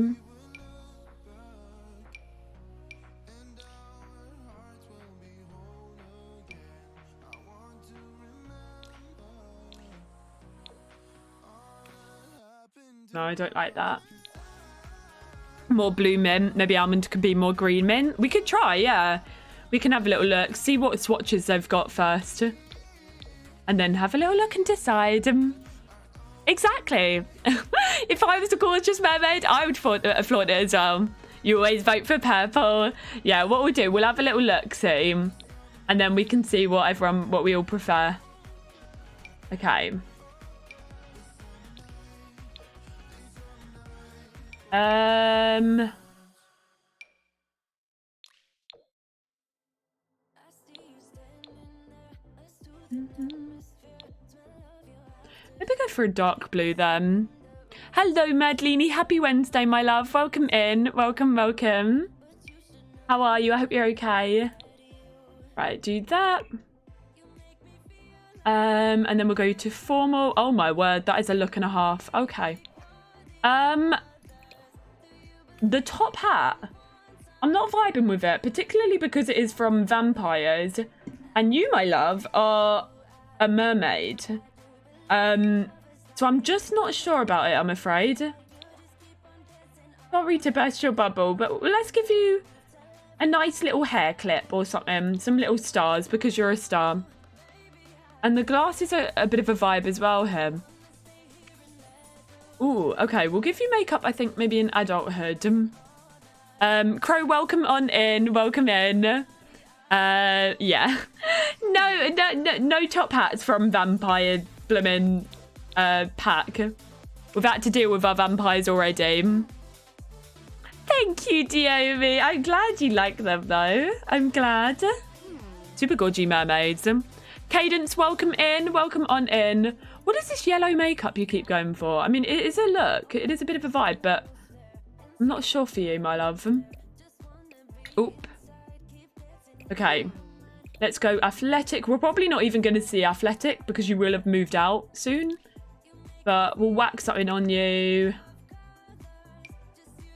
No, I don't like that. More blue mint. Maybe almond could be more green mint. We could try, yeah. We can have a little look. See what swatches they've got first. And then have a little look and decide. Exactly. If I was a gorgeous mermaid, I would flaunt it as well. You always vote for purple. Yeah, what we'll do, we'll have a little look, see. And then we can see what we all prefer. Okay. Maybe go for a dark blue then. Hello, Madlini. Happy Wednesday, my love. Welcome in. Welcome, welcome. How are you? I hope you're okay. Right, do that. And then we'll go to formal. Oh my word, that is a look and a half. Okay. The top hat. I'm not vibing with it, particularly because it is from vampires. And you, my love, are a mermaid. So I'm just not sure about it, I'm afraid. Sorry to burst your bubble, but let's give you a nice little hair clip or something. Some little stars, because you're a star. And the glasses are a bit of a vibe as well here. Ooh, okay, we'll give you makeup, I think, maybe in adulthood. Crow, welcome on in. Welcome in. Yeah. No top hats from Vampire Bloomin' pack. We've had to deal with our vampires already. Thank you, Diomi. I'm glad you like them, though. I'm glad. Super gorgy mermaids. Cadence, welcome in. Welcome on in. What is this yellow makeup you keep going for? I mean, it is a look. It is a bit of a vibe, but I'm not sure for you, my love. Oop. Okay. Let's go athletic. We're probably not even going to see athletic because you will have moved out soon. But we'll whack something on you.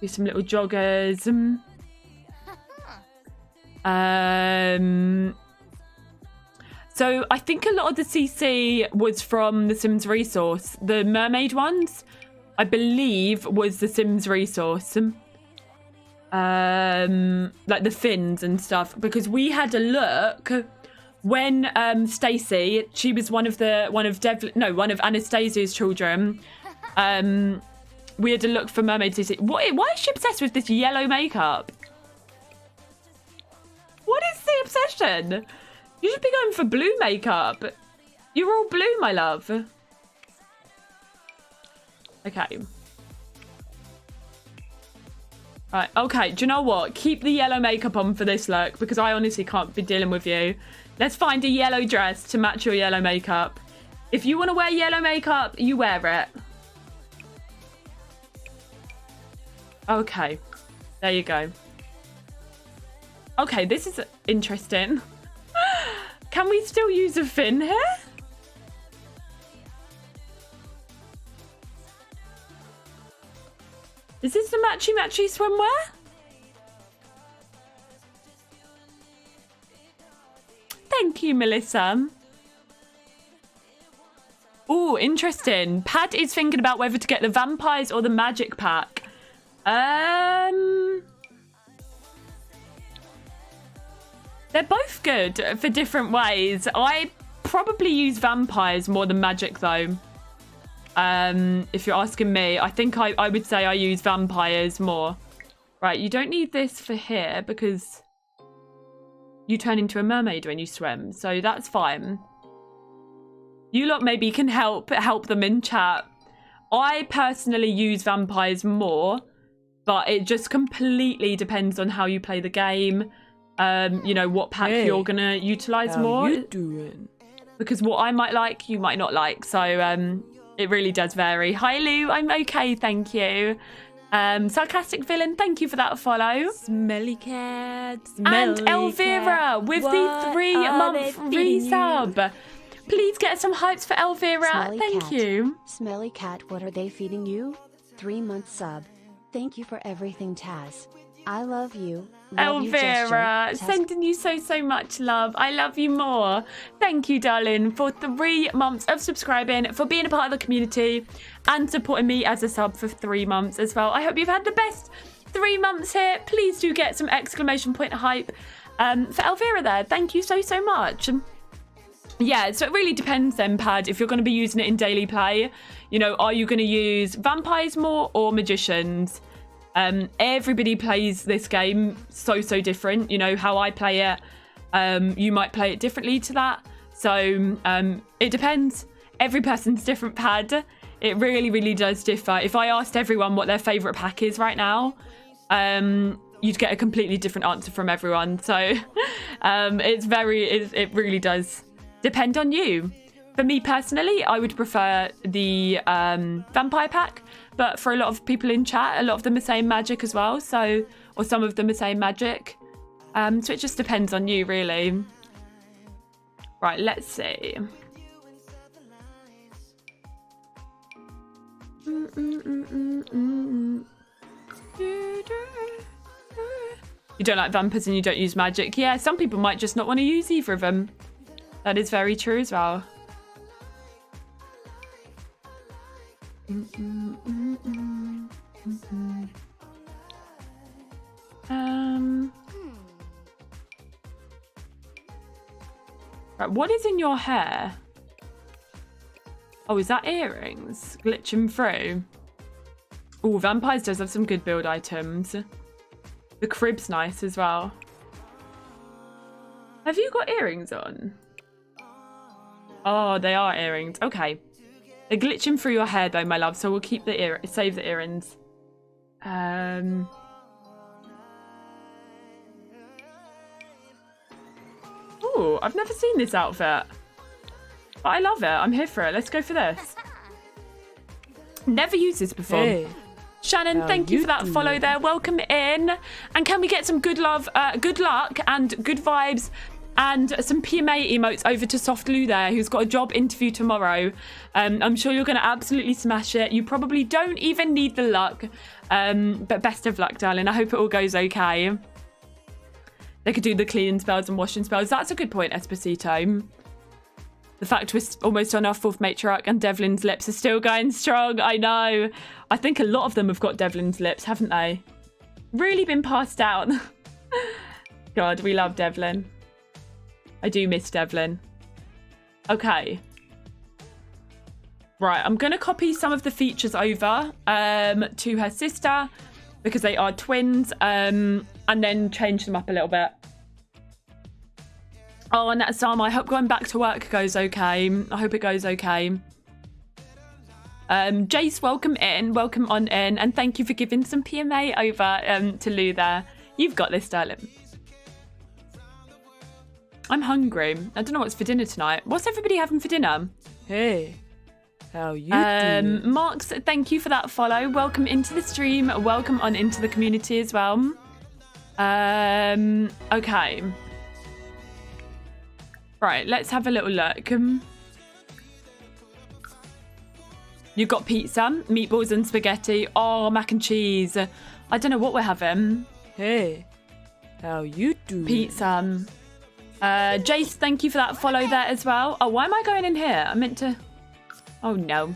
Do some little joggers. So I think a lot of the CC was from the Sims resource. The mermaid ones, I believe, was the Sims resource. like the fins and stuff, because we had a look when Stacey, she was one of Anastasia's children. We had to look for Mermaid Stacey. Why is she obsessed with this yellow makeup? What is the obsession? You should be going for blue makeup. You're all blue, my love. Okay. Right, okay, do you know what? Keep the yellow makeup on for this look, because I honestly can't be dealing with you. Let's find a yellow dress to match your yellow makeup. If you want to wear yellow makeup, you wear it. Okay, there you go. Okay, this is interesting. Can we still use a fin here? Is this the matchy-matchy swimwear? Thank you, Melissa. Oh, interesting. Pad is thinking about whether to get the vampires or the magic pack. They're both good for different ways. I probably use vampires more than magic, though. If you're asking me, I think I would say I use vampires more. Right, you don't need this for here because you turn into a mermaid when you swim, so that's fine. You lot maybe can help them in chat. I personally use vampires more, but it just completely depends on how you play the game. You know, what pack you're gonna utilize more. How you doing? Because what I might like, you might not like. So it really does vary. Hi Lou, I'm okay, thank you. Sarcastic Villain, thank you for that follow. Smelly cat. And Elvira with the 3-month resub. Please get some hypes for Elvira. Smelly Thank cat. you. Smelly cat, what are they feeding you? 3-month sub. Thank you for everything, Taz. I love you. Love you, Elvira, gesture. sending you so much love. I love you more. Thank you, darling, for 3 months of subscribing, for being a part of the community, and supporting me as a sub for 3 months as well. I hope you've had the best 3 months here. Please do get some exclamation point hype for Elvira there. Thank you so much. Yeah, so it really depends then, Pad, if you're going to be using it in daily play. You know, are you going to use vampires more or magicians? Everybody plays this game so different. You know, how I play it, you might play it differently to that. So it depends. Every person's different, Pad. It really does differ. If I asked everyone what their favourite pack is right now, you'd get a completely different answer from everyone. So it really does depend on you. For me personally, I would prefer the vampire pack, but for a lot of people in chat, a lot of them are saying magic as well. So, or some of them are saying magic. So it just depends on you, really. Right, let's see. You don't like vampires and you don't use magic. Yeah, some people might just not want to use either of them. That is very true as well. Right, what is in your hair? Oh, is that earrings glitching through? Oh, Vampires does have some good build items. The crib's nice as well. Have you got earrings on? Oh, they are earrings. Okay. They're glitching through your hair though, my love, so we'll keep the save the earrings. Oh, I've never seen this outfit. But I love it. I'm here for it. Let's go for this. Never used this before. Hey. Shannon, thank you for that follow there. Welcome in. And can we get some good love, good luck and good vibes and some PMA emotes over to Soft Lou there, who's got a job interview tomorrow. I'm sure you're going to absolutely smash it. You probably don't even need the luck. But best of luck, darling. I hope it all goes okay. They could do the cleaning spells and washing spells. That's a good point, Esposito. The fact we're almost on our 4th matriarch and Devlin's lips are still going strong. I know. I think a lot of them have got Devlin's lips, haven't they? really been passed out. God, we love Devlin. I do miss Devlin. Okay. Right, I'm going to copy some of the features over to her sister because they are twins, and then change them up a little bit. Oh, and that's Sam. I hope going back to work goes okay. I hope it goes okay. Jace, welcome on in, and thank you for giving some PMA over to Lou there. You've got this, darling. I'm hungry. I don't know what's for dinner tonight. What's everybody having for dinner? Hey, how you doing? Marks, thank you for that follow. Welcome into the stream. Welcome on into the community as well. Okay. Right, let's have a little look. You got pizza, meatballs and spaghetti. Oh, mac and cheese. I don't know what we're having. Hey, how you doing? Pizza. Jace, thank you for that follow there as well. Oh, why am I going in here? I meant to... Oh, no.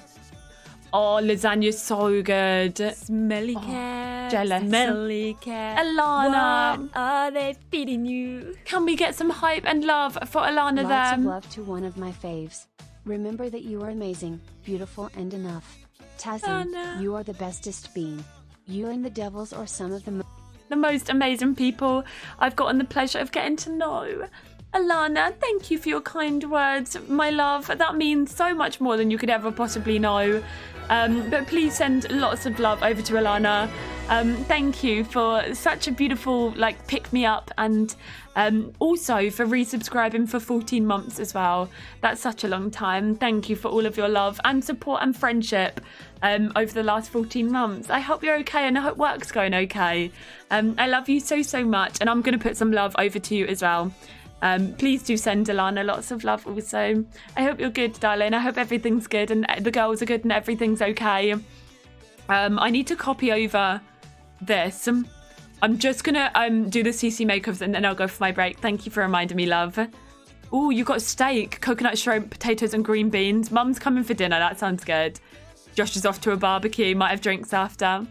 Oh, lasagna's so good. Smelly cat. Jealous. Smelly cat. Alana. What are they feeding you? Can we get some hype and love for Alana Lots there? of love to one of my faves. Remember that you are amazing, beautiful and enough. Tazin, Alana. you are the bestest being. You and the devils are some of The most amazing people I've gotten the pleasure of getting to know. Alana, thank you for your kind words, my love. That means so much more than you could ever possibly know. But please send lots of love over to Alana. Thank you for such a beautiful, pick-me-up, and also for resubscribing for 14 months as well. That's such a long time. Thank you for all of your love and support and friendship over the last 14 months. I hope you're okay, and I hope work's going okay. I love you so, so much, and I'm going to put some love over to you as well. Please do send Alana lots of love also. I hope you're good, darling. I hope everything's good and the girls are good and everything's okay. I need to copy over this. I'm just going to do the CC makeovers and then I'll go for my break. Thank you for reminding me, love. Oh, you got steak, coconut shrimp, potatoes and green beans. Mum's coming for dinner. That sounds good. Josh is off to a barbecue. Might have drinks after.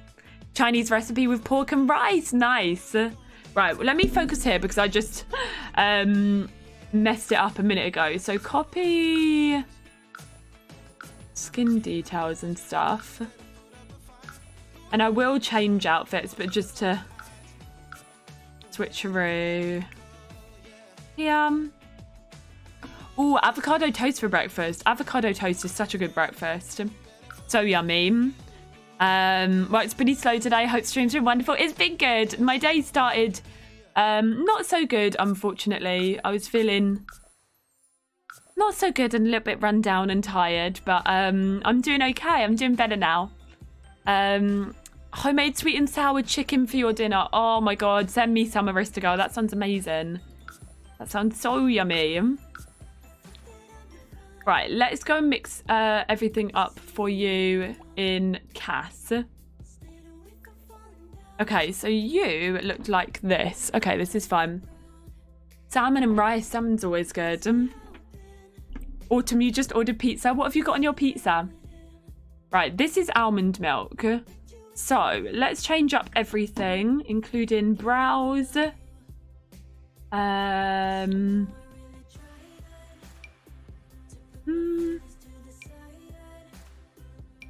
Chinese recipe with pork and rice. Nice. Right, well, let me focus here because I just messed it up a minute ago. So copy skin details and stuff. And I will change outfits, but just to switcheroo. Yeah. Ooh, avocado toast for breakfast. Avocado toast is such a good breakfast. So yummy. Well, it's pretty slow today. Hope streams been wonderful. It's been good. My day started not so good, unfortunately. I was feeling not so good and a little bit run down and tired, but I'm doing okay. I'm doing better now. Homemade sweet and sour chicken for your dinner. Oh my god, send me some, Arista girl. That sounds amazing. That sounds so yummy. Right, let's go and mix everything up for you in Cass. Okay, so you looked like this. Okay, this is fine. Salmon and rice. Salmon's always good. Autumn, you just ordered pizza. What have you got on your pizza? Right, this is almond milk. So, let's change up everything, including brows.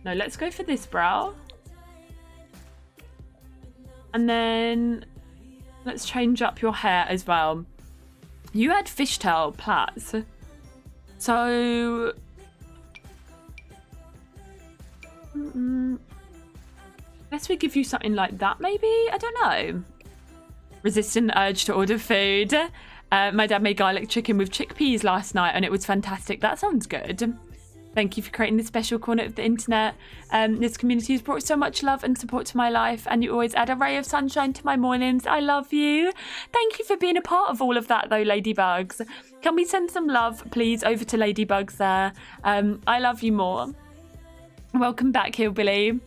No, let's go for this brow. And then let's change up your hair as well. You had fishtail plaits. So... Guess we give you something like that, maybe? I don't know. Resisting the urge to order food. My dad made garlic chicken with chickpeas last night and it was fantastic. That sounds good. Thank you for creating this special corner of the internet. This community has brought so much love and support to my life, and you always add a ray of sunshine to my mornings. I love you. Thank you for being a part of all of that, though, Ladybugs. Can we send some love, please, over to Ladybugs there? I love you more. Welcome back, Hillbilly.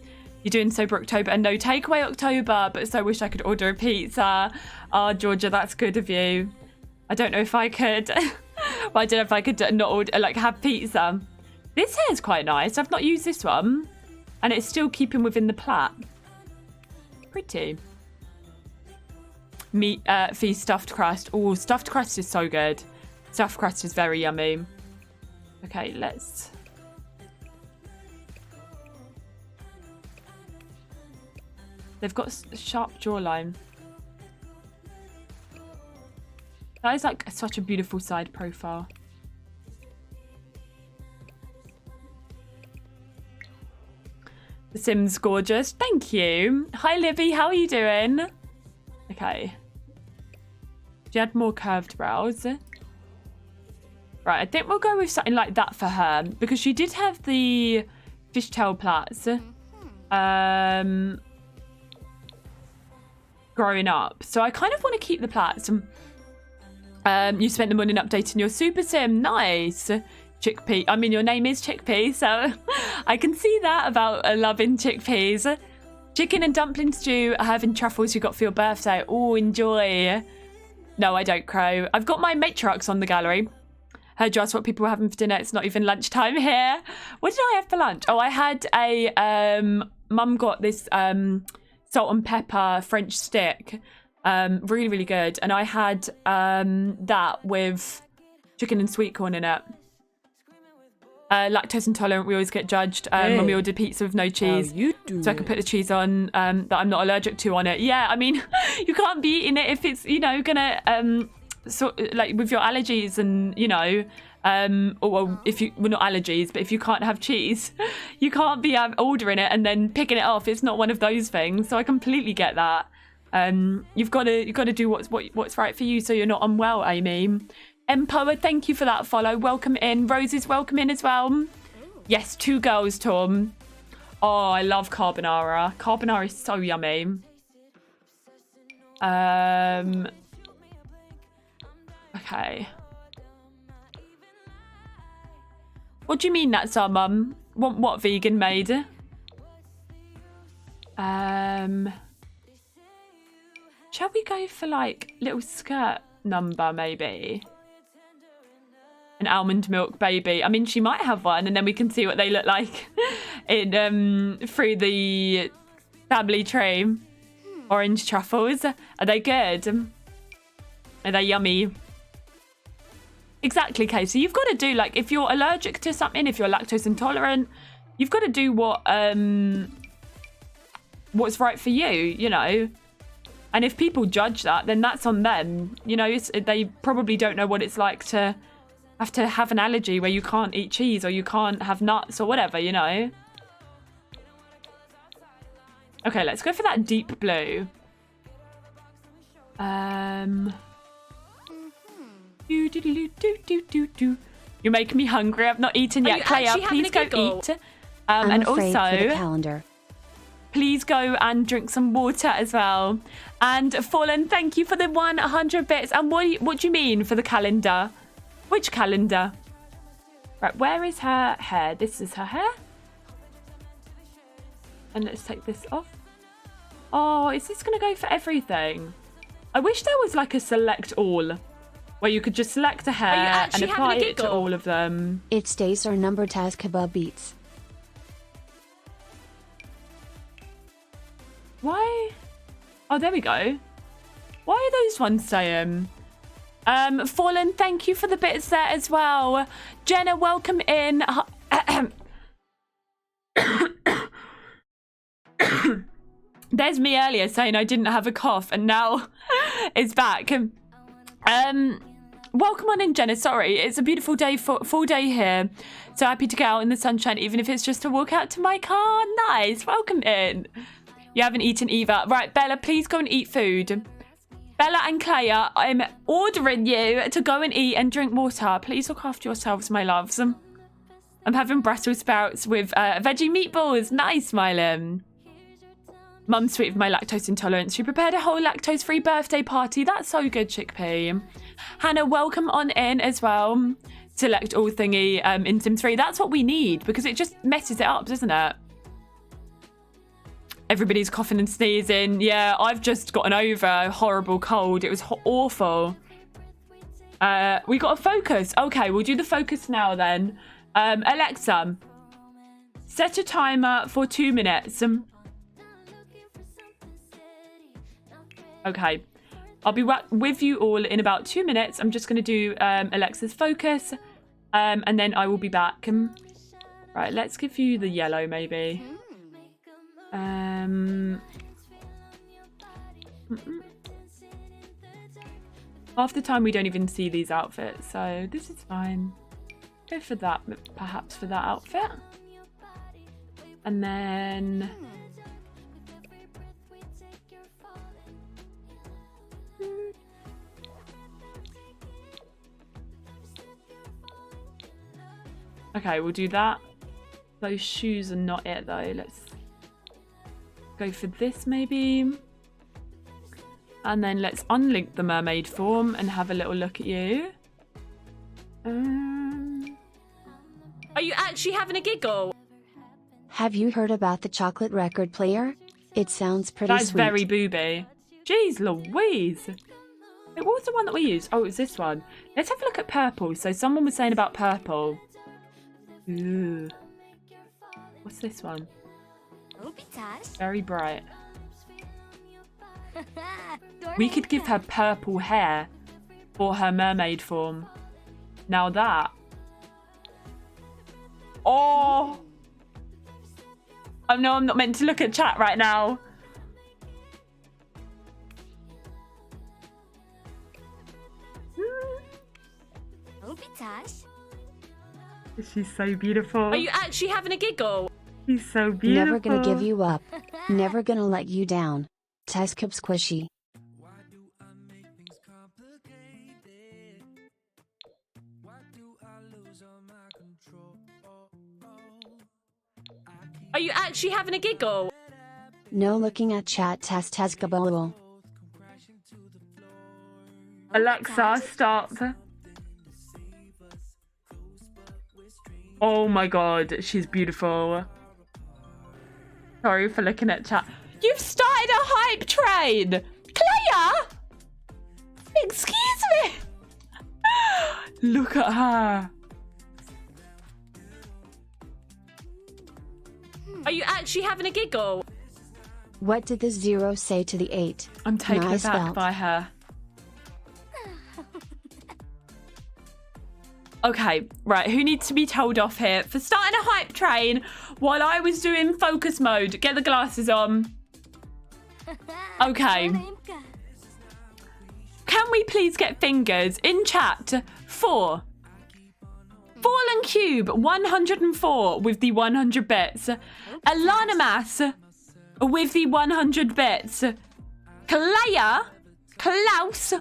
You're doing sober October and no takeaway October, but so wish I could order a pizza. Oh, Georgia, that's good of you. I don't know if I could. Well, I don't know if I could not order, have pizza. This hair is quite nice. I've not used this one. And it's still keeping within the plait. Pretty. meat feast stuffed crust. Oh, stuffed crust is so good. Stuffed crust is very yummy. Okay, let's... They've got a sharp jawline. That is like such a beautiful side profile. The Sim's gorgeous. Thank you. Hi, Libby. How are you doing? Okay. She had more curved brows. Right, I think we'll go with something like that for her because she did have the fishtail plaits growing up. So I kind of want to keep the plaits. You spent the morning updating your Super Sim. Nice. Chickpea. I mean, your name is Chickpea, so I can see that about loving chickpeas. Chicken and dumpling stew are having truffles you got for your birthday. Oh, enjoy. No, I don't, Crow. I've got my Matriarchs on the gallery. Heard you ask what people were having for dinner. It's not even lunchtime here. What did I have for lunch? Oh, I had a... Mum got this salt and pepper French stick. Really, really good. And I had that with chicken and sweet corn in it. Lactose intolerant, we always get judged when we ordered pizza with no cheese. So I can put the cheese on that I'm not allergic to on it. Yeah, I mean, you can't be eating it if it's, you know, gonna like with your allergies and, you know, or well, if you, well, not allergies, but if you can't have cheese, you can't be ordering it and then picking it off. It's not one of those things. So I completely get that. You've got to do what's right for you, so you're not unwell, Amy. Empower, thank you for that follow. Welcome in. Roses, welcome in as well. Yes, 2 girls, Tom. Oh, I love carbonara. Carbonara is so yummy. Okay. What do you mean that's our mum? What vegan made? Shall we go for like little skirt number maybe? An almond milk baby. I mean, she might have one, and then we can see what they look like in through the family tree. Orange truffles. Are they good? Are they yummy? Exactly, Casey. You've got to do, like, if you're allergic to something, if you're lactose intolerant, you've got to do what's right for you, you know. And if people judge that, then that's on them. You know, they probably don't know what it's like to have an allergy where you can't eat cheese or you can't have nuts or whatever, you know. Okay, let's go for that deep blue. You're making me hungry. I've not eaten yet. Claire, please go eat. I'm and afraid also, for the calendar. please go and drink some water as well. And Fallen, thank you for the 100 bits. And what do you mean for the calendar? Which calendar? Right, where is her hair? This is her hair. And let's take this off. Oh, is this going to go for everything? I wish there was like a select all, where you could just select a hair and apply it to all of them. It's days or number Tazkabaz beats. Why? Oh, there we go. Why are those ones saying? Fallen, thank you for the bits there as well. Jenna, welcome in. There's me earlier saying I didn't have a cough, and now it's back. Welcome on in, Jenna. Sorry, it's a beautiful day, full day here. So happy to get out in the sunshine, even if it's just to walk out to my car. Nice. Welcome in. You haven't eaten either. Right, Bella, please go and eat food. Bella and Claire, I'm ordering you to go and eat and drink water. Please look after yourselves, my loves. I'm having Brussels sprouts with veggie meatballs. Nice, Smiling. Mum's sweet with my lactose intolerance. She prepared a whole lactose-free birthday party. That's so good, Chickpea. Hannah, welcome on in as well. Select all thingy in Sims 3. That's what we need because it just messes it up, doesn't it? Everybody's coughing and sneezing. Yeah, I've just gotten over a horrible cold. It was awful. We got a focus. Okay, we'll do the focus now then. Alexa, set a timer for 2 minutes. Okay. I'll be with you all in about 2 minutes. I'm just going to do Alexa's focus, and then I will be back. Right, let's give you the yellow, maybe. Half the time we don't even see these outfits, so this is fine. Go for that, perhaps for that outfit. And then... Okay, we'll do that. Those shoes are not it though. Let's go for this maybe. And then let's unlink the mermaid form and have a little look at you. Are you actually having a giggle? Have you heard about the chocolate record player? It sounds pretty That's sweet. very booby. Jeez Louise. What was the one that we used? Oh, it was this one. Let's have a look at purple. So someone was saying about purple. Ooh. What's this one? Very bright. We could give her purple hair for her mermaid form. Now that. Oh. I know I'm not meant to look at chat right now. She's so beautiful. Are you actually having a giggle? She's so beautiful. Never gonna give you up. Never gonna let you down. Tazkabaz squishy. Are you actually having a giggle? No looking at chat. Tazkabaz. Alexa, stop. Oh my god, she's beautiful. Sorry for looking at chat. You've started a hype train! Claire! Excuse me! Look at her. Are you actually having a giggle? What did the 0 say to the 8? I'm taken Nice aback belt. by her. Okay, right, who needs to be told off here for starting a hype train while I was doing focus mode? Get the glasses on. Okay. Can we please get fingers in chat for Fallen Cube 104 with the 100 bits, Alana Mass with the 100 bits, Kalea, Klaus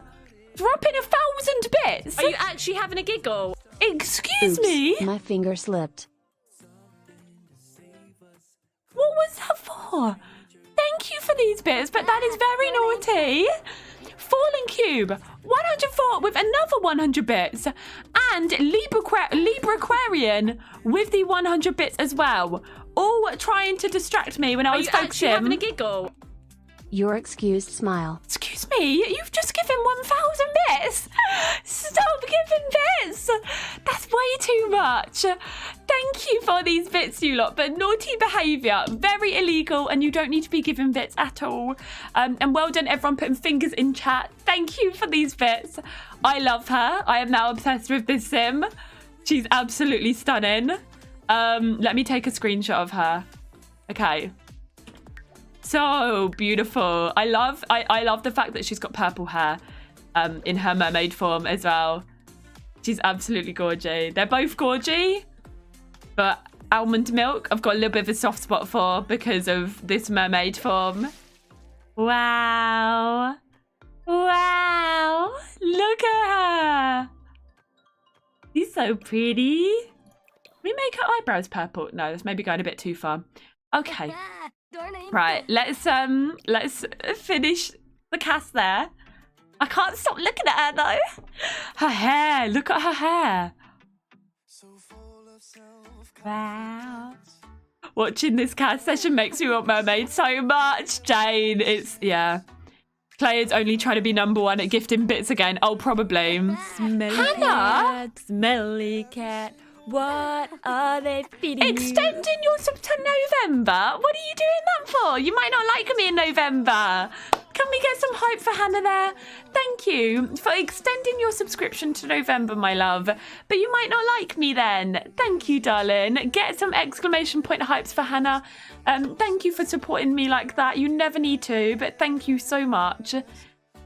dropping 1,000 bits. Are you actually having a giggle? Excuse Oops, me? my finger slipped. What was that for? Thank you for these bits, but that is very naughty. Fallen Cube, 104 with another 100 bits. And Libra Aquarian with the 100 bits as well. All trying to distract me when I was focusing. Are you actually having a giggle? Your excused smile. Excuse me, you've just given 1,000 bits. Stop giving bits. That's way too much. Thank you for these bits, you lot, but naughty behaviour, very illegal, and you don't need to be given bits at all. And well done, everyone putting fingers in chat. Thank you for these bits. I love her. I am now obsessed with this sim. She's absolutely stunning. Let me take a screenshot of her. Okay. So beautiful. I love the fact that she's got purple hair in her mermaid form as well. She's absolutely gorgy. They're both gorgy, but almond milk I've got a little bit of a soft spot for because of this mermaid form. Wow. Wow. Look at her. She's so pretty. Can we make her eyebrows purple? No, that's maybe going a bit too far. Okay. Right, let's finish the cast there. I can't stop looking at her though. Her hair, look at her hair. Wow. Watching this cast session makes me want Mermaid so much, Jane. Yeah. Claire's only trying to be #1 at gifting bits again. Oh, probably. Smelly Hannah! cat, smelly cat. What are they feeding you? Extending your sub to November? What are you doing that for? You might not like me in November. Can we get some hype for Hannah there? Thank you for extending your subscription to November, my love. But you might not like me then. Thank you, darling. Get some exclamation point hypes for Hannah. Thank you for supporting me like that. You never need to, but thank you so much.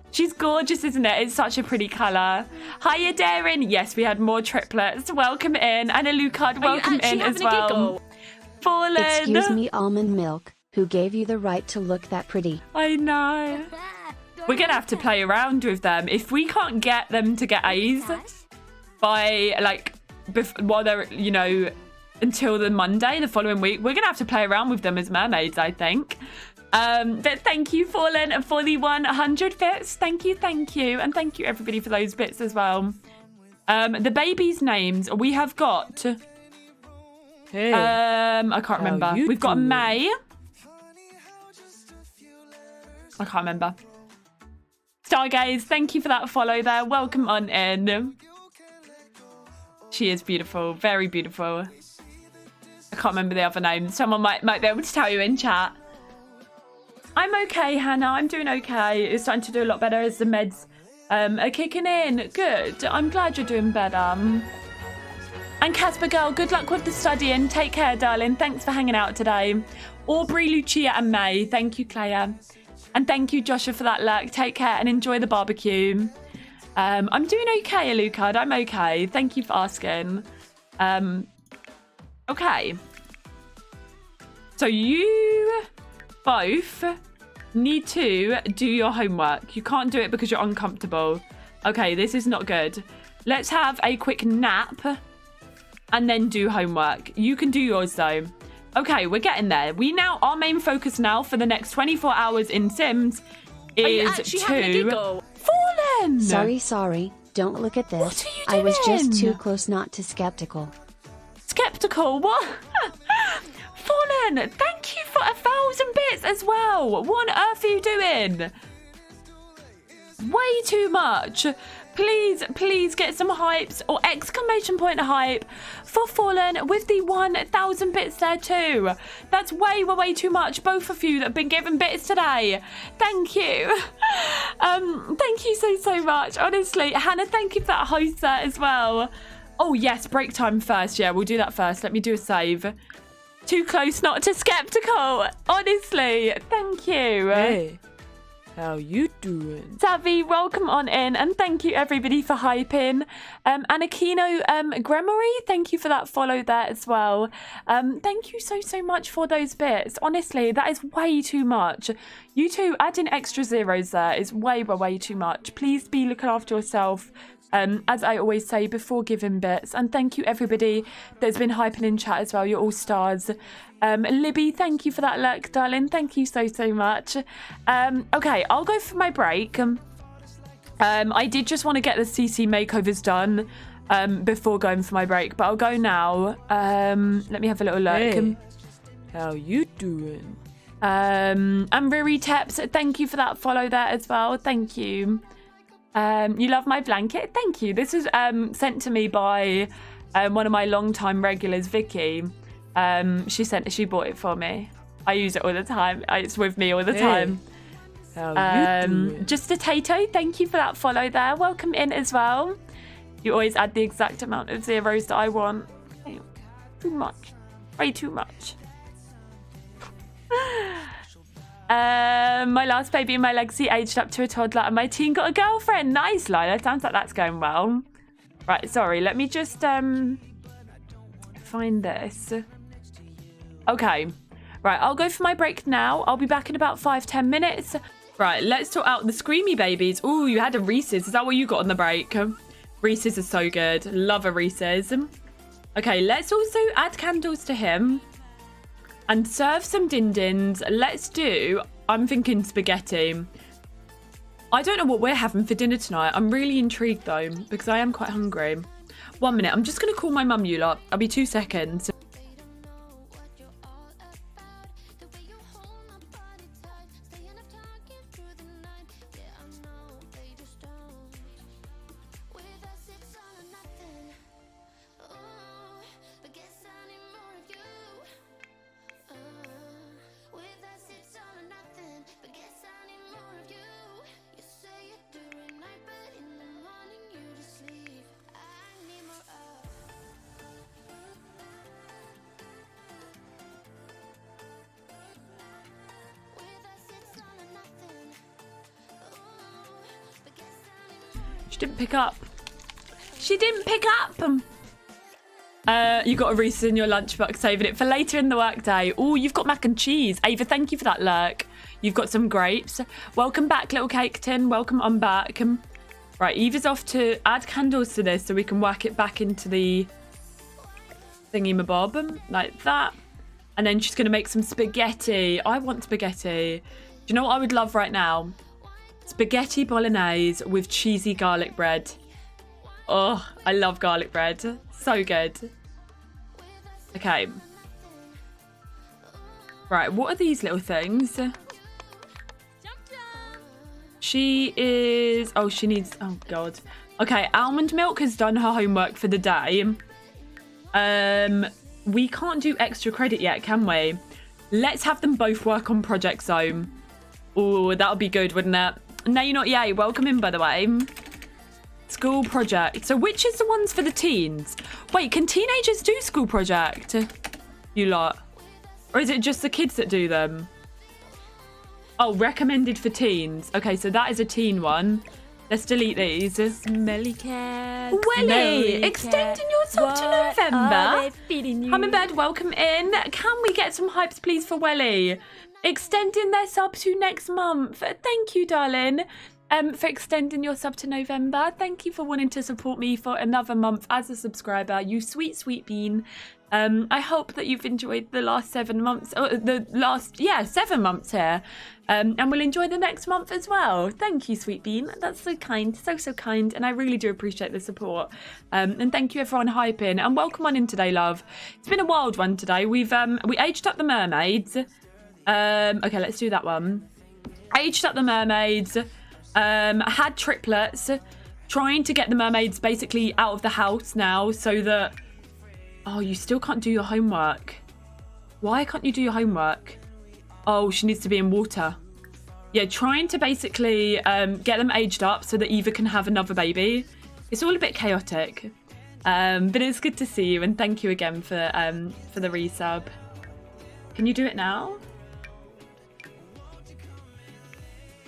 She's gorgeous, isn't it? It's such a pretty colour. Hiya, Darren. Yes, we had more triplets. Welcome in. And Alucard, welcome in as well. Fallen. Excuse me, almond milk. Who gave you the right to look that pretty? I know. We're going to have to play around with them. If we can't get them to get A's by, like, while they're, you know, until the Monday, the following week, we're going to have to play around with them as mermaids, I think. But thank you, Fallen, for the 100 bits. Thank you, thank you. And thank you, everybody, for those bits as well. The babies' names, we have got... Hey, I can't remember. We've got May. I can't remember. Stargaze, thank you for that follow there. Welcome on in. She is beautiful. Very beautiful. I can't remember the other name. Someone might be able to tell you in chat. I'm okay, Hannah. I'm doing okay. It's starting to do a lot better as the meds are kicking in. Good. I'm glad you're doing better. And Casper Girl, good luck with the studying. Take care, darling. Thanks for hanging out today. Aubrey, Lucia, and May. Thank you, Claire. And thank you, Joshua, for that luck. Take care and enjoy the barbecue. I'm doing okay, Alucard. I'm okay. Thank you for asking. Okay. So you both need to do your homework. You can't do it because you're uncomfortable. Okay, this is not good. Let's have a quick nap and then do homework. You can do yours, though. Okay, we're getting there. Our main focus now for the next 24 hours in Sims is to... Fallen! Sorry. Don't look at this. What are you doing? I was just too close not to skeptical. Skeptical? What? Fallen, thank you for 1,000 bits as well. What on earth are you doing? Way too much. Please get some hypes or exclamation point hype for Fallen with the 1,000 bits there too. That's way too much. Both of you that have been given bits today. Thank you. Thank you so much. Honestly, Hannah, thank you for that host there as well. Oh yes, break time first. Yeah, we'll do that first. Let me do a save. Too close not to skeptical. Honestly, thank you. Hey. How you doing? Savvy, welcome on in, and thank you everybody for hyping. Anakino Gremory, thank you for that follow there as well. Thank you so much for those bits. Honestly, that is way too much. You two adding extra zeros there is way too much. Please be looking after yourself. As I always say, before giving bits. And thank you everybody that's been hyping in chat as well. You're all stars. Libby, thank you for that luck, darling. Thank you so much. Okay, I'll go for my break. I did just want to get the CC makeovers done before going for my break, but I'll go now. Let me have a little look. Hey, how you doing? And Riri Teps, thank you for that follow there as well. Thank you. You love my blanket? Thank you. This was sent to me by one of my long-time regulars, Vicky. She bought it for me. I use it all the time. It's with me all the time. How you doing? Just a Tato, thank you for that follow there. Welcome in as well. You always add the exact amount of zeros that I want. Too much. Way too much. My last baby in my legacy aged up to a toddler and my teen got a girlfriend. Nice, Lila. Sounds like that's going well. Right, sorry. Let me just find this. Okay. Right, I'll go for my break now. I'll be back in about 5-10 minutes. Right, let's sort out the Screamy babies. Ooh, you had a Reese's. Is that what you got on the break? Reese's is so good. Love a Reese's. Okay, let's also add candles to him. And serve some din-dins. Let's do, I'm thinking spaghetti. I don't know what we're having for dinner tonight. I'm really intrigued though, because I am quite hungry. 1 minute, I'm just going to call my mum, you lot. I'll be 2 seconds. didn't pick up. She didn't pick up. You got a Reese's in your lunchbox, saving it for later in the workday. Oh, you've got mac and cheese. Ava, thank you for that lurk. You've got some grapes. Welcome back, little cake tin. Welcome on back. Right, Eva's off to add candles to this so we can work it back into the thingy-mabob, like that. And then she's going to make some spaghetti. I want spaghetti. Do you know what I would love right now? Spaghetti bolognese with cheesy garlic bread. Oh, I love garlic bread. So good. Okay. Right, what are these little things? She is... Oh, she needs... Oh, God. Okay, Almond Milk has done her homework for the day. We can't do extra credit yet, can we? Let's have them both work on Project Zone. Oh, that would be good, wouldn't it? No, you're not yay. Welcome in, by the way. School project. So which is the ones for the teens? Wait, can teenagers do school project? You lot. Or is it just the kids that do them? Oh, recommended for teens. Okay, so that is a teen one. Let's delete these. Smelly cat. Welly, extending your sub to November. Are they feeding you? Hummingbird, welcome in. Can we get some hypes, please, for Welly? Extending their sub to next month. Thank you, darling. For extending your sub to November. Thank you for wanting to support me for another month as a subscriber. You sweet, sweet bean. I hope that you've enjoyed the last 7 months, or the last, 7 months here. And we'll enjoy the next month as well. Thank you, sweet bean. That's so kind, so kind. And I really do appreciate the support. And thank you everyone hyping. And welcome on in today, love. It's been a wild one today. We aged up the mermaids. Okay, let's do that one. Aged up the mermaids. Had triplets. Trying to get the mermaids basically out of the house now so that... Oh, you still can't do your homework. Why can't you do your homework? Oh, she needs to be in water. Yeah, trying to basically get them aged up so that Eva can have another baby. It's all a bit chaotic. But it's good to see you, and thank you again for the resub. Can you do it now?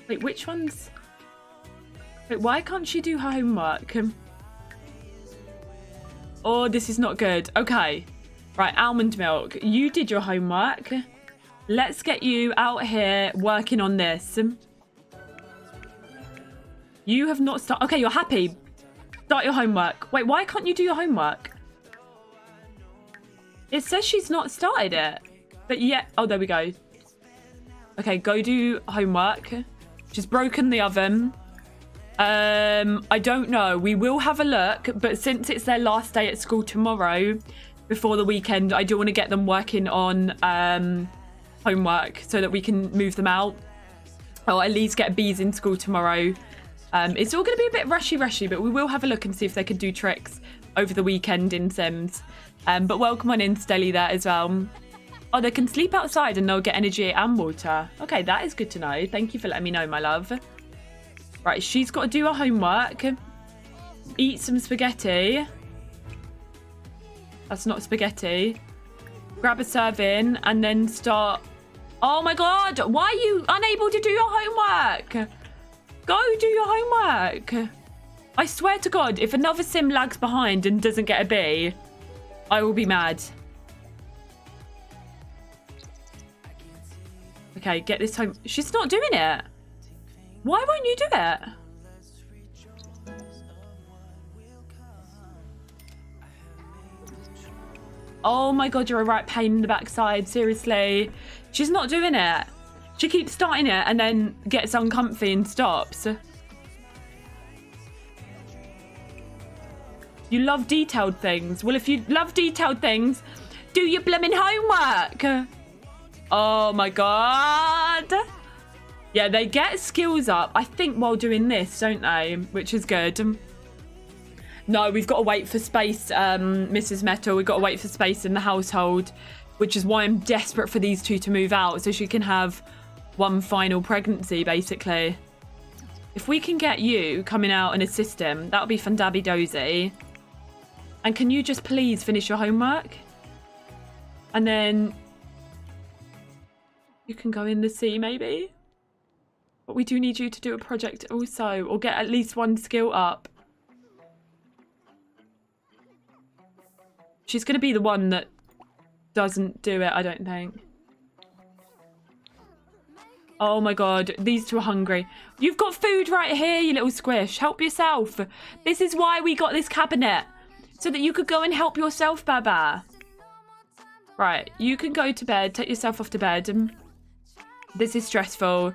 Wait, which ones? Wait, why can't she do her homework? Oh, this is not good. Okay. Right, Almond Milk. You did your homework. Let's get you out here working on this. You have not started. Okay, you're happy. Start your homework. Wait, why can't you do your homework? It says she's not started it. But yeah. Oh, there we go. Okay, go do homework. She's broken the oven. I don't know. We will have a look, but since it's their last day at school tomorrow, before the weekend, I do want to get them working on homework so that we can move them out, or at least get bees in school tomorrow. It's all going to be a bit rushy, but we will have a look and see if they can do tricks over the weekend in Sims. But welcome on in, Stelly, there as well. Oh, they can sleep outside and they'll get energy and water. Okay, that is good to know. Thank you for letting me know, my love. Right, she's got to do her homework. Eat some spaghetti. That's not spaghetti. Grab a serving and then start... Oh my god, why are you unable to do your homework? Go do your homework. I swear to God, if another sim lags behind and doesn't get a B, I will be mad. Okay, get this home. She's not doing it. Why won't you do it? Oh my god, you're a right pain in the backside. Seriously. She's not doing it. She keeps starting it and then gets uncomfy and stops. You love detailed things. Well, if you love detailed things, do your blooming homework. Oh my god. Yeah, they get skills up, I think, while doing this, don't they? Which is good. No, we've got to wait for space, Mrs. Metal. We've got to wait for space in the household, which is why I'm desperate for these two to move out so she can have one final pregnancy, basically. If we can get you coming out and assist him, that'll be fandabby-dozy. And can you just please finish your homework? And then you can go in the sea, maybe? But we do need you to do a project also, or get at least one skill up. She's going to be the one that doesn't do it, I don't think. Oh my God, these two are hungry. You've got food right here, you little squish. Help yourself. This is why we got this cabinet. So that you could go and help yourself, Baba. Right, you can go to bed. Take yourself off to bed. This is stressful.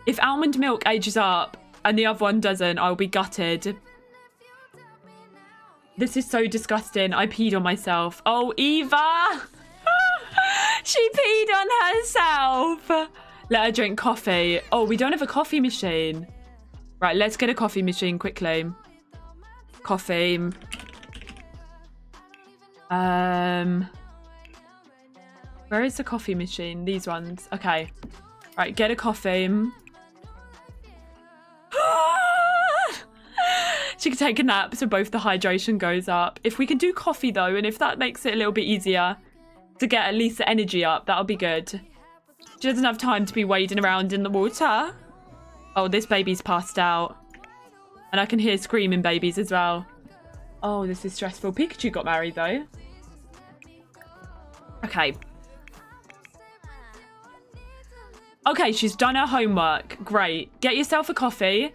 If almond milk ages up and the other one doesn't, I'll be gutted. This is so disgusting. I peed on myself. Oh, Eva. She peed on herself. Let her drink coffee. Oh, we don't have a coffee machine. Right, let's get a coffee machine quickly. Coffee. Where is the coffee machine? These ones. Okay. Right, get a coffee. She can take a nap so both the hydration goes up. If we can do coffee though, and if that makes it a little bit easier to get at least the energy up, that'll be good. She doesn't have time to be wading around in the water. Oh, this baby's passed out. And I can hear screaming babies as well. Oh, this is stressful. Pikachu got married though. Okay. Okay, she's done her homework. Great. Get yourself a coffee.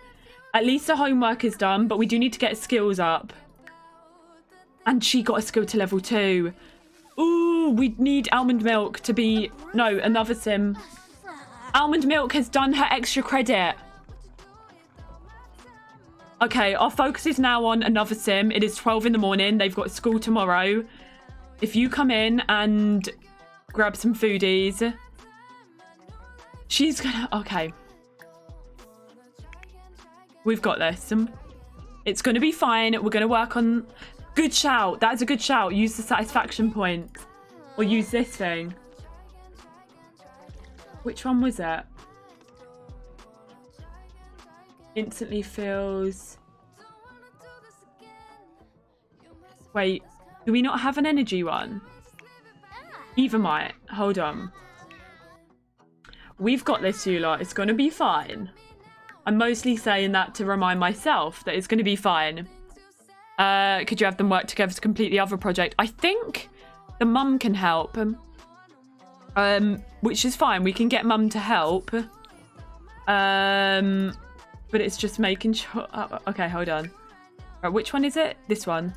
At least the homework is done, but we do need to get skills up. And she got a skill to level 2. Ooh, we need almond milk to be... No, another sim. Almond milk has done her extra credit. Okay, our focus is now on another sim. It is 12 in the morning. They've got school tomorrow. If you come in and grab some foodies... She's gonna... Okay. We've got this. It's gonna be fine. We're gonna work on... Good shout. That's a good shout. Use the satisfaction point. Or use this thing. Which one was it? Instantly feels... Wait. Do we not have an energy one? Eva might. Hold on. We've got this, you lot. It's going to be fine. I'm mostly saying that to remind myself that it's going to be fine. Could you have them work together to complete the other project? I think the mum can help. Which is fine. We can get mum to help. But it's just making sure... Oh, okay, hold on. Right, which one is it? This one.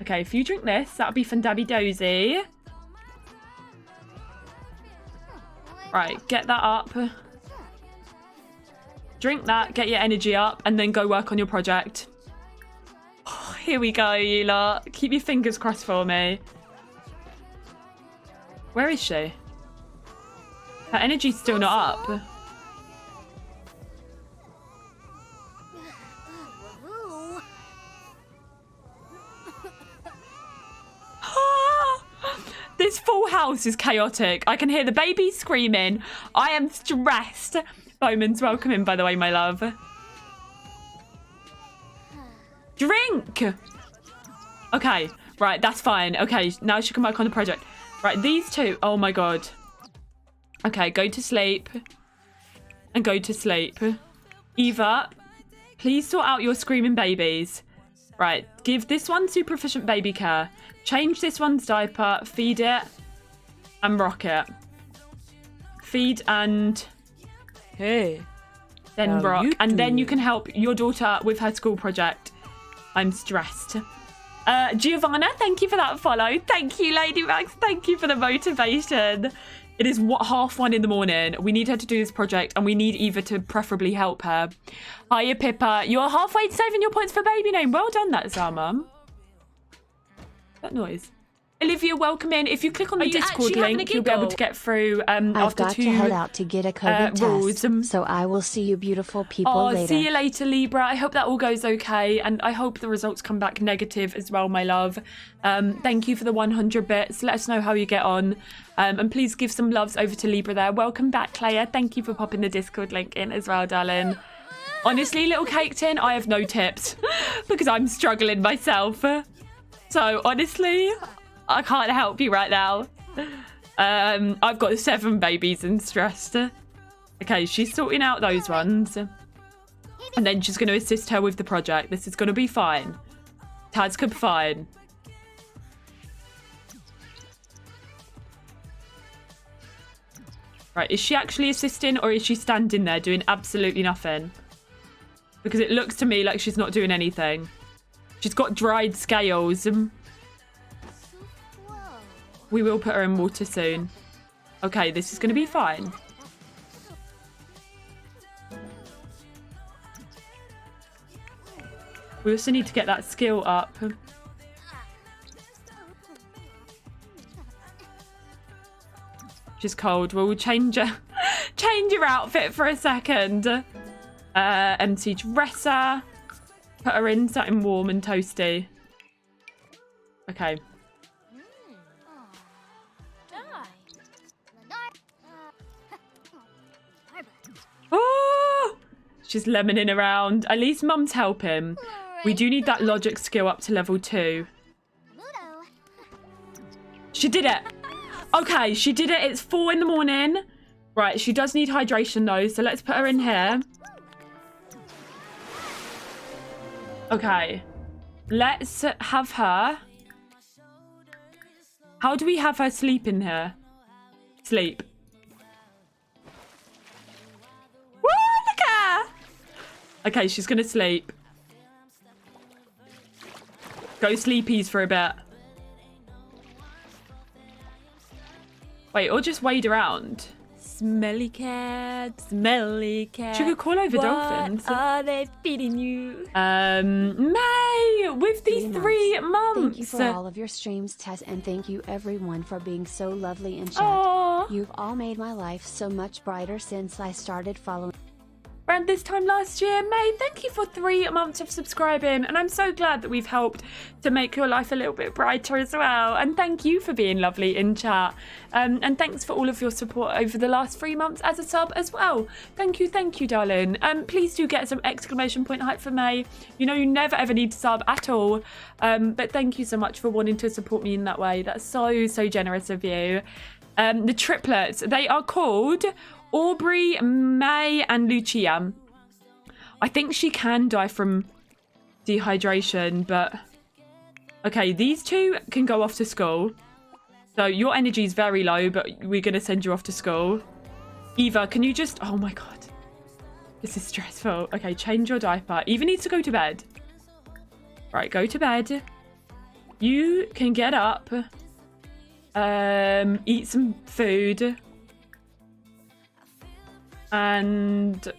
Okay, if you drink this, that'll be fandabby dozy. Right, get that up. Drink that, get your energy up, and then go work on your project. Oh, here we go, you lot. Keep your fingers crossed for me. Where is she? Her energy's still not up. This full house is chaotic. I can hear the baby screaming. I am stressed. Bowman's welcome in, by the way, my love. Drink! Okay, right, that's fine. Okay, now she can work on the project. Right, these two. Oh, my God. Okay, go to sleep. And go to sleep. Eva, please sort out your screaming babies. Right, give this one super efficient baby care. Change this one's diaper, feed it, and rock it. Feed and... Hey. Then How rock. you And then you doing? can help your daughter with her school project. I'm stressed. Giovanna, thank you for that follow. Thank you, Lady Max. Thank you for the motivation. It is 1:30 in the morning. We need her to do this project, and we need Eva to preferably help her. Hiya, Pippa. You're halfway to saving your points for baby name. Well done, that's our mum. That noise. Olivia, welcome in. If you click on the Are you Discord actually having link, a you'll be able giggle? to get through I've after got two to head out to get a COVID rules. test, so I will see you beautiful people Oh, later. see you later, Libra. I hope that all goes okay, and I hope the results come back negative as well, my love. Thank you for the 100 bits. Let us know how you get on, and please give some loves over to Libra there. Welcome back, Claire. Thank you for popping the Discord link in as well, darling. Honestly, little cake tin, I have no tips because I'm struggling myself. So honestly, I can't help you right now. I've got 7 babies and stressed. Okay, she's sorting out those ones. And then she's going to assist her with the project. This is going to be fine. Tazkabaz fine. Right, is she actually assisting or is she standing there doing absolutely nothing? Because it looks to me like she's not doing anything. She's got dried scales. We will put her in water soon. Okay, this is going to be fine. We also need to get that skill up. She's cold. Well, we'll change her outfit for a second. Empty dresser. Put her in something warm and toasty. Okay. Oh! She's lemoning around. At least Mum's helping. We do need that logic skill up to level 2. She did it. Okay, she did it. It's 4 in the morning. Right, she does need hydration though, so let's put her in here. Okay. Let's have her. How do we have her sleep in here? Sleep. Woo, look at her. Okay, she's gonna sleep. Go sleepies for a bit. Wait, or just wade around. Smelly cat, smelly cat. She could call over dolphins. What are they feeding you? May, with these 3 months. Thank you for all of your streams, Tess, and thank you everyone for being so lovely in chat. Aww. You've all made my life so much brighter since I started following. Around this time last year. May, thank you for 3 months of subscribing, and I'm so glad that we've helped to make your life a little bit brighter as well. And thank you for being lovely in chat, and thanks for all of your support over the last 3 months as a sub as well. Thank you, darling. Please do get some exclamation point hype for May. You know you never ever need to sub at all, but thank you so much for wanting to support me in that way. That's so generous of you. The triplets, they are called Aubrey, May, and Lucia. I think she can die from dehydration, but... Okay, these 2 can go off to school. So your energy is very low, but we're going to send you off to school. Eva, can you just... Oh my god. This is stressful. Okay, change your diaper. Eva needs to go to bed. Right, go to bed. You can get up. Eat some food. And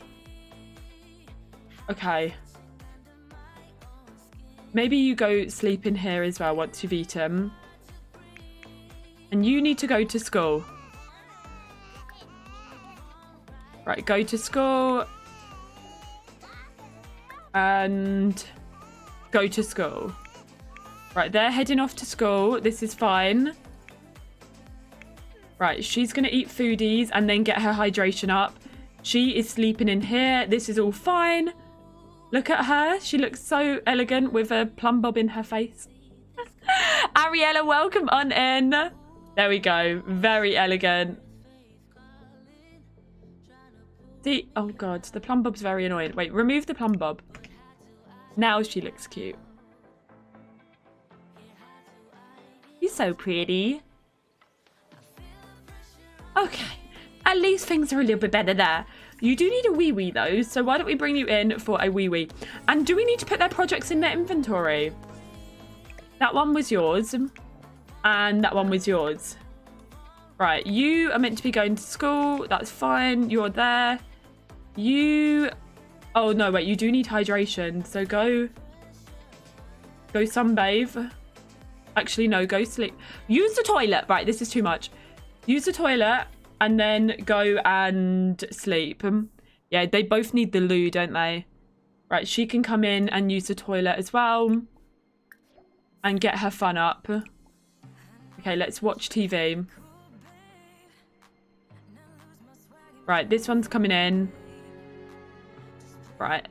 okay, maybe you go sleep in here as well once you've eaten, and you need to go to school. Right, go to school and go to school. Right, they're heading off to school. This is fine. Right, she's gonna eat foodies and then get her hydration up. She is sleeping in here. This is all fine. Look at her. She looks so elegant with a plum bob in her face. Ariella, welcome on in. There we go. Very elegant. See? Oh, God. The plum bob's very annoying. Wait, remove the plum bob. Now she looks cute. You're so pretty. Okay. At least things are a little bit better there. You do need a wee-wee though, so why don't we bring you in for a wee-wee? And do we need to put their projects in their inventory? That one was yours. And that one was yours. Right, you are meant to be going to school. That's fine. You're there. You... Oh, no, wait. You do need hydration. So go sunbathe. Actually, no. Go sleep. Use the toilet. Right, this is too much. Use the toilet. And then go and sleep. Yeah, they both need the loo, don't they? Right, she can come in and use the toilet as well. And get her fun up. Okay, let's watch TV. Right, this one's coming in. Right.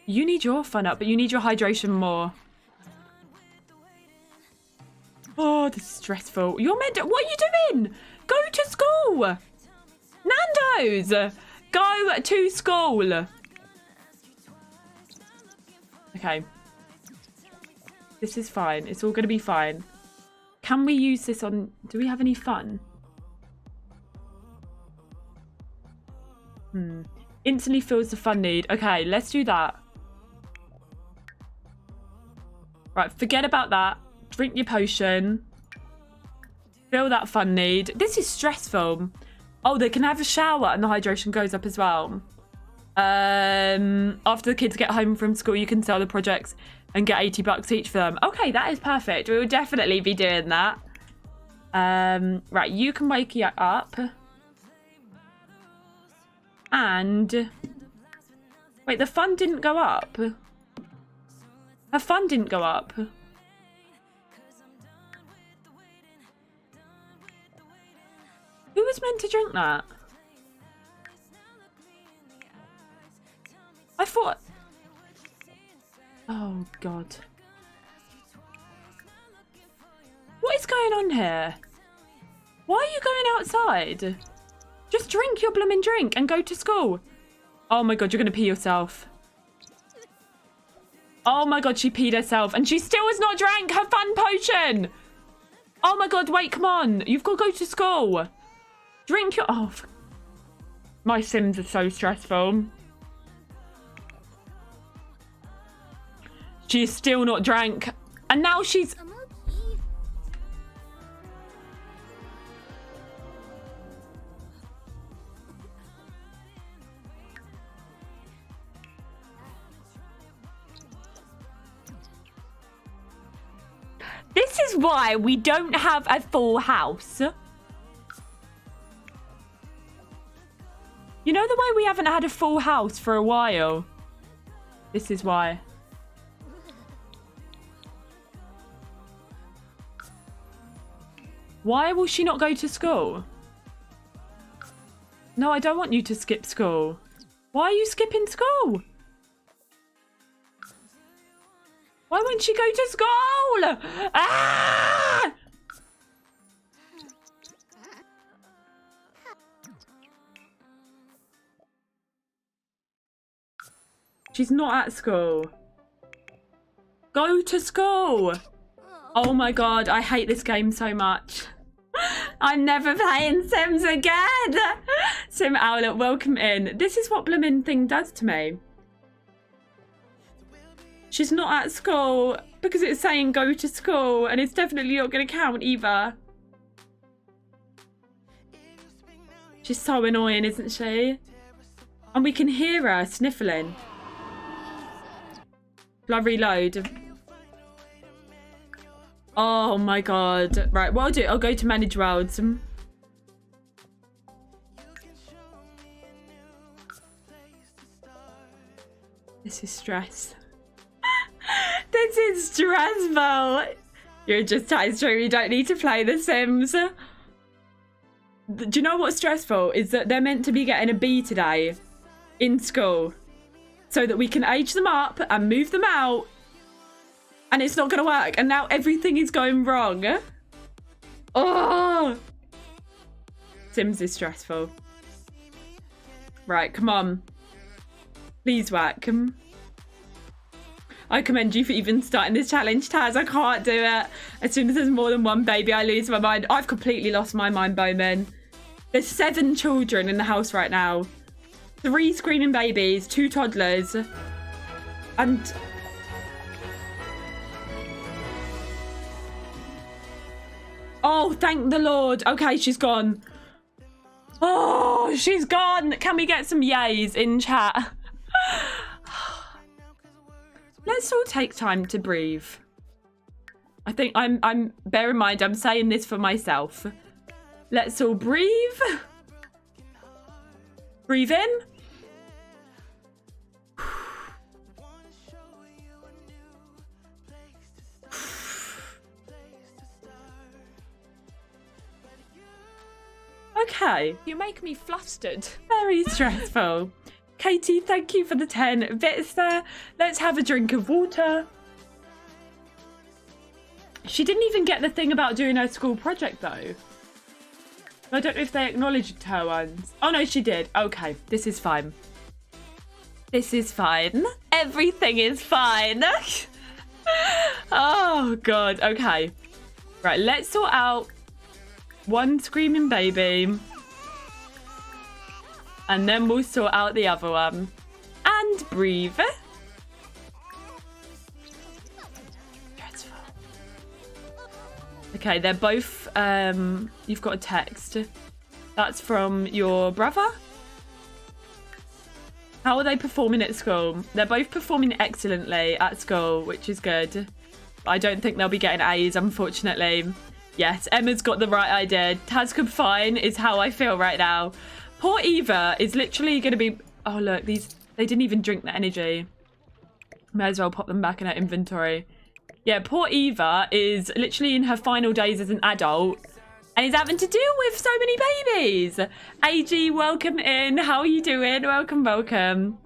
You need your fun up, but you need your hydration more. Oh, this is stressful. You're meant to... What are you doing? Go to school. Nando's. Go to school. Okay. This is fine. It's all going to be fine. Can we use this on... Do we have any fun? Instantly fills the fun need. Okay, let's do that. Right, forget about that. Drink your potion. Fill that fun need. This is stressful. Oh, they can have a shower and the hydration goes up as well. After the kids get home from school, you can sell the projects and get $80 each for them. Okay, that is perfect. We will definitely be doing that. Right, you can wake you up. And... Wait, the fun didn't go up. Her fun didn't go up. Who was meant to drink that? I thought... Oh, God. What is going on here? Why are you going outside? Just drink your blooming drink and go to school. Oh, my God, you're going to pee yourself. Oh, my God, she peed herself. And she still has not drank her fun potion. Oh, my God, wait, come on. You've got to go to school. Drink your... Oh, my Sims are so stressful. She's still not drank. And now she's... This is why we don't have a full house. You know the way we haven't had a full house for a while? This is why. Why will she not go to school? No, I don't want you to skip school. Why are you skipping school? Why won't she go to school? Ah! She's not at school. Go to school. Oh my God, I hate this game so much. I'm never playing Sims again. Sim Owlet, welcome in. This is what blooming thing does to me. She's not at school because it's saying go to school and it's definitely not going to count either. She's so annoying, isn't she? And we can hear her sniffling. Shall I reload? Oh my God. Right, what I'll do, I'll go to manage worlds. This is stress. This is stressful. You're just true. You don't need to play The Sims. Do you know what's stressful? Is that they're meant to be getting a B today in school so that we can age them up and move them out. And it's not going to work. And now everything is going wrong. Oh! Sims is stressful. Right, come on. Please work. I commend you for even starting this challenge, Taz. I can't do it. As soon as there's more than one baby, I lose my mind. I've completely lost my mind, Bowman. There's 7 children in the house right now. 3 screaming babies, 2 toddlers. And... Oh, thank the Lord. Okay, she's gone. Oh, she's gone. Can we get some yays in chat? Let's all take time to breathe. I think I'm bear in mind, I'm saying this for myself. Let's all breathe. Breathe in. Okay. You make me flustered. Very stressful. Katie, thank you for the 10 bits there. Let's have a drink of water. She didn't even get the thing about doing her school project, though. I don't know if they acknowledged her ones. Oh, no, she did. Okay, this is fine. This is fine. Everything is fine. Oh, God. Okay. Right, let's sort out one screaming baby. And then we'll sort out the other one. And breathe. Dreadful. Okay, they're both... you've got a text. That's from your brother. How are they performing at school? They're both performing excellently at school, which is good. I don't think they'll be getting A's, unfortunately. Yes, Emma's got the right idea. Tazkabaz fine is how I feel right now. Poor Eva is literally going to be... Oh, look, they didn't even drink the energy. May as well pop them back in her inventory. Yeah, poor Eva is literally in her final days as an adult and is having to deal with so many babies. AG, welcome in. How are you doing? Welcome, welcome.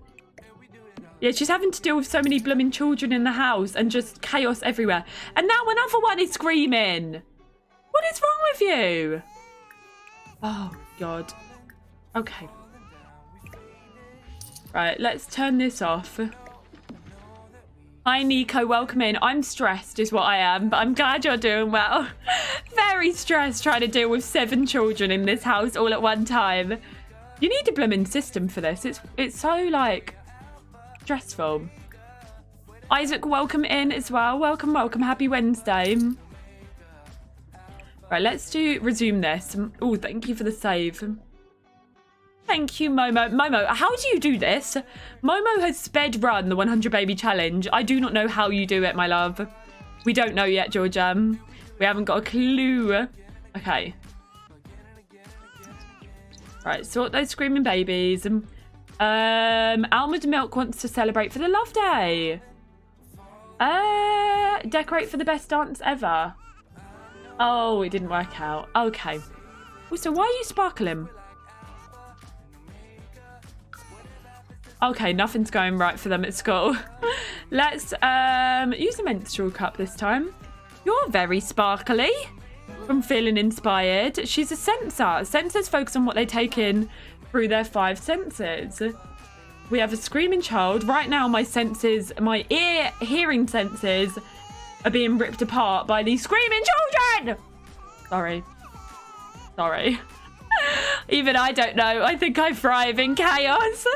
Yeah, she's having to deal with so many blooming children in the house and just chaos everywhere. And now another one is screaming. What is wrong with you? Oh, God. Okay. Right, let's turn this off. Hi, Nico. Welcome in. I'm stressed is what I am, but I'm glad you're doing well. Very stressed trying to deal with 7 children in this house all at one time. You need a blooming system for this. It's so, like, stressful. Isaac, welcome in as well. Welcome, welcome. Happy Wednesday. Right, let's resume this. Oh, thank you for the save. Thank you, Momo. Momo, how do you do this? Momo has sped run the 100 baby challenge. I do not know how you do it, my love. We don't know yet, Georgia. We haven't got a clue. Okay. Right, sort those screaming babies. Almond Milk wants to celebrate for the Love Day. Decorate for the best dance ever. Oh, it didn't work out. Okay. Also, why are you sparkling? Okay, nothing's going right for them at school. Let's use a menstrual cup this time. You're very sparkly. From feeling inspired. She's a sensor. Sensors focus on what they take in through their 5 senses. We have a screaming child. Right now, my senses, my hearing senses are being ripped apart by these screaming children. Sorry. Even I don't know. I think I thrive in chaos.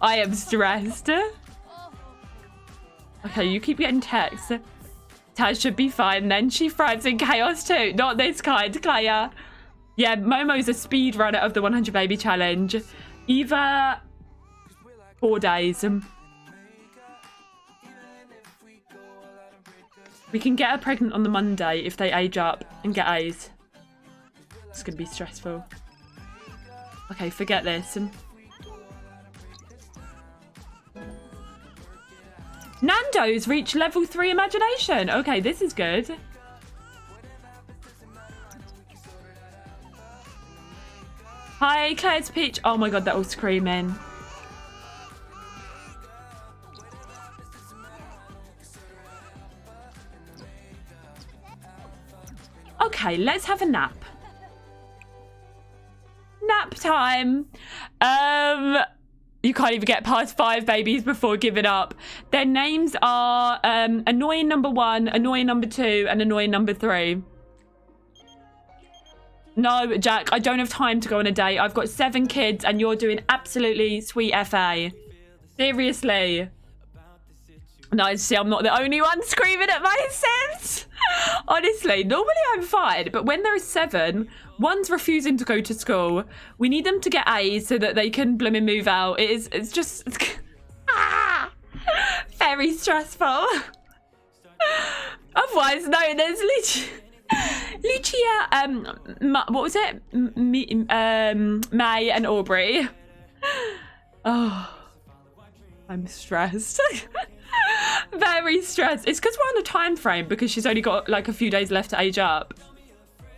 I am stressed. Okay, you keep getting texts. Taz should be fine then. She thrives in chaos too. Not this kind, Claire. Yeah, Momo's a speed runner of the 100 baby challenge. Eva, 4 days. We can get her pregnant on the Monday if they age up and get A's. It's going to be stressful. Okay, forget this. Nando's reached level 3 imagination. Okay, this is good. Hi, Claire's Peach. Oh my god, they're all screaming. Okay, let's have a nap. Nap time. You can't even get past 5 babies before giving up. Their names are annoying number 1, annoying number 2, and annoying number 3. No, Jack, I don't have time to go on a date. I've got 7 kids and you're doing absolutely sweet FA. Seriously. No, see, I'm not the only one screaming at my Sims. Honestly, normally I'm fine, but when there are 7, one's refusing to go to school. We need them to get A's so that they can blooming move out. It's just very stressful. Otherwise, no, there's Lucia, what was it? May and Aubrey. Oh, I'm stressed. Very stressed. It's because we're on a time frame because she's only got like a few days left to age up.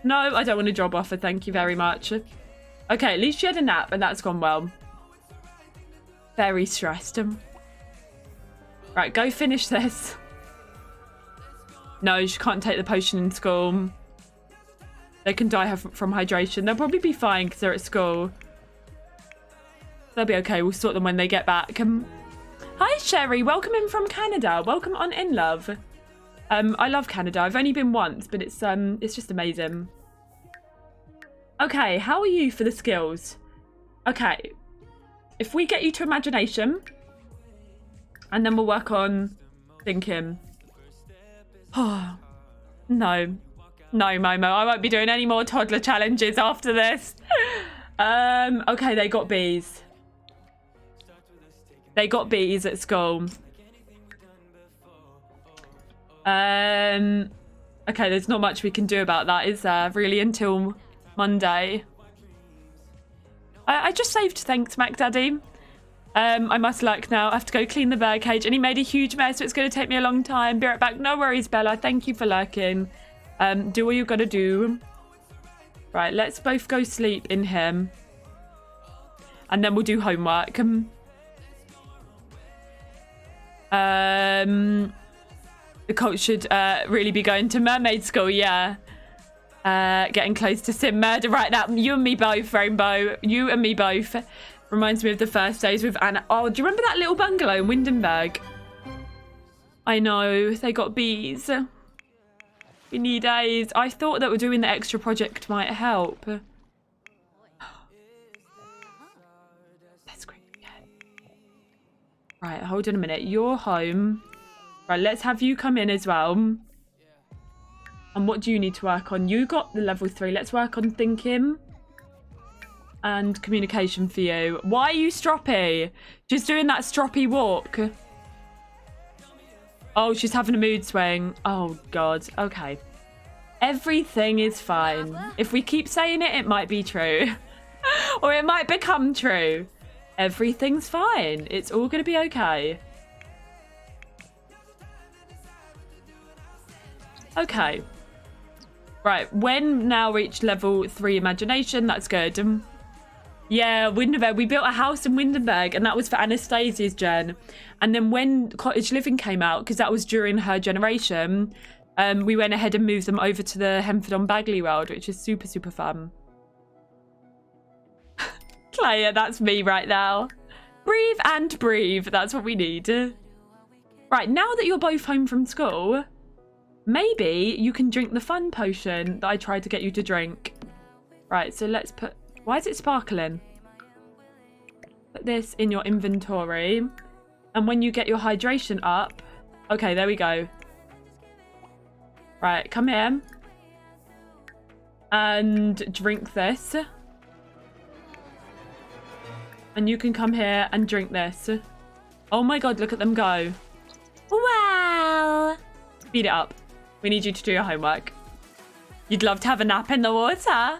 No, I don't want a job offer. Thank you very much. Okay, at least she had a nap and that's gone well. Very stressed. Right, go finish this. No, she can't take the potion in school. They can die from hydration. They'll probably be fine because they're at school. They'll be okay. We'll sort them when they get back. Hi, Sherry. Welcome in from Canada. Welcome on in, love. I love Canada. I've only been once, but it's just amazing. Okay, how are you for the skills? Okay, if we get you to imagination, and then we'll work on thinking. Oh, no. No, Momo, I won't be doing any more toddler challenges after this. Okay, they got B's. They got B's at school. Okay, there's not much we can do about that, is there? Really, until Monday. I just saved, thanks, Mac Daddy. I must lurk now. I have to go clean the bird cage. And he made a huge mess, so it's going to take me a long time. Be right back. No worries, Bella. Thank you for lurking. Do what you've got to do. Right, let's both go sleep in him. And then we'll do homework. The coach should really be going to Mermaid school, yeah. Getting close to sim murder right now. You and me both, Rainbow. You and me both. Reminds me of the first days with Anna. Oh, do you remember that little bungalow in Windenburg? I know, they got B's. We need A's. I thought that we're doing the extra project might help. That's great. Yeah. Right, hold on a minute. You're home. Right, let's have you come in as well. And what do you need to work on? You got the level 3. Let's work on thinking and communication for you. Why are you stroppy? Just doing that stroppy walk. Oh, she's having a mood swing. Oh, God. Okay. Everything is fine. If we keep saying it, it might be true. Or it might become true. Everything's fine. It's all going to be okay. Okay. Right. When now reached level 3 imagination. That's good. Yeah, Windenburg. We built a house in Windenburg, and that was for Anastasia's gen. And then when Cottage Living came out, because that was during her generation, we went ahead and moved them over to the Henford-on-Bagley world, which is super, super fun. Claire, that's me right now. Breathe and breathe. That's what we need. Right, now that you're both home from school, maybe you can drink the fun potion that I tried to get you to drink. Right, so let's put... Why is it sparkling? Put this in your inventory. And when you get your hydration up... Okay, there we go. Right, come here. And drink this. And you can come here and drink this. Oh my God, look at them go. Wow. Speed it up. We need you to do your homework. You'd love to have a nap in the water.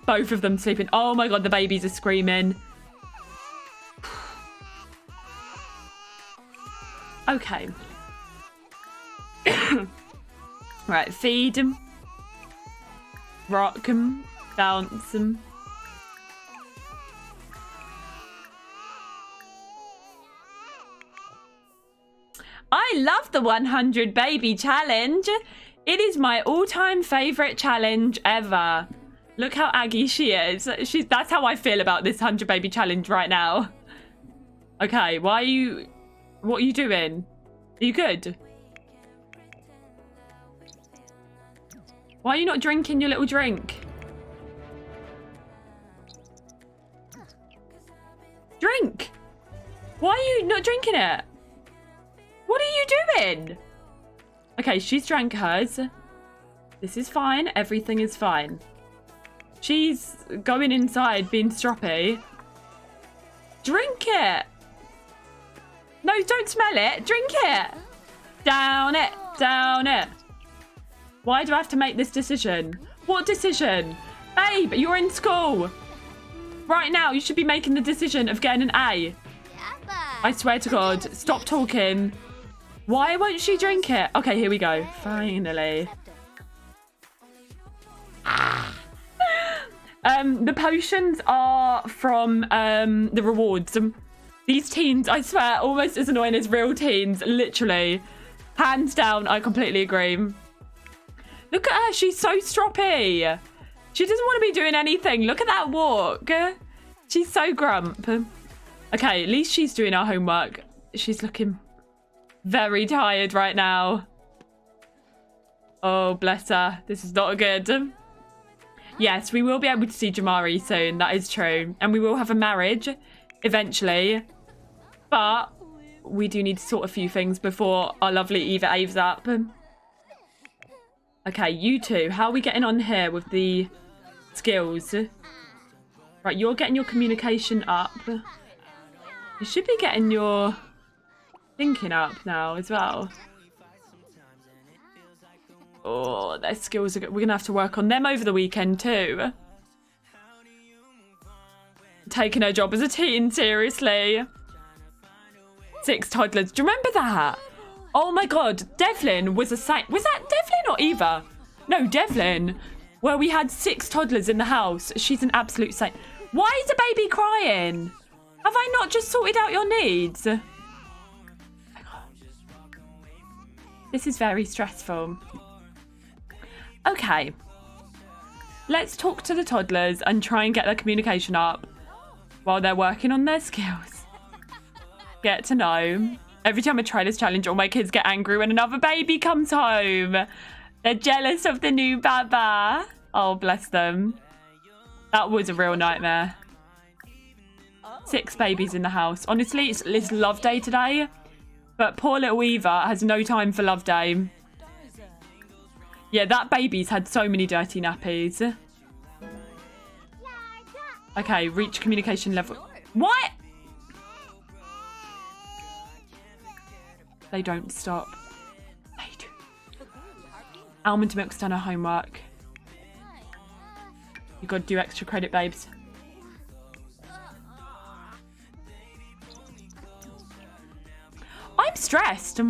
Both of them sleeping. Oh my God, the babies are screaming. Okay. Right, feed them. Rock them. Bounce them. I love the 100 baby challenge. It is my all-time favorite challenge ever. Look how aggy she is. That's how I feel about this 100 baby challenge right now. Okay, what are you doing? Are you good? Why are you not drinking your little drink? Drink! Why are you not drinking it? What are you doing? Okay, she's drank hers. This is fine. Everything is fine. She's going inside being stroppy. Drink it. No, don't smell it. Drink it. Down it. Down it. Why do I have to make this decision? What decision? Babe, you're in school. Right now, you should be making the decision of getting an A. I swear to God. Stop talking. Why won't she drink it? Okay, here we go. Finally. The potions are from the rewards. These teens, I swear, almost as annoying as real teens. Literally. Hands down, I completely agree. Look at her. She's so stroppy. She doesn't want to be doing anything. Look at that walk. She's so grump. Okay, at least she's doing her homework. She's looking very tired right now. Oh, bless her. This is not good. Yes, we will be able to see Jamari soon. That is true. And we will have a marriage eventually. But we do need to sort a few things before our lovely Eva Aves up. Okay, you two, how are we getting on here with the skills? Right, you're getting your communication up. You should be getting your thinking up now as well. Oh, their skills are good. We're going to have to work on them over the weekend too. Taking her job as a teen seriously. 6 toddlers. Do you remember that? Oh my god, Devlin was a saint. Was that Devlin or Eva? No, Devlin. Where we had 6 toddlers in the house. She's an absolute saint. Why is the baby crying? Have I not just sorted out your needs? This is very stressful. Okay. Let's talk to the toddlers and try and get their communication up while they're working on their skills. Get to know. Every time I try this challenge, all my kids get angry when another baby comes home. They're jealous of the new baba. Oh, bless them. That was a real nightmare. 6 babies in the house. Honestly, it's love day today. But poor little Eva has no time for love day. Yeah, that baby's had so many dirty nappies. Okay, reach communication level. What? They don't stop. They do. Almond Milk's done her homework. You got to do extra credit, babes. I'm stressed.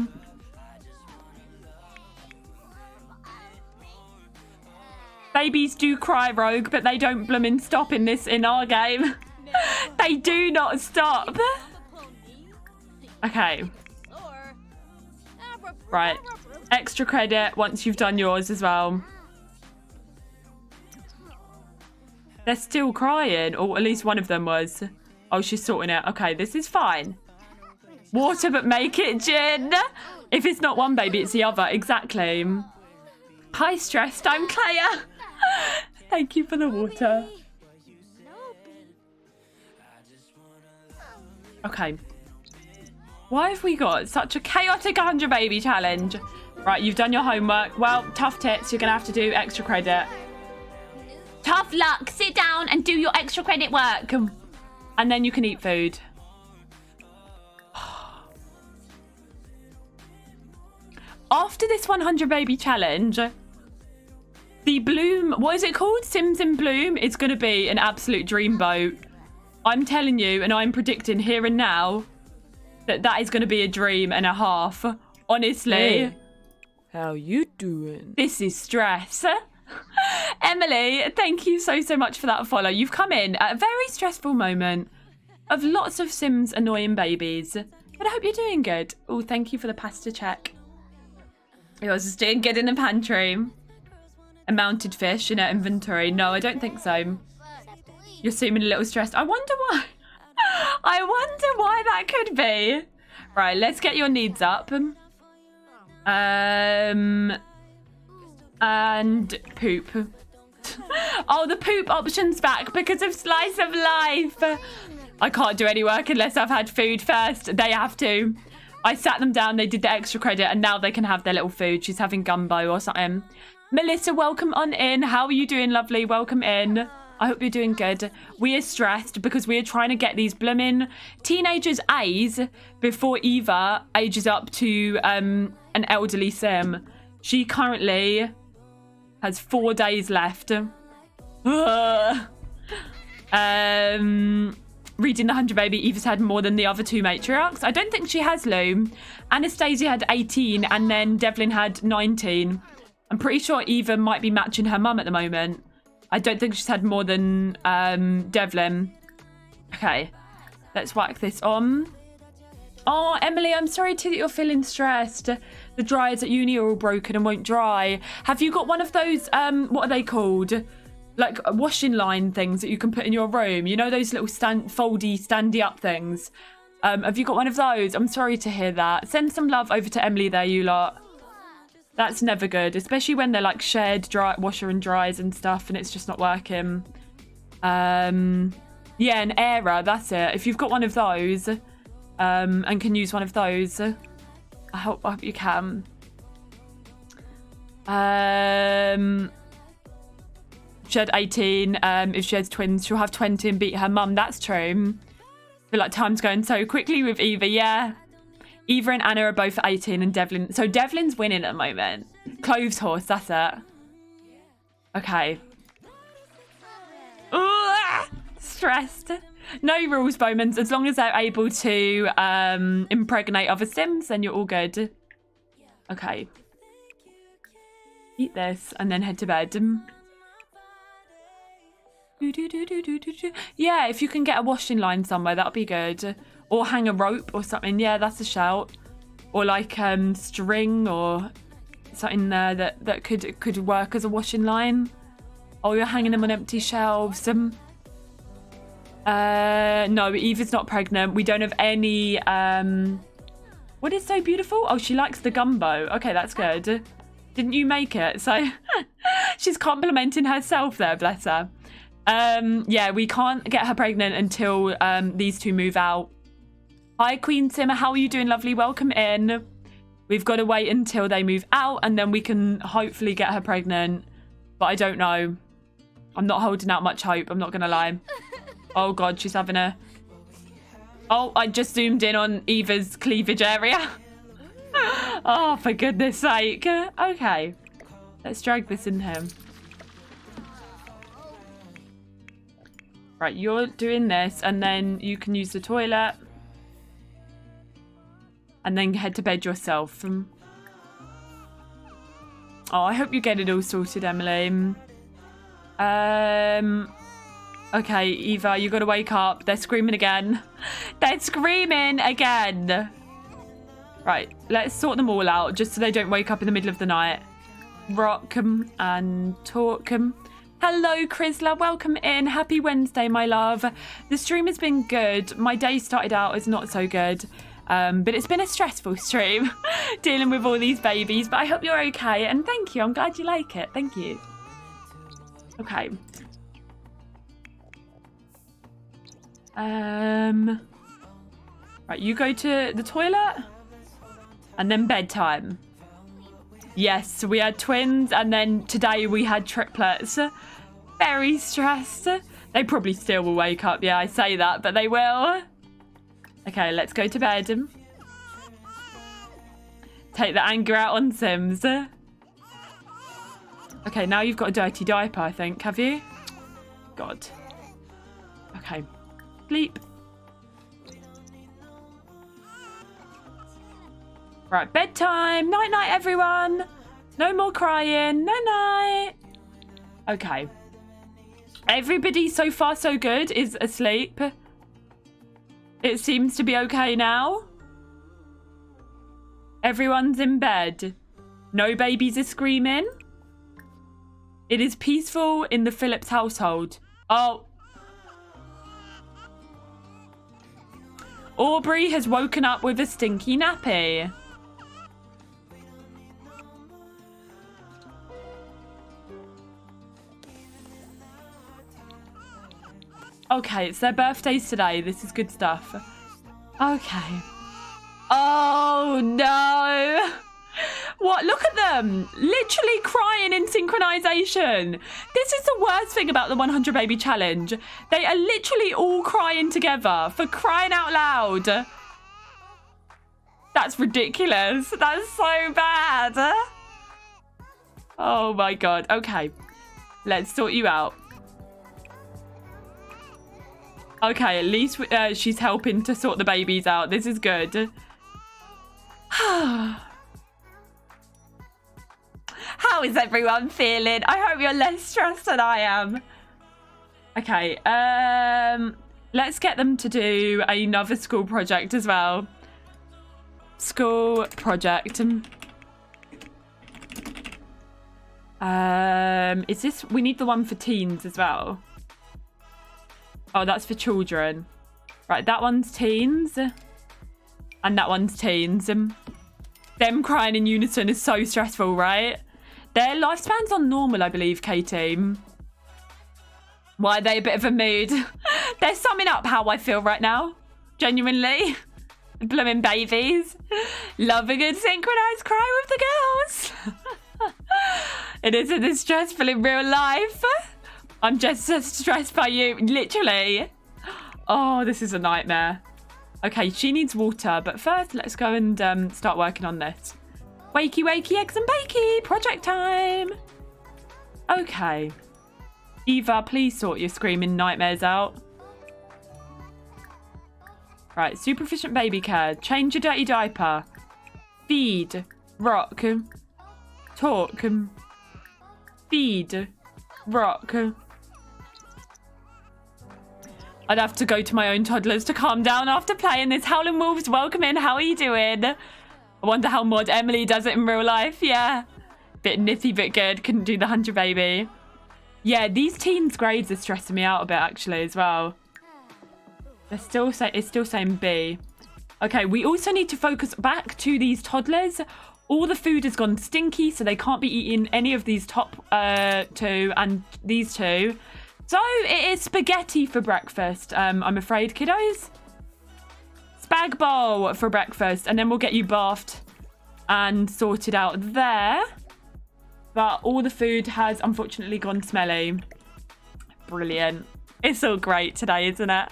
Babies do cry, Rogue, but they don't bloomin' stop in our game. They do not stop. Okay. Right. Extra credit once you've done yours as well. They're still crying, or at least one of them was. Oh, she's sorting it. Okay, this is fine. Water, but make it gin. If it's not one baby, it's the other. Exactly. Hi, stressed. I'm Claire. Thank you for the water. Okay. Why have we got such a chaotic 100 baby challenge? Right, you've done your homework. Well, tough tits. You're going to have to do extra credit. Tough luck. Sit down and do your extra credit work. And then you can eat food. After this 100 baby challenge, the Bloom, what is it called? Sims in Bloom is going to be an absolute dreamboat. I'm telling you, and I'm predicting here and now, that is going to be a dream and a half. Honestly. Hey, how you doing? This is stress. Emily, thank you so much for that follow. You've come in at a very stressful moment of lots of Sims annoying babies. But I hope you're doing good. Oh, thank you for the pasta check. Yours is doing good in the pantry. A mounted fish in our inventory. No, I don't think so. You're seeming a little stressed. I wonder why. I wonder why that could be. Right, let's get your needs up. And poop. Oh, the poop option's back because of Slice of Life. I can't do any work unless I've had food first. They have to. I sat them down, they did the extra credit, and now they can have their little food. She's having gumbo or something. Melissa, welcome on in. How are you doing, lovely? Welcome in. I hope you're doing good. We are stressed because we are trying to get these blooming teenagers A's before Eva ages up to an elderly sim. She currently has 4 days left. Reading the 100 baby, Eva's had more than the other 2 matriarchs. I don't think she has, Lou. Anastasia had 18 and then Devlin had 19. I'm pretty sure Eva might be matching her mum at the moment. I don't think she's had more than Devlin. Okay, let's whack this on. Oh, Emily, I'm sorry that you're feeling stressed. The dryers at uni are all broken and won't dry. Have you got one of those, what are they called? Like washing line things that you can put in your room. You know those little foldy, standy up things? Have you got one of those? I'm sorry to hear that. Send some love over to Emily there, you lot. That's never good, especially when they're like shared washer and dryers and stuff and it's just not working. Yeah, Yeah, an Era, that's it. If you've got one of those, and can use one of those, I hope you can. She had 18. If she has twins, she'll have 20 and beat her mum. That's true. I feel like time's going so quickly with Eva, yeah. Eva and Anna are both 18 and Devlin. So Devlin's winning at the moment. Cloves horse, that's it. Okay. Ooh, stressed. No rules, Bowmans. As long as they're able to impregnate other Sims, then you're all good. Okay. Eat this and then head to bed. Yeah, if you can get a washing line somewhere, that'll be good. Or hang a rope or something. Yeah, that's a shout. Or like string or something there that could work as a washing line. Oh, you're hanging them on empty shelves. No, Eva's not pregnant. We don't have any. What is so beautiful? Oh, she likes the gumbo. Okay, that's good. Didn't you make it? So she's complimenting herself there, bless her. Yeah, we can't get her pregnant until these two move out. Hi, Queen Simmer. How are you doing, lovely? Welcome in. We've got to wait until they move out and then we can hopefully get her pregnant. But I don't know. I'm not holding out much hope. I'm not going to lie. Oh, God, she's having a... Oh, I just zoomed in on Eva's cleavage area. Oh, for goodness sake. Okay. Let's drag this in here. Right, you're doing this and then you can use the toilet. And then head to bed yourself. Oh, I hope you get it all sorted, Emily. Okay, Eva, you got to wake up. They're screaming again. They're screaming again. Right, let's sort them all out just so they don't wake up in the middle of the night. Rock and talk. Hello, Chrysler. Welcome in. Happy Wednesday, my love. The stream has been good. My day started out as not so good. But it's been a stressful stream dealing with all these babies. But I hope you're okay. And thank you. I'm glad you like it. Thank you. Okay. Right, you go to the toilet. And then bedtime. Yes, we had twins. And then today we had triplets. Very stressed. They probably still will wake up. Yeah, I say that, but they will. Okay, let's go to bed. Take the anger out on Sims. Okay, now you've got a dirty diaper, I think. Have you? God. Okay. Sleep. Right, bedtime. Night-night, everyone. No more crying. Night-night. Okay. Everybody so far so good is asleep. It seems to be okay now. Everyone's in bed. No babies are screaming. It is peaceful in the Phillips household. Oh. Aubrey has woken up with a stinky nappy. Okay, it's their birthdays today. This is good stuff. Okay. Oh, no. What? Look at them. Literally crying in synchronization. This is the worst thing about the 100 Baby Challenge. They are literally all crying together for crying out loud. That's ridiculous. That's so bad. Oh, my God. Okay. Let's sort you out. Okay, at least she's helping to sort the babies out. This is good. How is everyone feeling? I hope you're less stressed than I am. Okay, let's get them to do another school project as well. School project. Is this... We need the one for teens as well. Oh, that's for children. Right, that one's teens. And that one's teens. Them crying in unison is so stressful, right? Their lifespans are normal, I believe, Katie. Why are they a bit of a mood? They're summing up how I feel right now. Genuinely. Blooming babies. Love a good synchronized cry with the girls. It isn't as stressful in real life. I'm just as stressed by you. Literally. Oh, this is a nightmare. Okay, she needs water. But first, let's go and start working on this. Wakey, wakey, eggs and bakey. Project time. Okay. Eva, please sort your screaming nightmares out. Right, super efficient baby care. Change your dirty diaper. Feed. Rock. Talk. Feed. Rock. I'd have to go to my own toddlers to calm down after playing this. Howling Wolves, welcome in. How are you doing? I wonder how Mod Emily does it in real life. Yeah. Bit nitty, bit good. Couldn't do the 100 baby. Yeah, these teens' grades are stressing me out a bit actually as well. It's still saying B. Okay, we also need to focus back to these toddlers. All the food has gone stinky, so they can't be eating any of these top two and these two. So it is spaghetti for breakfast, I'm afraid, kiddos. Spag bowl for breakfast, and then we'll get you bathed and sorted out there. But all the food has unfortunately gone smelly. Brilliant. It's all great today, isn't it?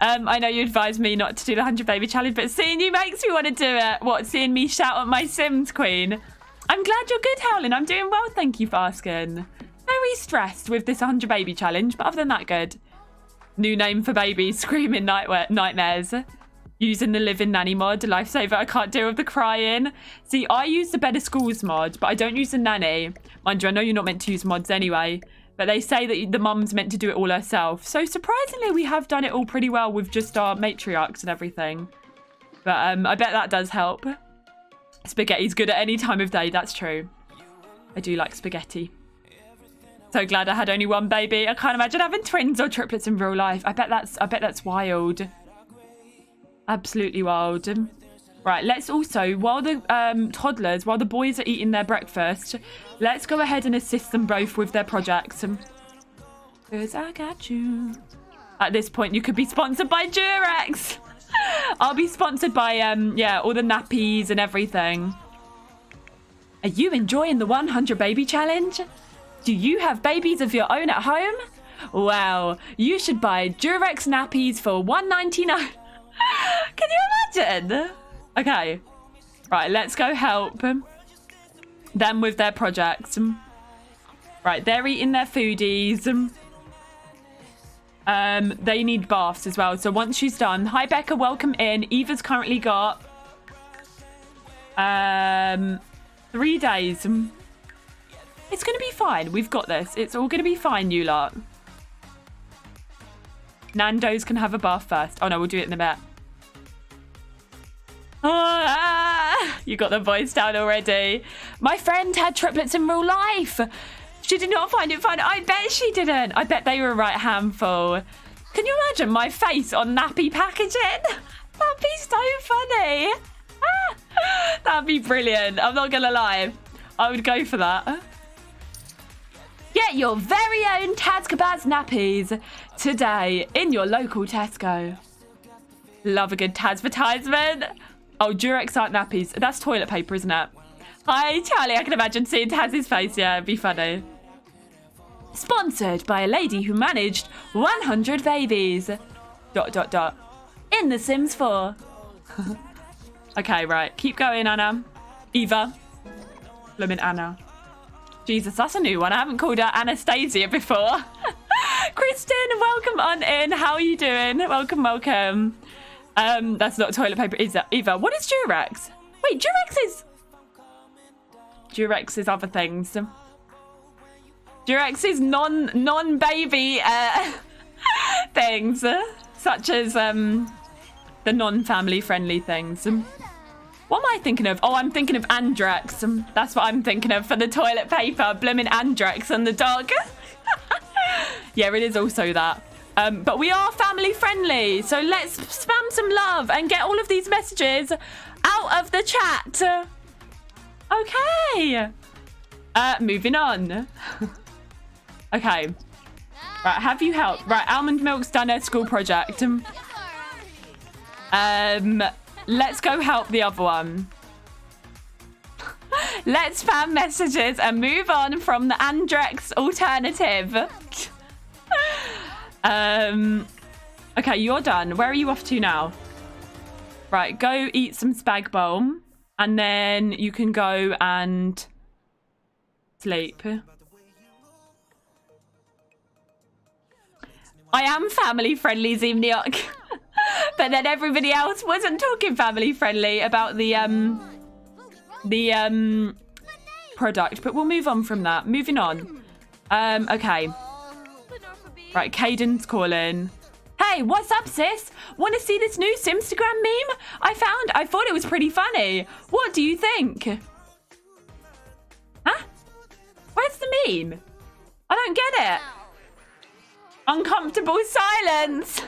I know you advised me not to do the 100 baby challenge, but seeing you makes me want to do it. What, seeing me shout at my Sims queen? I'm glad you're good, Howlin. I'm doing well, thank you for asking. Very stressed with this 100 baby challenge, but other than that, good. New name for babies, screaming nightmares. Using the living nanny mod, lifesaver. I can't deal with the crying. See, I use the Better Schools mod, but I don't use the nanny. Mind you, I know you're not meant to use mods anyway. But they say that the mum's meant to do it all herself. So surprisingly, we have done it all pretty well with just our matriarchs and everything. But I bet that does help. Spaghetti's good at any time of day. That's true. I do like spaghetti. So glad I had only one baby. I can't imagine having twins or triplets in real life. I bet that's wild. Absolutely wild. Right, let's also, while the toddlers, while the boys are eating their breakfast, let's go ahead and assist them both with their projects. Because I got you. At this point, you could be sponsored by Durex. I'll be sponsored by, yeah, all the nappies and everything. Are you enjoying the 100 baby challenge? Do you have babies of your own at home? Wow, you should buy Durex nappies for $1.99. Can you imagine? Okay, right, let's go help them with their projects. Right, they're eating their foodies. They need baths as well. So once she's done, hi Becca, welcome in. Eva's currently got 3 days. It's gonna be fine. We've got this. It's all gonna be fine, you lot. Nando's can have a bath first. Oh no, we'll do it in a bit. You got the voice down already. My friend had triplets in real life. She did not find it fun. I bet she didn't. I bet they were a right handful. Can you imagine my face on nappy packaging? That'd be so funny. That'd be brilliant. I'm not gonna lie. I would go for that. Get your very own Tazkabaz nappies today in your local Tesco. Love a good Tazvertisement. Oh, Durex aren't nappies. That's toilet paper, isn't it? Hi, Charlie. I can imagine seeing Taz's face. Yeah, it'd be funny. Sponsored by a lady who managed 100 babies. ... In The Sims 4. Okay, right. Keep going, Anna. Eva. Blooming Anna. Jesus, that's a new one. I haven't called her Anastasia before. Kristen, welcome on in. How are you doing? Welcome, welcome. That's not toilet paper, is it? Eva, what is Durex? Wait, Durex is other things. Durex is non-baby things, such as the non-family friendly things. What am I thinking of? Oh, I'm thinking of Andrex. That's what I'm thinking of for the toilet paper. Blooming Andrex on the dog. Yeah, it is also that. But we are family friendly, so let's spam some love and get all of these messages out of the chat. Okay. Moving on. Okay. Right, have you helped? Right, Almond Milk's done her school project. Let's go help the other one. Let's spam messages and move on from the Andrex alternative. Okay, you're done. Where are you off to now? Right, go eat some spag bowl. And then you can go and sleep. I am family friendly, Zimniok. But then everybody else wasn't talking family friendly about the product. But we'll move on from that. Moving on. Okay. Right, Caden's calling. Hey, what's up, sis? Want to see this new Simstagram meme I thought it was pretty funny. What do you think? Huh? Where's the meme? I don't get it. Uncomfortable silence.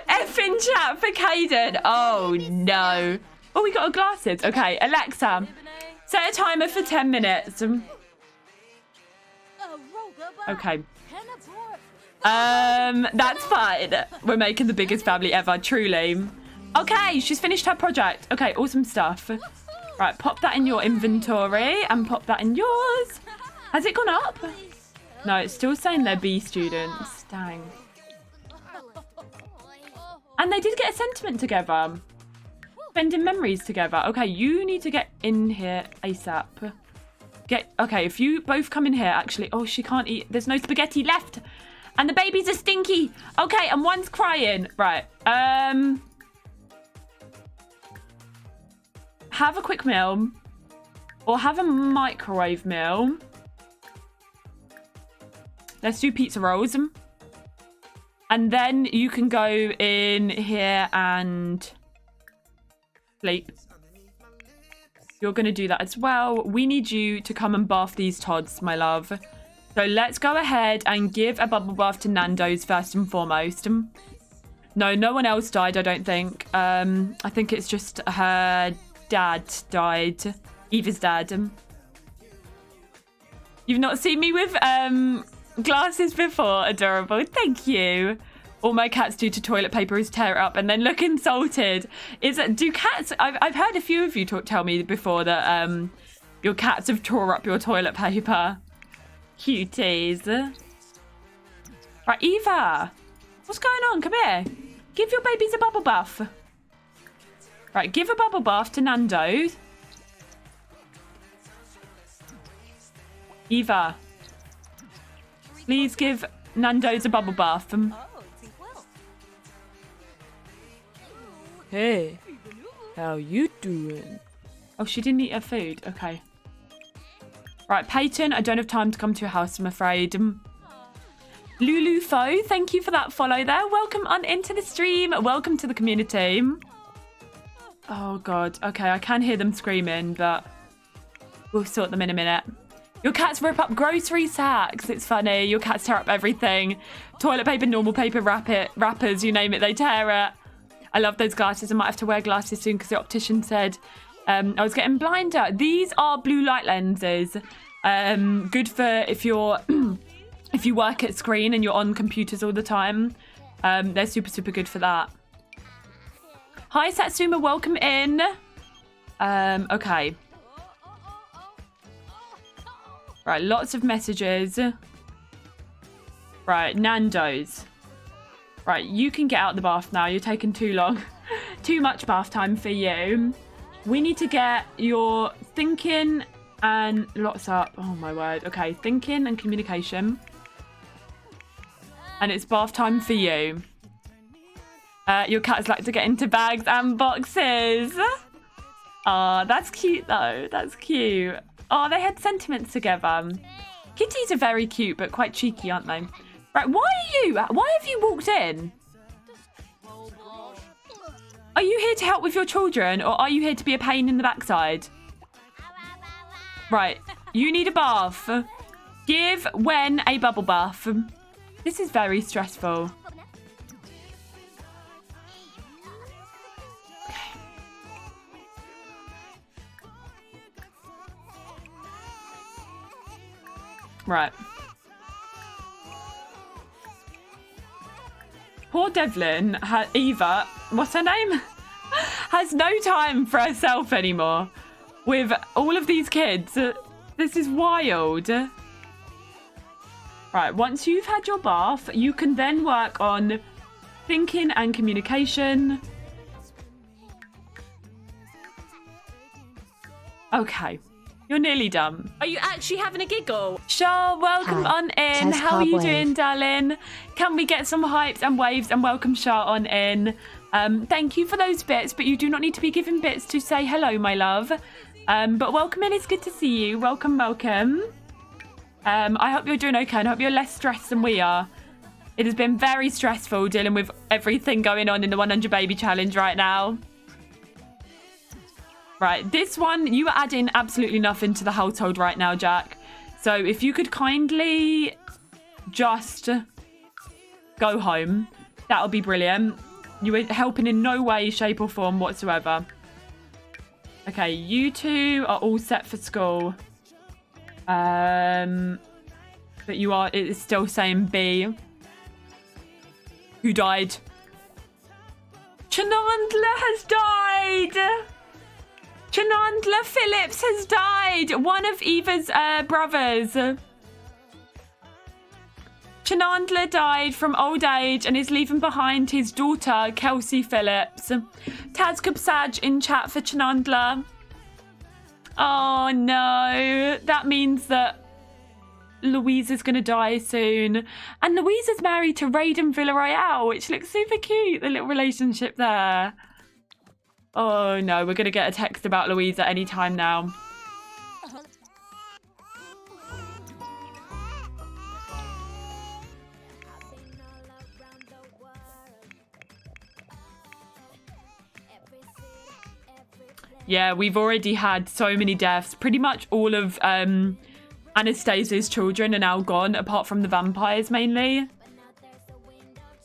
Effing chat for Caden. Oh, no. Oh, we got our glasses. Okay, Alexa, set a timer for 10 minutes. Okay. That's fine. We're making the biggest family ever, truly. Okay, she's finished her project. Okay, awesome stuff. Right, pop that in your inventory and pop that in yours. Has it gone up? No, it's still saying they're B students. Dang. And they did get a sentiment together. Spending memories together. Okay, you need to get in here ASAP. Okay, if you both come in here, actually. Oh, she can't eat. There's no spaghetti left. And the babies are stinky. Okay, and one's crying. Right. Have a quick meal. Or have a microwave meal. Let's do pizza rolls. And then you can go in here and sleep. You're going to do that as well. We need you to come and bath these Todds, my love. So let's go ahead and give a bubble bath to Nando's first and foremost. No one else died, I don't think. I think it's just her dad died. Eva's dad. You've not seen me with glasses before. Adorable. Thank you. All my cats do to toilet paper is tear it up and then look insulted. Do cats... I've heard a few of you tell me before that your cats have tore up your toilet paper. Cuties. Right, Eva. What's going on? Come here. Give your babies a bubble bath. Right, give a bubble bath to Nando's. Eva. Please give Nando's a bubble bath. Hey, how you doing? Oh, she didn't eat her food. Okay. Right, Peyton, I don't have time to come to your house, I'm afraid. Lulu Foe, thank you for that follow there. Welcome on into the stream. Welcome to the community. Oh, God. Okay, I can hear them screaming, but we'll sort them in a minute. Your cats rip up grocery sacks. It's funny. Your cats tear up everything. Toilet paper, normal paper, wrappers, you name it, they tear it. I love those glasses. I might have to wear glasses soon because the optician said I was getting blinder. These are blue light lenses. Good for if you're if you work at screen and you're on computers all the time. They're super, super good for that. Hi, Satsuma. Welcome in. Okay. Right, lots of messages. Right, Nando's. Right, you can get out the bath now. You're taking too long. Too much bath time for you. We need to get your thinking and lots up. Oh, my word. Okay, thinking and communication. And it's bath time for you. Your cats like to get into bags and boxes. Oh, that's cute, though. That's cute. Oh, they had sentiments together. Kitties are very cute, but quite cheeky, aren't they? Right, why have you walked in? Are you here to help with your children, or are you here to be a pain in the backside? Right, you need a bath. Give Wen a bubble bath. This is very stressful. Okay. Right. Poor Devlin, Eva, what's her name? Has no time for herself anymore. With all of these kids. This is wild. Right, once you've had your bath, you can then work on thinking and communication. Okay, you're nearly done. Are you actually having a giggle? Shaw, welcome Hi, on in. How are you Tazkabaz. doing, darling? Can we get some hypes and waves and welcome Shaw on in? Thank you for those bits, but you do not need to be given bits to say hello, my love. But welcome in, it's good to see you. Welcome, welcome. I hope you're doing okay and I hope you're less stressed than we are. It has been very stressful dealing with everything going on in the 100 Baby Challenge right now. Right, this one, you are adding absolutely nothing to the household right now, Jack. So if you could kindly just go home, that would be brilliant. You are helping in no way, shape or form whatsoever. Okay, you two are all set for school. But you are, it is still saying B. Who died? Chandler has died! Chandler Phillips has died! One of Eva's brothers. Chandler died from old age and is leaving behind his daughter, Kelsey Phillips. Tazkabaz in chat for Chandler. Oh no, that means that Louise is going to die soon. And Louise is married to Raiden Villarreal, which looks super cute, the little relationship there. Oh no, we're going to get a text about Louise at any time now. Yeah, we've already had so many deaths. Pretty much all of Anastasia's children are now gone, apart from the vampires mainly.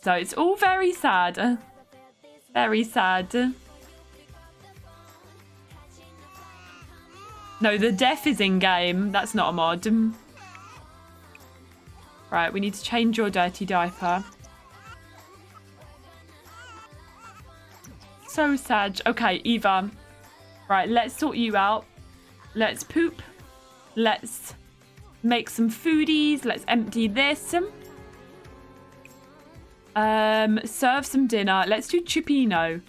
So it's all very sad. Very sad. No, the death is in-game. That's not a mod. Right, we need to change your dirty diaper. So sad. Okay, Eva. Right, let's sort you out. Let's poop. Let's make some foodies. Let's empty this. Serve some dinner. Let's do chupino.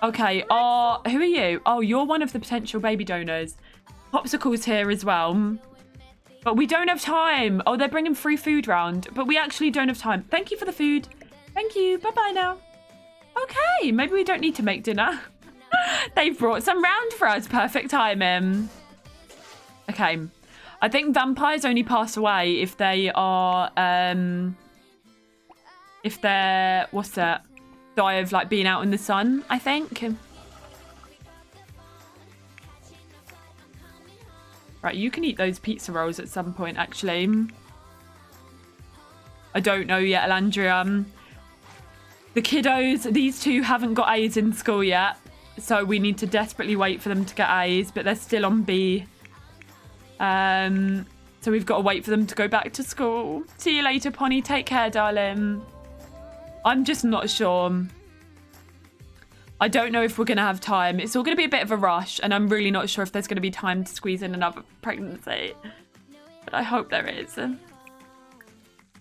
Okay, who are you? Oh, you're one of the potential baby donors. Popsicle's here as well. But we don't have time. Oh, they're bringing free food round. But we actually don't have time. Thank you for the food. Thank you. Bye-bye now. Okay, maybe we don't need to make dinner. They've brought some round for us. Perfect timing. Okay. I think vampires only pass away if they are, if they're, what's that? Die of like being out in the sun, I think. Right, you can eat those pizza rolls at some point, actually. I don't know yet, Alandria. The kiddos, these two haven't got A's in school yet. So we need to desperately wait for them to get A's, but they're still on B. So we've got to wait for them to go back to school. See you later, Pony. Take care, darling. I'm just not sure. I don't know if we're going to have time. It's all going to be a bit of a rush, and I'm really not sure if there's going to be time to squeeze in another pregnancy. But I hope there is.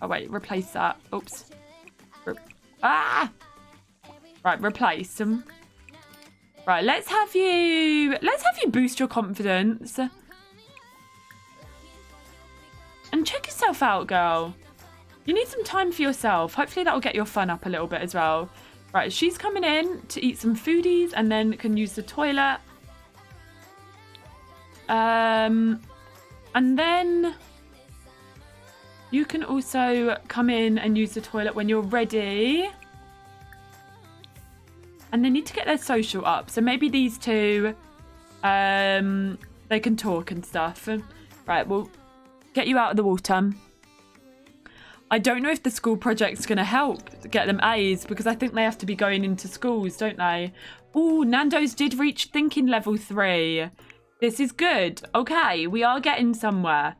Oh, wait. Replace that. Oops. Right, replace. Right, let's have you boost your confidence. And check yourself out, girl. You need some time for yourself. Hopefully that will get your fun up a little bit as well. Right, she's coming in to eat some foodies and then can use the toilet. And then you can also come in and use the toilet when you're ready. And they need to get their social up. So maybe these two, they can talk and stuff. Right, we'll get you out of the water. I don't know if the school project's going to help get them A's because I think they have to be going into schools, don't they? Oh, Nando's did reach thinking level 3. This is good. Okay, we are getting somewhere.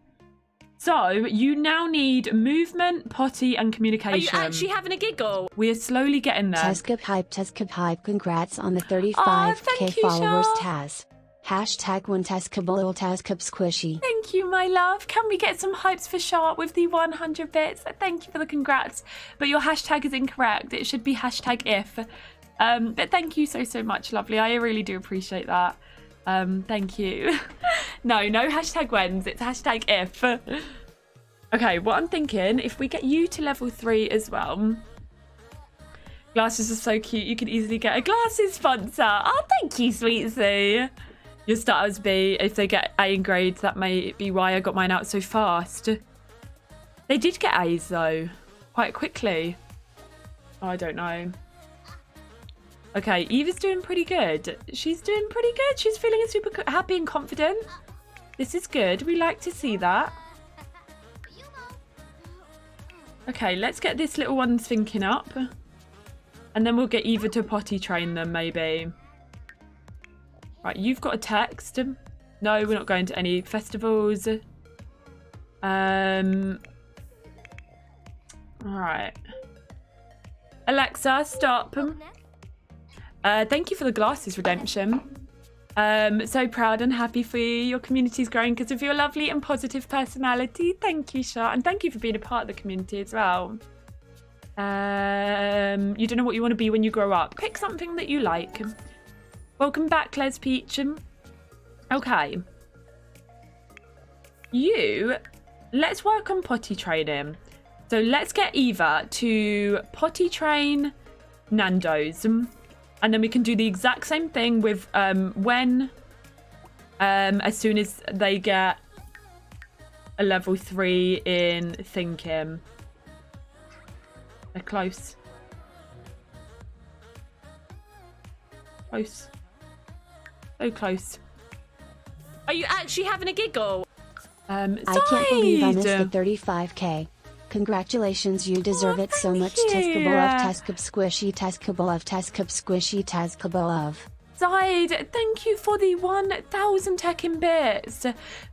So you now need movement, potty, and Are you communication. actually having a giggle? We are slowly getting there. Tazkabaz, congrats on the thank 35k you, followers, Shah. Taz. Hashtag one Tazkabaz, Tazkab squishy. Thank you, my love. Can we get some hypes for Sharp with the 100 bits? Thank you for the congrats. But your hashtag is incorrect. It should be hashtag if. But thank you so much, lovely. I really do appreciate that. Thank you. No hashtag whens. It's hashtag if. Okay, what I'm thinking, if we get you to level 3 as well. Glasses are so cute. You could easily get a glasses sponsor. Oh, thank you, sweet Sue. Your starters B, if they get A in grades, that may be why I got mine out so fast. They did get A's though, quite quickly. Oh, I don't know. Okay, Eva's doing pretty good. She's doing pretty good. She's feeling super happy and confident. This is good. We like to see that. Okay, let's get this little one thinking up. And then we'll get Eva to potty train them, maybe. Right, you've got a text. No, we're not going to any festivals. Alright. Alexa, stop. Thank you for the glasses, Redemption. So proud and happy for you. Your community's growing because of your lovely and positive personality. Thank you, Shah. And thank you for being a part of the community as well. You don't know what you want to be when you grow up. Pick something that you like. Welcome back, Les Peach. Okay. Let's work on potty training. So let's get Eva to potty train Nando's. And then we can do the exact same thing with when, as soon as they get a level 3 in thinking. They're close. Close. So close. Are you actually having a giggle? I can't believe I missed the Zide! 35k. Congratulations, you deserve it so thank much. you. Tazkabaz, Tazkab squishy, Tazkabaz, Tazkab squishy, Tazkabaz. Zide, thank you for the 1,000 Tekken bits.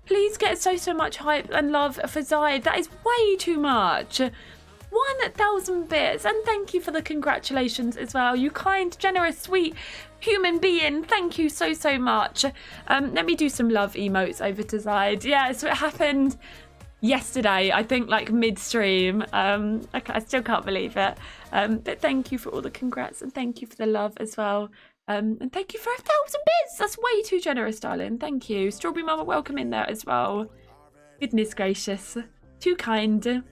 Please get so much hype and love for Zide. That is way too much. 1,000 bits, and thank you for the congratulations as well. You kind, generous, sweet human being. Thank you so much. Let me do some love emotes over to Zide. Yeah, so it happened yesterday, I think, like midstream. I still can't believe it. But thank you for all the congrats, and thank you for the love as well. And thank you for 1,000 bits. That's way too generous, darling. Thank you. Strawberry Mama, welcome in there as well. Goodness gracious. Too kind.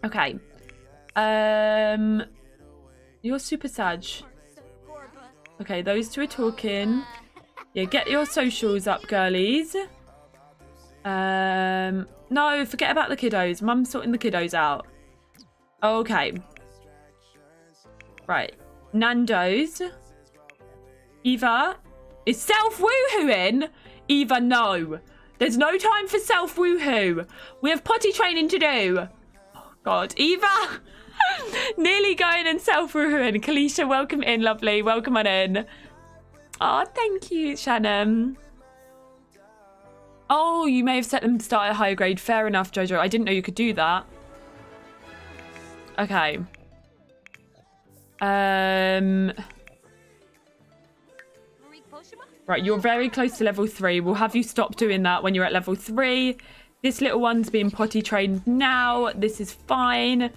Okay. You're super Sag. Okay, those two are talking. Yeah, get your socials up, girlies. No, forget about the kiddos. Mum's sorting the kiddos out. Okay. Right. Nando's. Eva is self-woohooing. Eva, no. There's no time for self-woohoo. We have potty training to do. Oh, God. Eva. Nearly going and self-woohooing. Kalisha, welcome in, lovely. Welcome on in. Oh, thank you, Shannon. Oh, you may have set them to start at a higher grade. Fair enough, Jojo. I didn't know you could do that. Okay. Right, you're very close to level 3. We'll have you stop doing that when you're at level 3. This little one's being potty trained now. This is fine.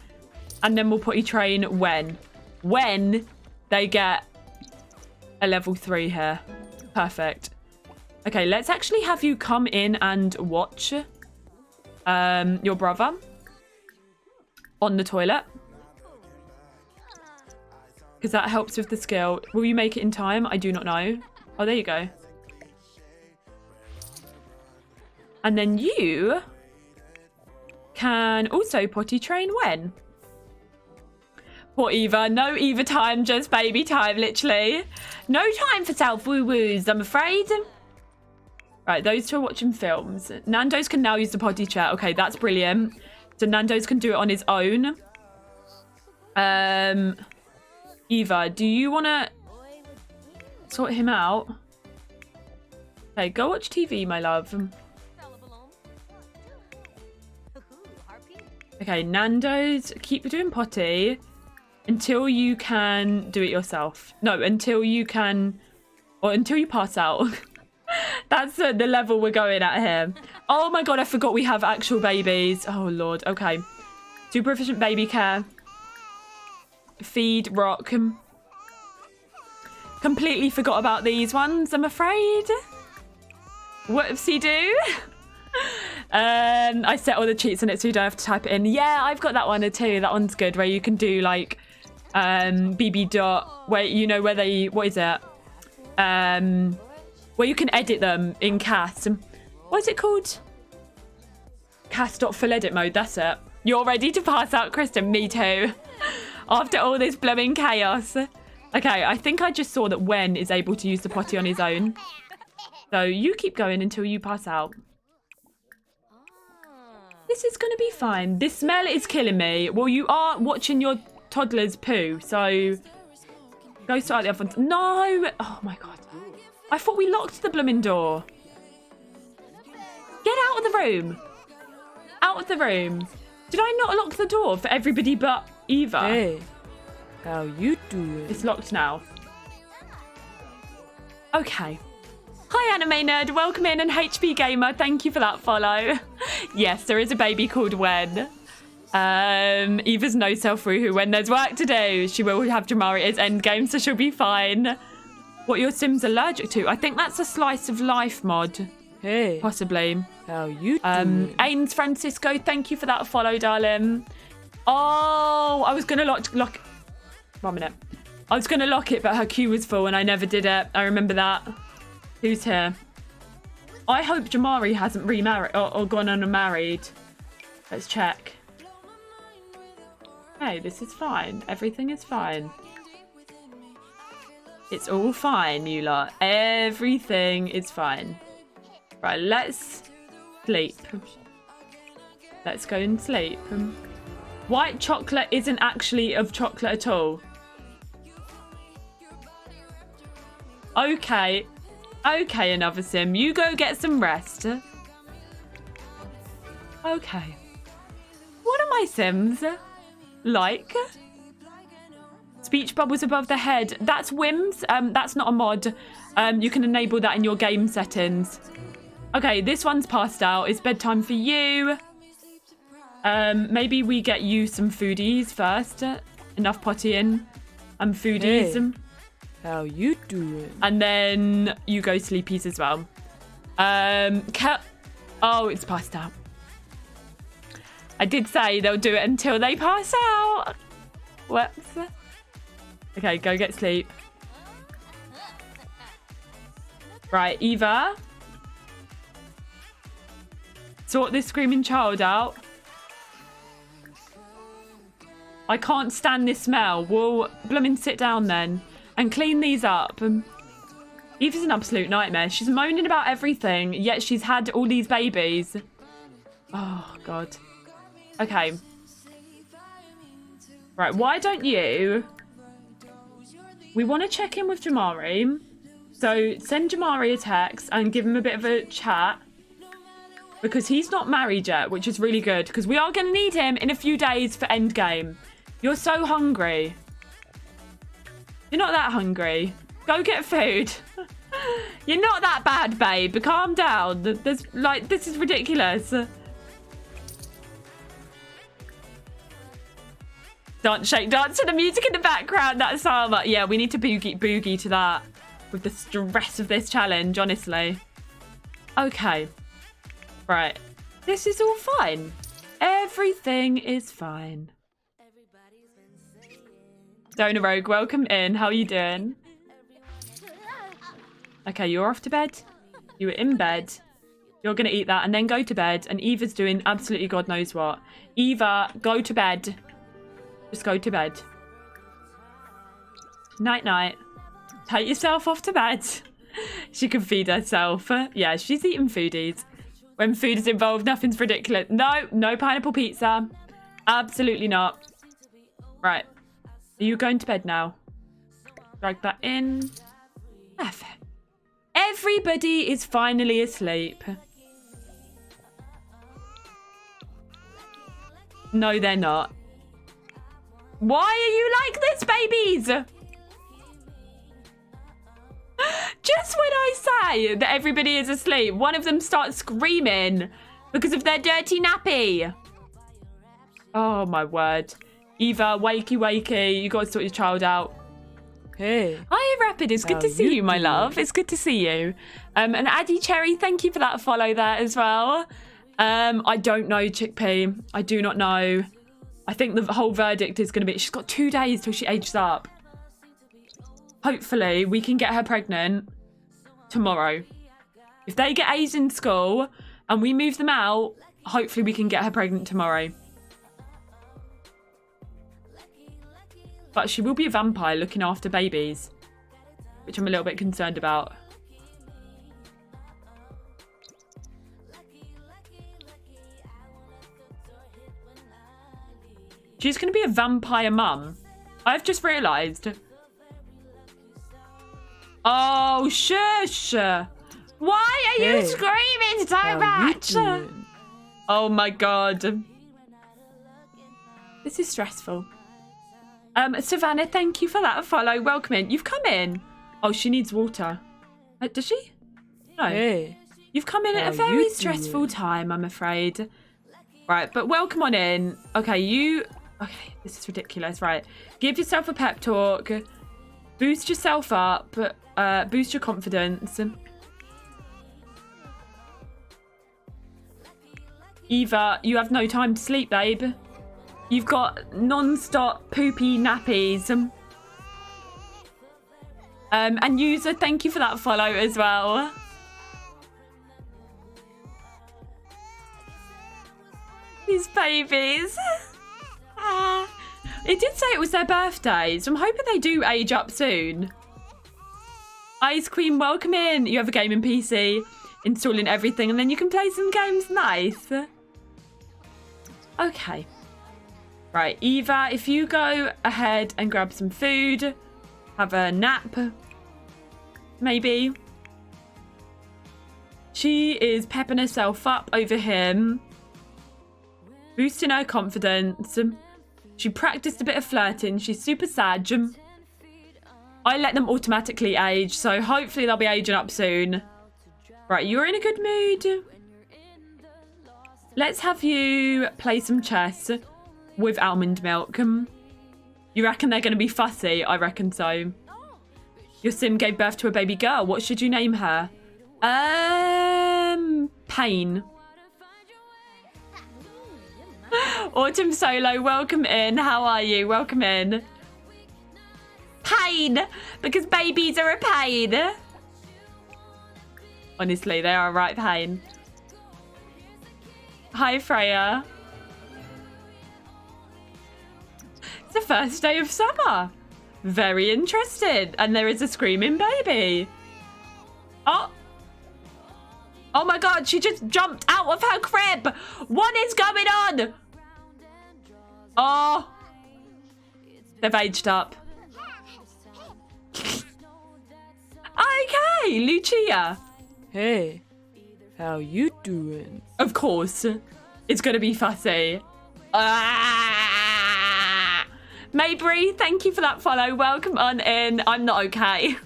And then we'll potty train when they get a level 3 here. Perfect. Okay, let's actually have you come in and watch your brother on the toilet. Because that helps with the skill. Will you make it in time? I do not know. Oh, there you go. And then you can also potty train when? Poor Eva. No Eva time, just baby time, literally. No time for self-woo-woos, I'm afraid. Right, those two are watching films. Nando's can now use the potty chat. Okay, that's brilliant. So Nando's can do it on his own. Eva, do you want to sort him out? Okay, go watch TV, my love. Okay, Nando's, keep doing potty until you can do it yourself. No, until you can, or until you pass out. That's the level we're going at here. Oh my God, I forgot we have actual babies. Oh Lord, okay. Super efficient baby care. Feed, rock. Completely forgot about these ones, I'm afraid. Whoopsie do. I set all the cheats on it so you don't have to type it in. Yeah, I've got that one too. That one's good, where you can do like BB dot, where you know where they, what is it? Where you can edit them in CAS. What is it called? CAS.full edit mode, that's it. You're ready to pass out, Kristen? Me too. After all this blooming chaos. Okay, I think I just saw that Wen is able to use the potty on his own. So you keep going until you pass out. This is going to be fine. This smell is killing me. Well, you are watching your toddler's poo, so go slightly up. No! Oh my God. I thought we locked the blooming door. Get out of the room. Out of the room. Did I not lock the door for everybody but Eva? Hey, how you doing? It's locked now. Okay. Hi, Anime Nerd. Welcome in, and HP Gamer. Thank you for that follow. Yes, there is a baby called Wen. Eva's no self-through who, when there's work to do, she will have Jamari as endgame, so she'll be fine. What your Sim's allergic to? I think that's a slice of life mod. Hey, Possibly. how you doing? Ains Francisco, thank you for that follow, darling. Oh, I was going to lock... 1 minute. I was going to lock it, but her queue was full and I never did it. I remember that. Who's here? I hope Jamari hasn't remarried or gone on and married. Let's check. Hey, this is fine. Everything is fine. It's all fine, you lot. Everything is fine. Right, let's sleep. Let's go and sleep. White chocolate isn't actually of chocolate at all. Okay. Okay, another sim. You go get some rest. Okay. What are my sims like? Speech bubbles above the head. That's whims. That's not a mod. You can enable that in your game settings. Okay, this one's passed out. It's bedtime for you. Maybe we get you some foodies first. Enough pottying and foodies. Hey, how you doing? And then you go sleepies as well. Oh, it's passed out. I did say they'll do it until they pass out. Whoops. Okay, go get sleep. Right, Eva. Sort this screaming child out. I can't stand this smell. We'll blooming sit down then and clean these up. Eva's an absolute nightmare. She's moaning about everything, yet she's had all these babies. Oh, God. Okay. Right, why don't you... We want to check in with Jamari. So send Jamari a text and give him a bit of a chat. Because he's not married yet, which is really good. Because we are going to need him in a few days for endgame. You're so hungry. You're not that hungry. Go get food. You're not that bad, babe. Calm down. There's like, this is ridiculous. Dance, shake, dance to the music in the background. That's Salma. Yeah, we need to boogie to that with the stress of this challenge, honestly. Okay. Right. This is all fine. Everything is fine. Dona Rogue, welcome in. How are you doing? Okay, you're off to bed. You were in bed. You're going to eat that and then go to bed. And Eva's doing absolutely God knows what. Eva, go to bed. Just go to bed. Night-night. Take yourself off to bed. She can feed herself. Yeah, she's eating foodies. When food is involved, nothing's ridiculous. No, no pineapple pizza. Absolutely not. Right. Are you going to bed now? Drag that in. Perfect. Everybody is finally asleep. No, they're not. Why are you like this, babies? Just when I say that everybody is asleep, one of them starts screaming because of their dirty nappy. Oh, my word. Eva, wakey, wakey. You got to sort your child out. Hey. Hi, Rapid. It's good to see you, my love. It's good to see you. And Addy Cherry, thank you for that follow there as well. I don't know, Chickpea. I do not know. I think the whole verdict is going to be she's got 2 days till she ages up. Hopefully, we can get her pregnant tomorrow. If they get A's in school and we move them out, hopefully we can get her pregnant tomorrow. But she will be a vampire looking after babies, which I'm a little bit concerned about. She's going to be a vampire mum. I've just realised. Oh, shush. Why are you screaming so much? Oh, my God. This is stressful. Savannah, thank you for that follow. Welcome in. You've come in. Oh, she needs water. Does she? No. Hey. You've come in at a very stressful time, I'm afraid. Right, but welcome on in. Okay, Okay, this is ridiculous. Right. Give yourself a pep talk. Boost yourself up. Boost your confidence. Eva, you have no time to sleep, babe. You've got non-stop poopy nappies. And user, thank you for that follow as well. These babies. It did say it was their birthdays. I'm hoping they do age up soon. Ice Queen, welcome in. You have a gaming PC, installing everything, and then you can play some games. Nice. Okay. Right, Eva, if you go ahead and grab some food, have a nap, maybe. She is pepping herself up over him, boosting her confidence. She practiced a bit of flirting. She's super sad. I let them automatically age, so hopefully they'll be aging up soon. Right, you're in a good mood. Let's have you play some chess with almond milk. You reckon they're going to be fussy? I reckon so. Your sim gave birth to a baby girl. What should you name her? Pain. Autumn Solo, welcome in. How are you? Welcome in. Pain, because babies are a pain. Honestly, they are a right pain. Hi, Freya. It's the first day of summer. Very interested. And there is a screaming baby. Oh. Oh my God, she just jumped out of her crib. What is going on? Oh. They've aged up. Okay, Lucia. Hey, how you doing? Of course. It's going to be fussy. Mabry, thank you for that follow. Welcome on in. I'm not okay.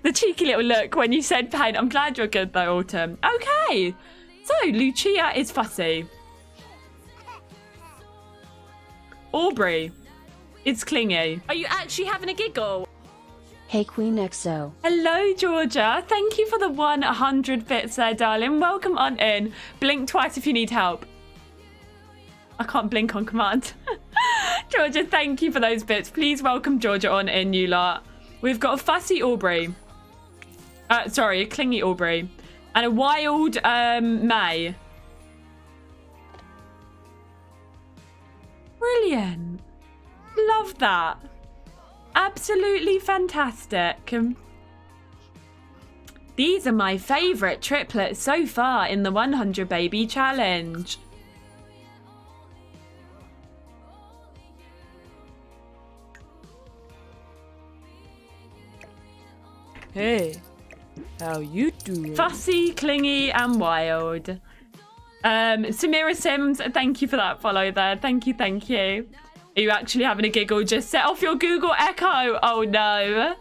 The cheeky little look when you said pain. I'm glad you're good though, Autumn. Okay. So, Lucia is fussy. Aubrey, it's clingy. Are you actually having a giggle? Hey Queen XO. Hello, Georgia. Thank you for the 100 bits there, darling. Welcome on in. Blink twice if you need help. I can't blink on command. Georgia, thank you for those bits. Please welcome Georgia on in, you lot. We've got a fussy Aubrey. Sorry, a clingy Aubrey. And a wild May. Brilliant. Love that. Absolutely fantastic. These are my favourite triplets so far in the 100 baby challenge. Hey, how you doing? Fussy, clingy and wild. Samira Sims, thank you for that follow there. Thank you, thank you. Are you actually having a giggle? Just set off your Google Echo. Oh no.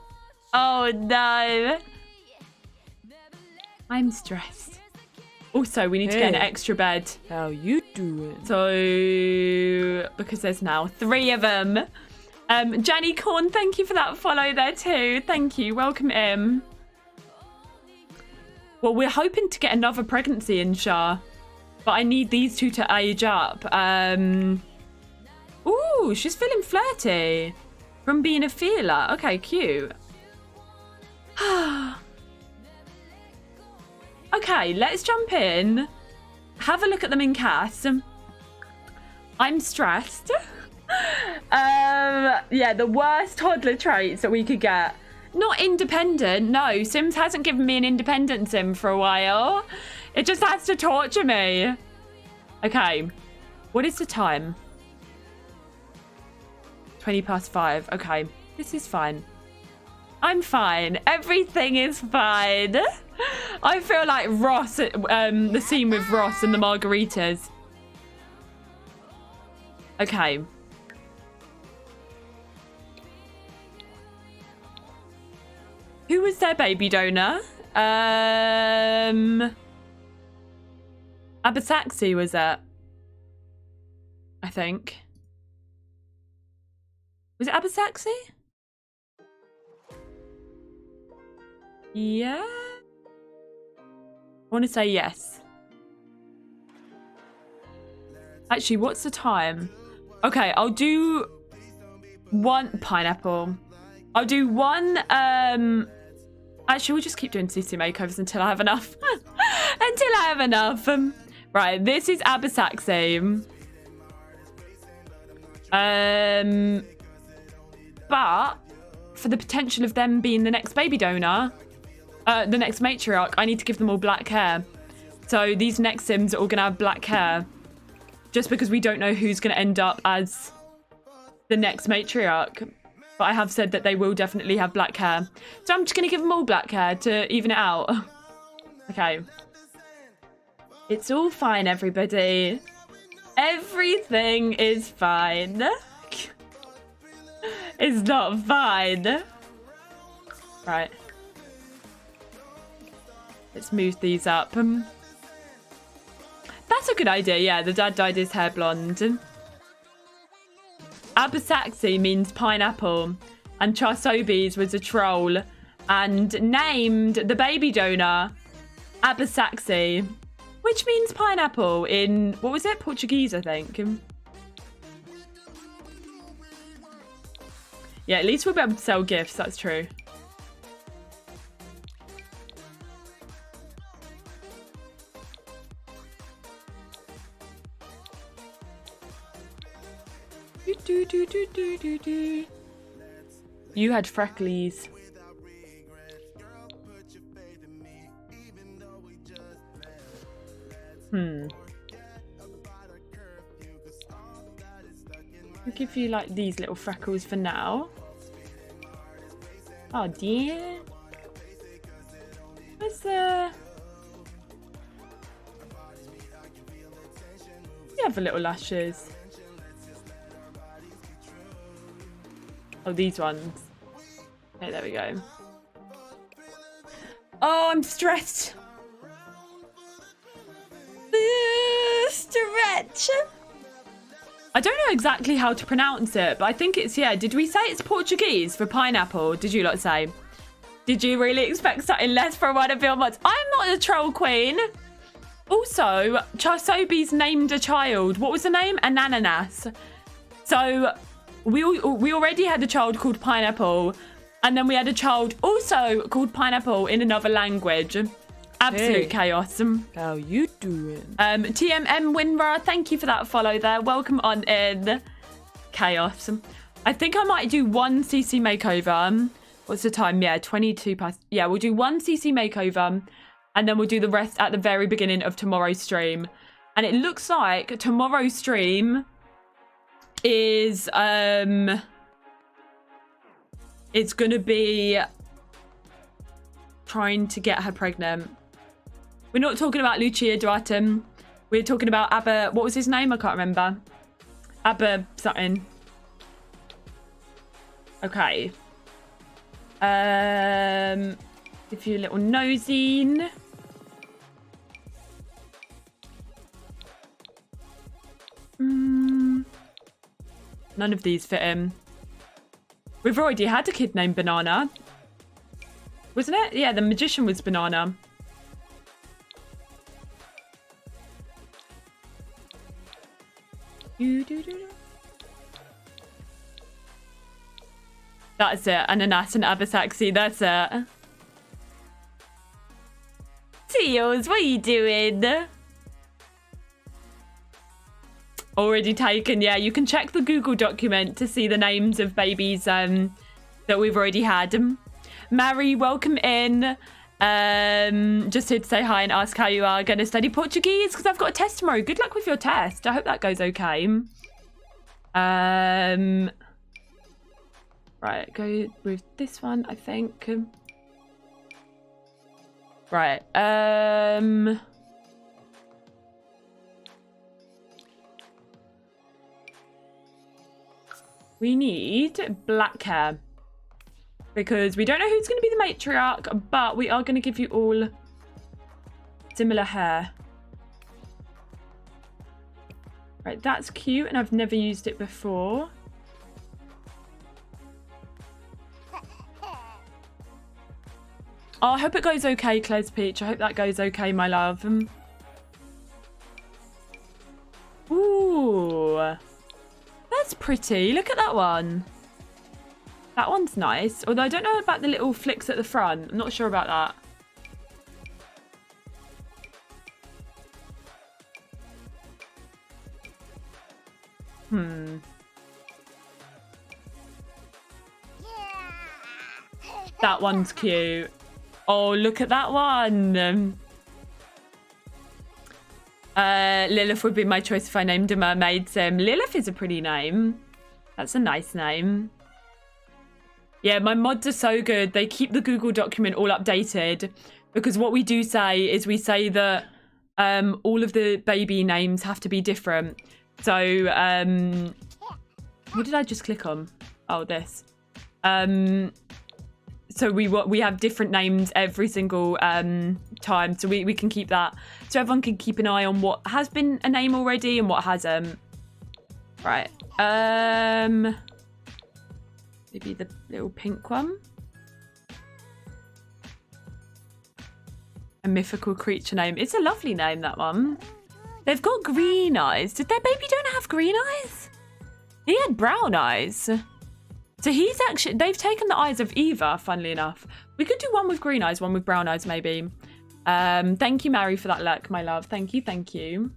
Oh no. I'm stressed. Also, we need to get an extra bed. How you doing? So, because there's now 3 of them. Jenny Corn, thank you for that follow there too. Thank you. Welcome in. Well, we're hoping to get another pregnancy in, Shah. But I need these 2 to age up. Ooh, she's feeling flirty from being a feeler. Okay, cute. Okay, let's jump in. Have a look at them in cast. I'm stressed. Yeah, the worst toddler traits that we could get. Not independent. No, Sims hasn't given me an independent sim for a while. It just has to torture me. Okay. What is the time? 5:20. Okay. This is fine. I'm fine. Everything is fine. I feel like Ross, the scene with Ross and the margaritas. Okay. Who was their baby donor? Abasaxi was it? I think. Was it Abasaxi? Yeah. I want to say yes. Actually, what's the time? Okay, I'll do 1 pineapple. I'll do 1 actually, we'll just keep doing CC makeovers until I have enough. Until I have enough. Right, this is Abasaxi. But for the potential of them being the next baby donor, the next matriarch, I need to give them all black hair. So these next Sims are all going to have black hair. Just because we don't know who's going to end up as the next matriarch. But I have said that they will definitely have black hair. So I'm just going to give them all black hair to even it out. Okay. It's all fine, everybody. Everything is fine. It's not fine. Right. Let's move these up. That's a good idea. Yeah, the dad dyed his hair blonde. Abasaxi means pineapple, and Charsobes was a troll, and named the baby donor Abasaxi, which means pineapple in, what was it? Portuguese, I think. Yeah, at least we'll be able to sell gifts, that's true. You had freckles. I'll give you like these little freckles for now. Oh dear. Where's the... You have a little lashes. Oh, these ones. Okay, there we go. Oh, I'm stressed. Stretch. I don't know exactly how to pronounce it, but I think it's, yeah. Did we say it's Portuguese for pineapple? Did you lot say? Did you really expect something less for one of your mods? I'm not a troll queen. Also, Charsobes named a child. What was the name? Ananas. So we already had a child called Pineapple, and then we had a child also called Pineapple in another language. Absolute chaos. How you doing? TMM Winra, thank you for that follow there. Welcome on in. Chaos. I think I might do 1 CC makeover. What's the time? Yeah, 22 past. Yeah, we'll do 1 CC makeover, and then we'll do the rest at the very beginning of tomorrow's stream. And it looks like tomorrow's stream is it's gonna be trying to get her pregnant. We're not talking about Lucia Duatum. We're talking about Abba. What was his name? I can't remember. Abba something. Okay. Give you a little nosing. None of these fit in. We've already had a kid named Banana. Wasn't it? Yeah, the magician was Banana. That's it. Ananas and Abasaxi. That's it. Teals, what are you doing? Already taken. Yeah, you can check the Google document to see the names of babies that we've already had. Mary, welcome in. Just here to say hi and ask how you are. Going to study Portuguese because I've got a test tomorrow. Good luck with your test. I hope that goes okay. Right, go with this one, I think. Right. We need black hair. Because we don't know who's going to be the matriarch, but we are going to give you all similar hair. Right, that's cute, and I've never used it before. Oh, I hope it goes okay, Claire's Peach. I hope that goes okay, my love. Ooh. That's pretty. Look at that one. That one's nice. Although I don't know about the little flicks at the front. I'm not sure about that. That one's cute. Oh, look at that one. Lilith would be my choice if I named a mermaid. Lilith is a pretty name. That's a nice name. Yeah, my mods are so good. They keep the Google document all updated. Because what we do say is we say that all of the baby names have to be different. So, what did I just click on? Oh, this. So we have different names every single time, so we can keep that. So everyone can keep an eye on what has been a name already and what hasn't. Right. Maybe the little pink one. A mythical creature name. It's a lovely name, that one. They've got green eyes. Did their baby don't have green eyes? He had brown eyes. So he's actually, they've taken the eyes of Eva, funnily enough. We could do one with green eyes, one with brown eyes, maybe. Thank you, Mary, for that look, my love. Thank you, thank you.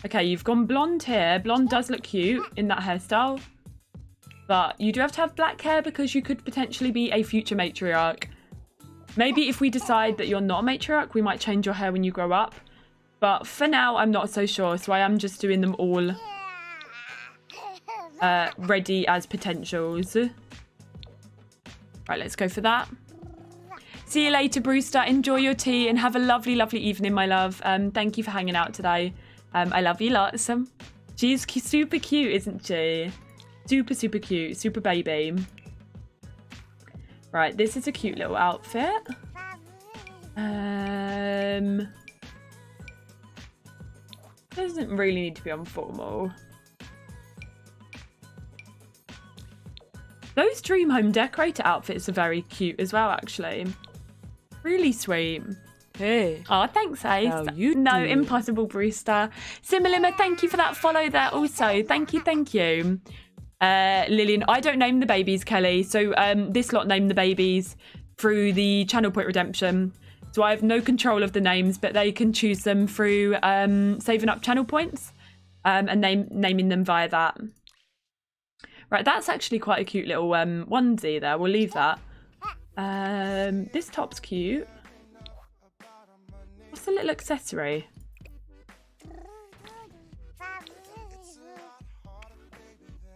Okay, you've gone blonde here. Blonde does look cute in that hairstyle. But you do have to have black hair because you could potentially be a future matriarch. Maybe if we decide that you're not a matriarch, we might change your hair when you grow up. But for now, I'm not so sure. So I am just doing them all ready as potentials. Right, let's go for that. See you later, Brewster. Enjoy your tea and have a lovely, lovely evening, my love. Thank you for hanging out today. I love you lots. She's super cute, isn't she? Super, super cute. Super baby. Right, this is a cute little outfit. Doesn't really need to be on formal. Those Dream Home Decorator outfits are very cute as well, actually. Really sweet. Hey. Oh, thanks, Ace. How you No, doing? impossible, Brewster. Similima, thank you for that follow there also. Thank you, thank you. Lillian, I don't name the babies, Kelly. So this lot name the babies through the channel point redemption. So I have no control of the names, but they can choose them through saving up channel points and naming them via that. Right, that's actually quite a cute little onesie there. We'll leave that. This top's cute. What's the little accessory?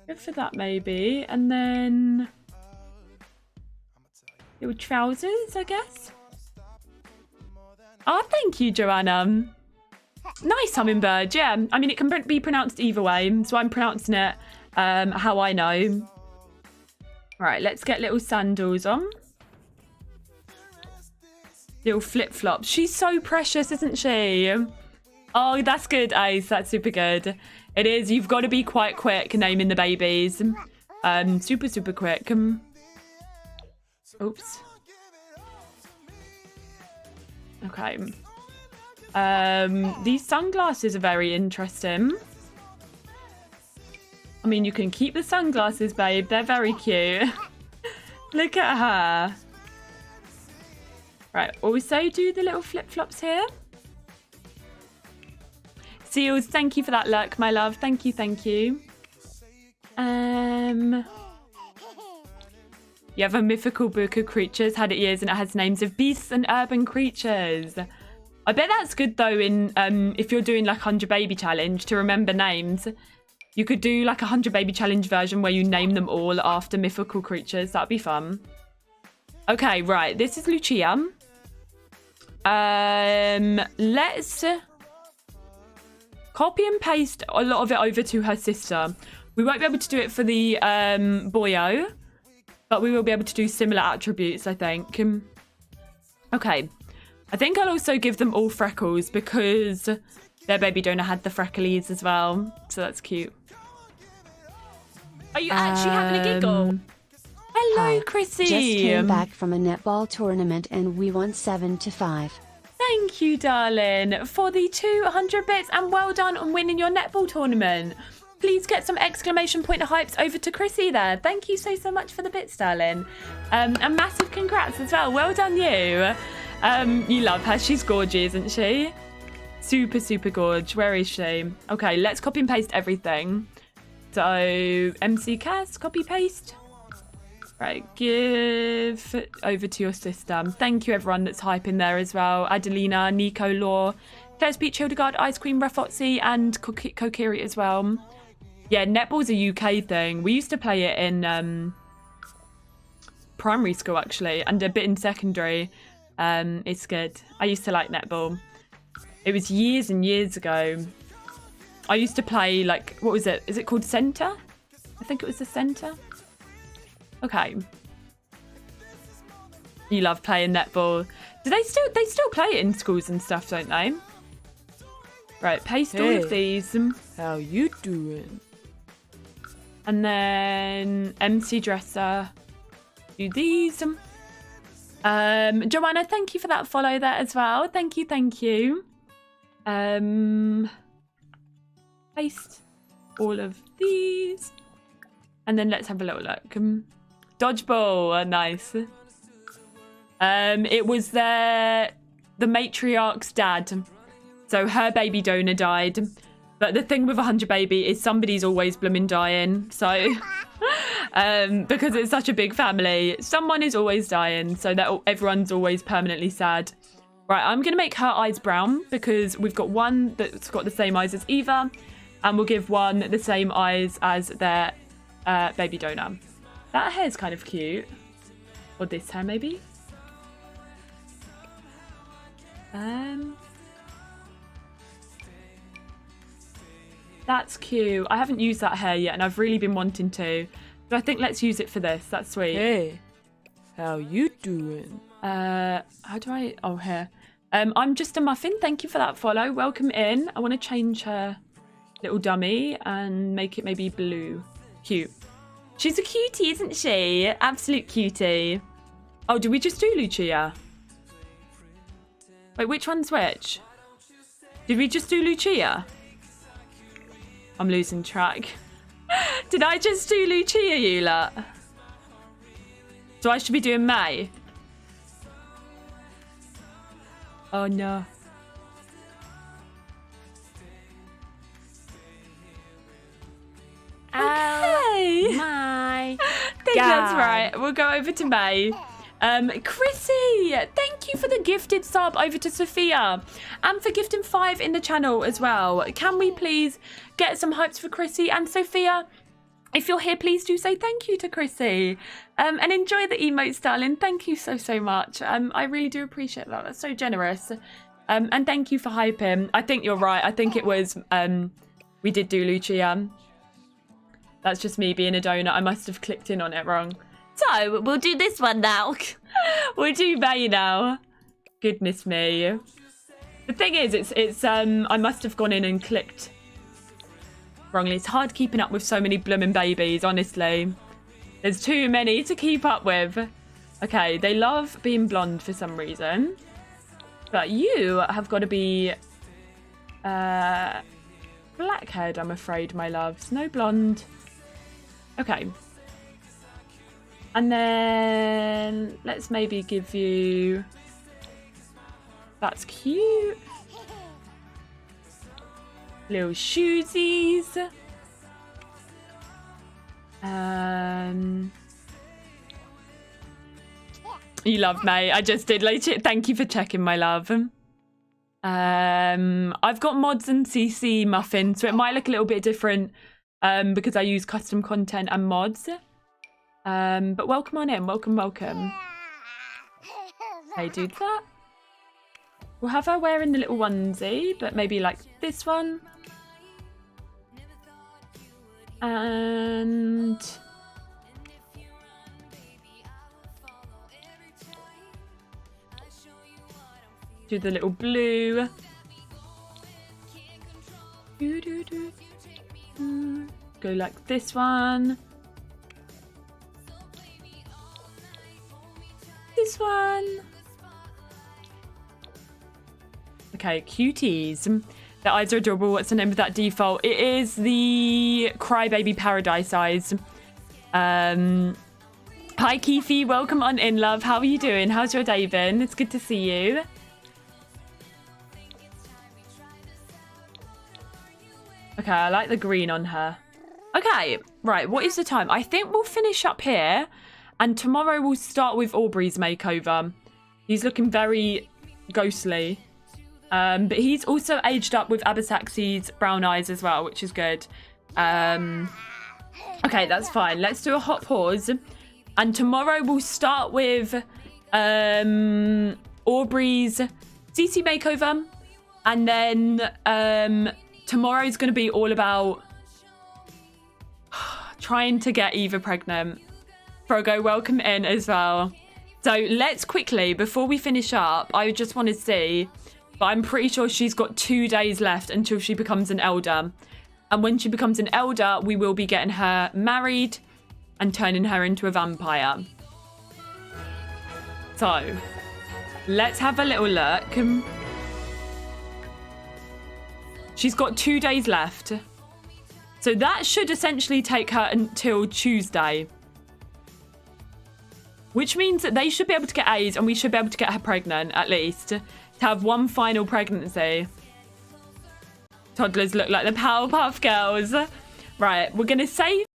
Go for that maybe. And then little trousers, I guess. Oh, thank you, Joanna. Nice hummingbird, yeah. I mean, it can be pronounced either way, so I'm pronouncing it how I know. Right, let's get little sandals on. Little flip-flops. She's so precious, isn't she? Oh, that's good, Ace. That's super good. It is. You've got to be quite quick naming the babies. Super, super quick. Oops. Okay. These sunglasses are very interesting. I mean, you can keep the sunglasses, babe. They're very cute. Look at her. Right, also do the little flip-flops here. Seals, thank you for that luck, my love. Thank you, thank you. You have a mythical book of creatures, had it years, and it has names of beasts and urban creatures. I bet that's good though in if you're doing like 100 baby challenge to remember names. You could do like a 100 baby challenge version where you name them all after mythical creatures. That'd be fun. Okay, right. This is Lucia. Let's copy and paste a lot of it over to her sister. We won't be able to do it for the boyo, but we will be able to do similar attributes, I think. Okay. I think I'll also give them all freckles because their baby donor had the frecklies as well. So that's cute. Are you actually having a giggle? Hello, Hi. Chrissy. Just came back from a netball tournament and we won 7-5. Thank you, darling, for the 200 bits and well done on winning your netball tournament. Please get some exclamation point hypes over to Chrissy there. Thank you so, so much for the bits, darling. And massive congrats as well. Well done, you. You love her. She's gorgeous, isn't she? Super, super gorge. Where is she? Okay, let's copy and paste everything. So, MC Cass, copy, paste. Right, give it over to your sister. Thank you, everyone that's hyping there as well. Adelina, Nico, Law, Claire's Beach, Hildegard, Ice Queen, Rafotzi, and Kokiri as well. Yeah, netball's a UK thing. We used to play it in primary school, actually, and a bit in secondary. It's good. I used to like netball. It was years and years ago. I used to play, like, what was it? Is it called centre? I think it was the centre. Okay. You love playing netball. Do they still play it in schools and stuff, don't they? Right, paste all of these. How you doing? And then MC Dresser. Do these. Joanna, thank you for that follow there as well. Thank you, thank you. Paste all of these. And then let's have a little look. Dodgeball, nice. It was the matriarch's dad. So her baby donor died. But the thing with 100 baby is somebody's always blooming dying. So, because it's such a big family, someone is always dying. So that everyone's always permanently sad. Right, I'm going to make her eyes brown because we've got one that's got the same eyes as Eva. And we'll give one the same eyes as their baby donor. That hair's kind of cute. Or this hair, maybe. That's cute. I haven't used that hair yet, and I've really been wanting to. So I think let's use it for this. That's sweet. Hey, how you doing? How do I... Oh, here. I'm just a muffin. Thank you for that follow. Welcome in. I want to change her little dummy and make it maybe blue. Cute. She's a cutie, isn't she? Absolute cutie. Oh, did we just do Lucia? Wait, which one's which? Did we just do Lucia? I'm losing track. Did I just do Lucia, you lot? So I should be doing May? Oh, no. Okay. My I think that's right. We'll go over to May. Chrissy, thank you for the gifted sub over to Sophia and for gifting 5 in the channel as well. Can we please get some hypes for Chrissy and Sophia? If you're here, please do say thank you to Chrissy and enjoy the emotes, darling. Thank you so, so much. I really do appreciate that. That's so generous. And thank you for hyping. I think you're right. I think it was, we did do Lucia. That's just me being a donut. I must have clicked in on it wrong. So, we'll do this one now. We'll do May now. Goodness me. The thing is, it's I must have gone in and clicked wrongly. It's hard keeping up with so many blooming babies, honestly. There's too many to keep up with. Okay, they love being blonde for some reason. But you have got to be black-haired, I'm afraid, my loves. No blonde. Okay. And then let's maybe give you... That's cute. Little shoesies. You love May. I just did. Thank you for checking, my love. I've got mods and CC muffins, so it might look a little bit different because I use custom content and mods. But welcome on in. Welcome. Okay, do that. We'll have her wearing the little onesie, but maybe like this one. And... do the little blue. Go like this one. This one. Okay, cuties. The eyes are adorable. What's the name of that default? It is the Crybaby Paradise eyes. Hi, Keefe. Welcome on in, love. How are you doing? How's your day been? It's good to see you. Okay, I like the green on her. Okay, right. What is the time? I think we'll finish up here. And tomorrow we'll start with Aubrey's makeover. He's looking very ghostly. But he's also aged up with Abasaxi's brown eyes as well, which is good. Okay, that's fine. Let's do a hot pause. And tomorrow we'll start with Aubrey's CC makeover. And then tomorrow's going to be all about trying to get Eva pregnant. Frogo, welcome in as well. So let's quickly, before we finish up, I just want to see... But I'm pretty sure she's got 2 days left until she becomes an elder. And when she becomes an elder, we will be getting her married and turning her into a vampire. So, let's have a little look. She's got 2 days left. So that should essentially take her until Tuesday. Which means that they should be able to get A's and we should be able to get her pregnant, at least. To have one final pregnancy. Toddlers look like the Powerpuff Girls. Right, we're going to save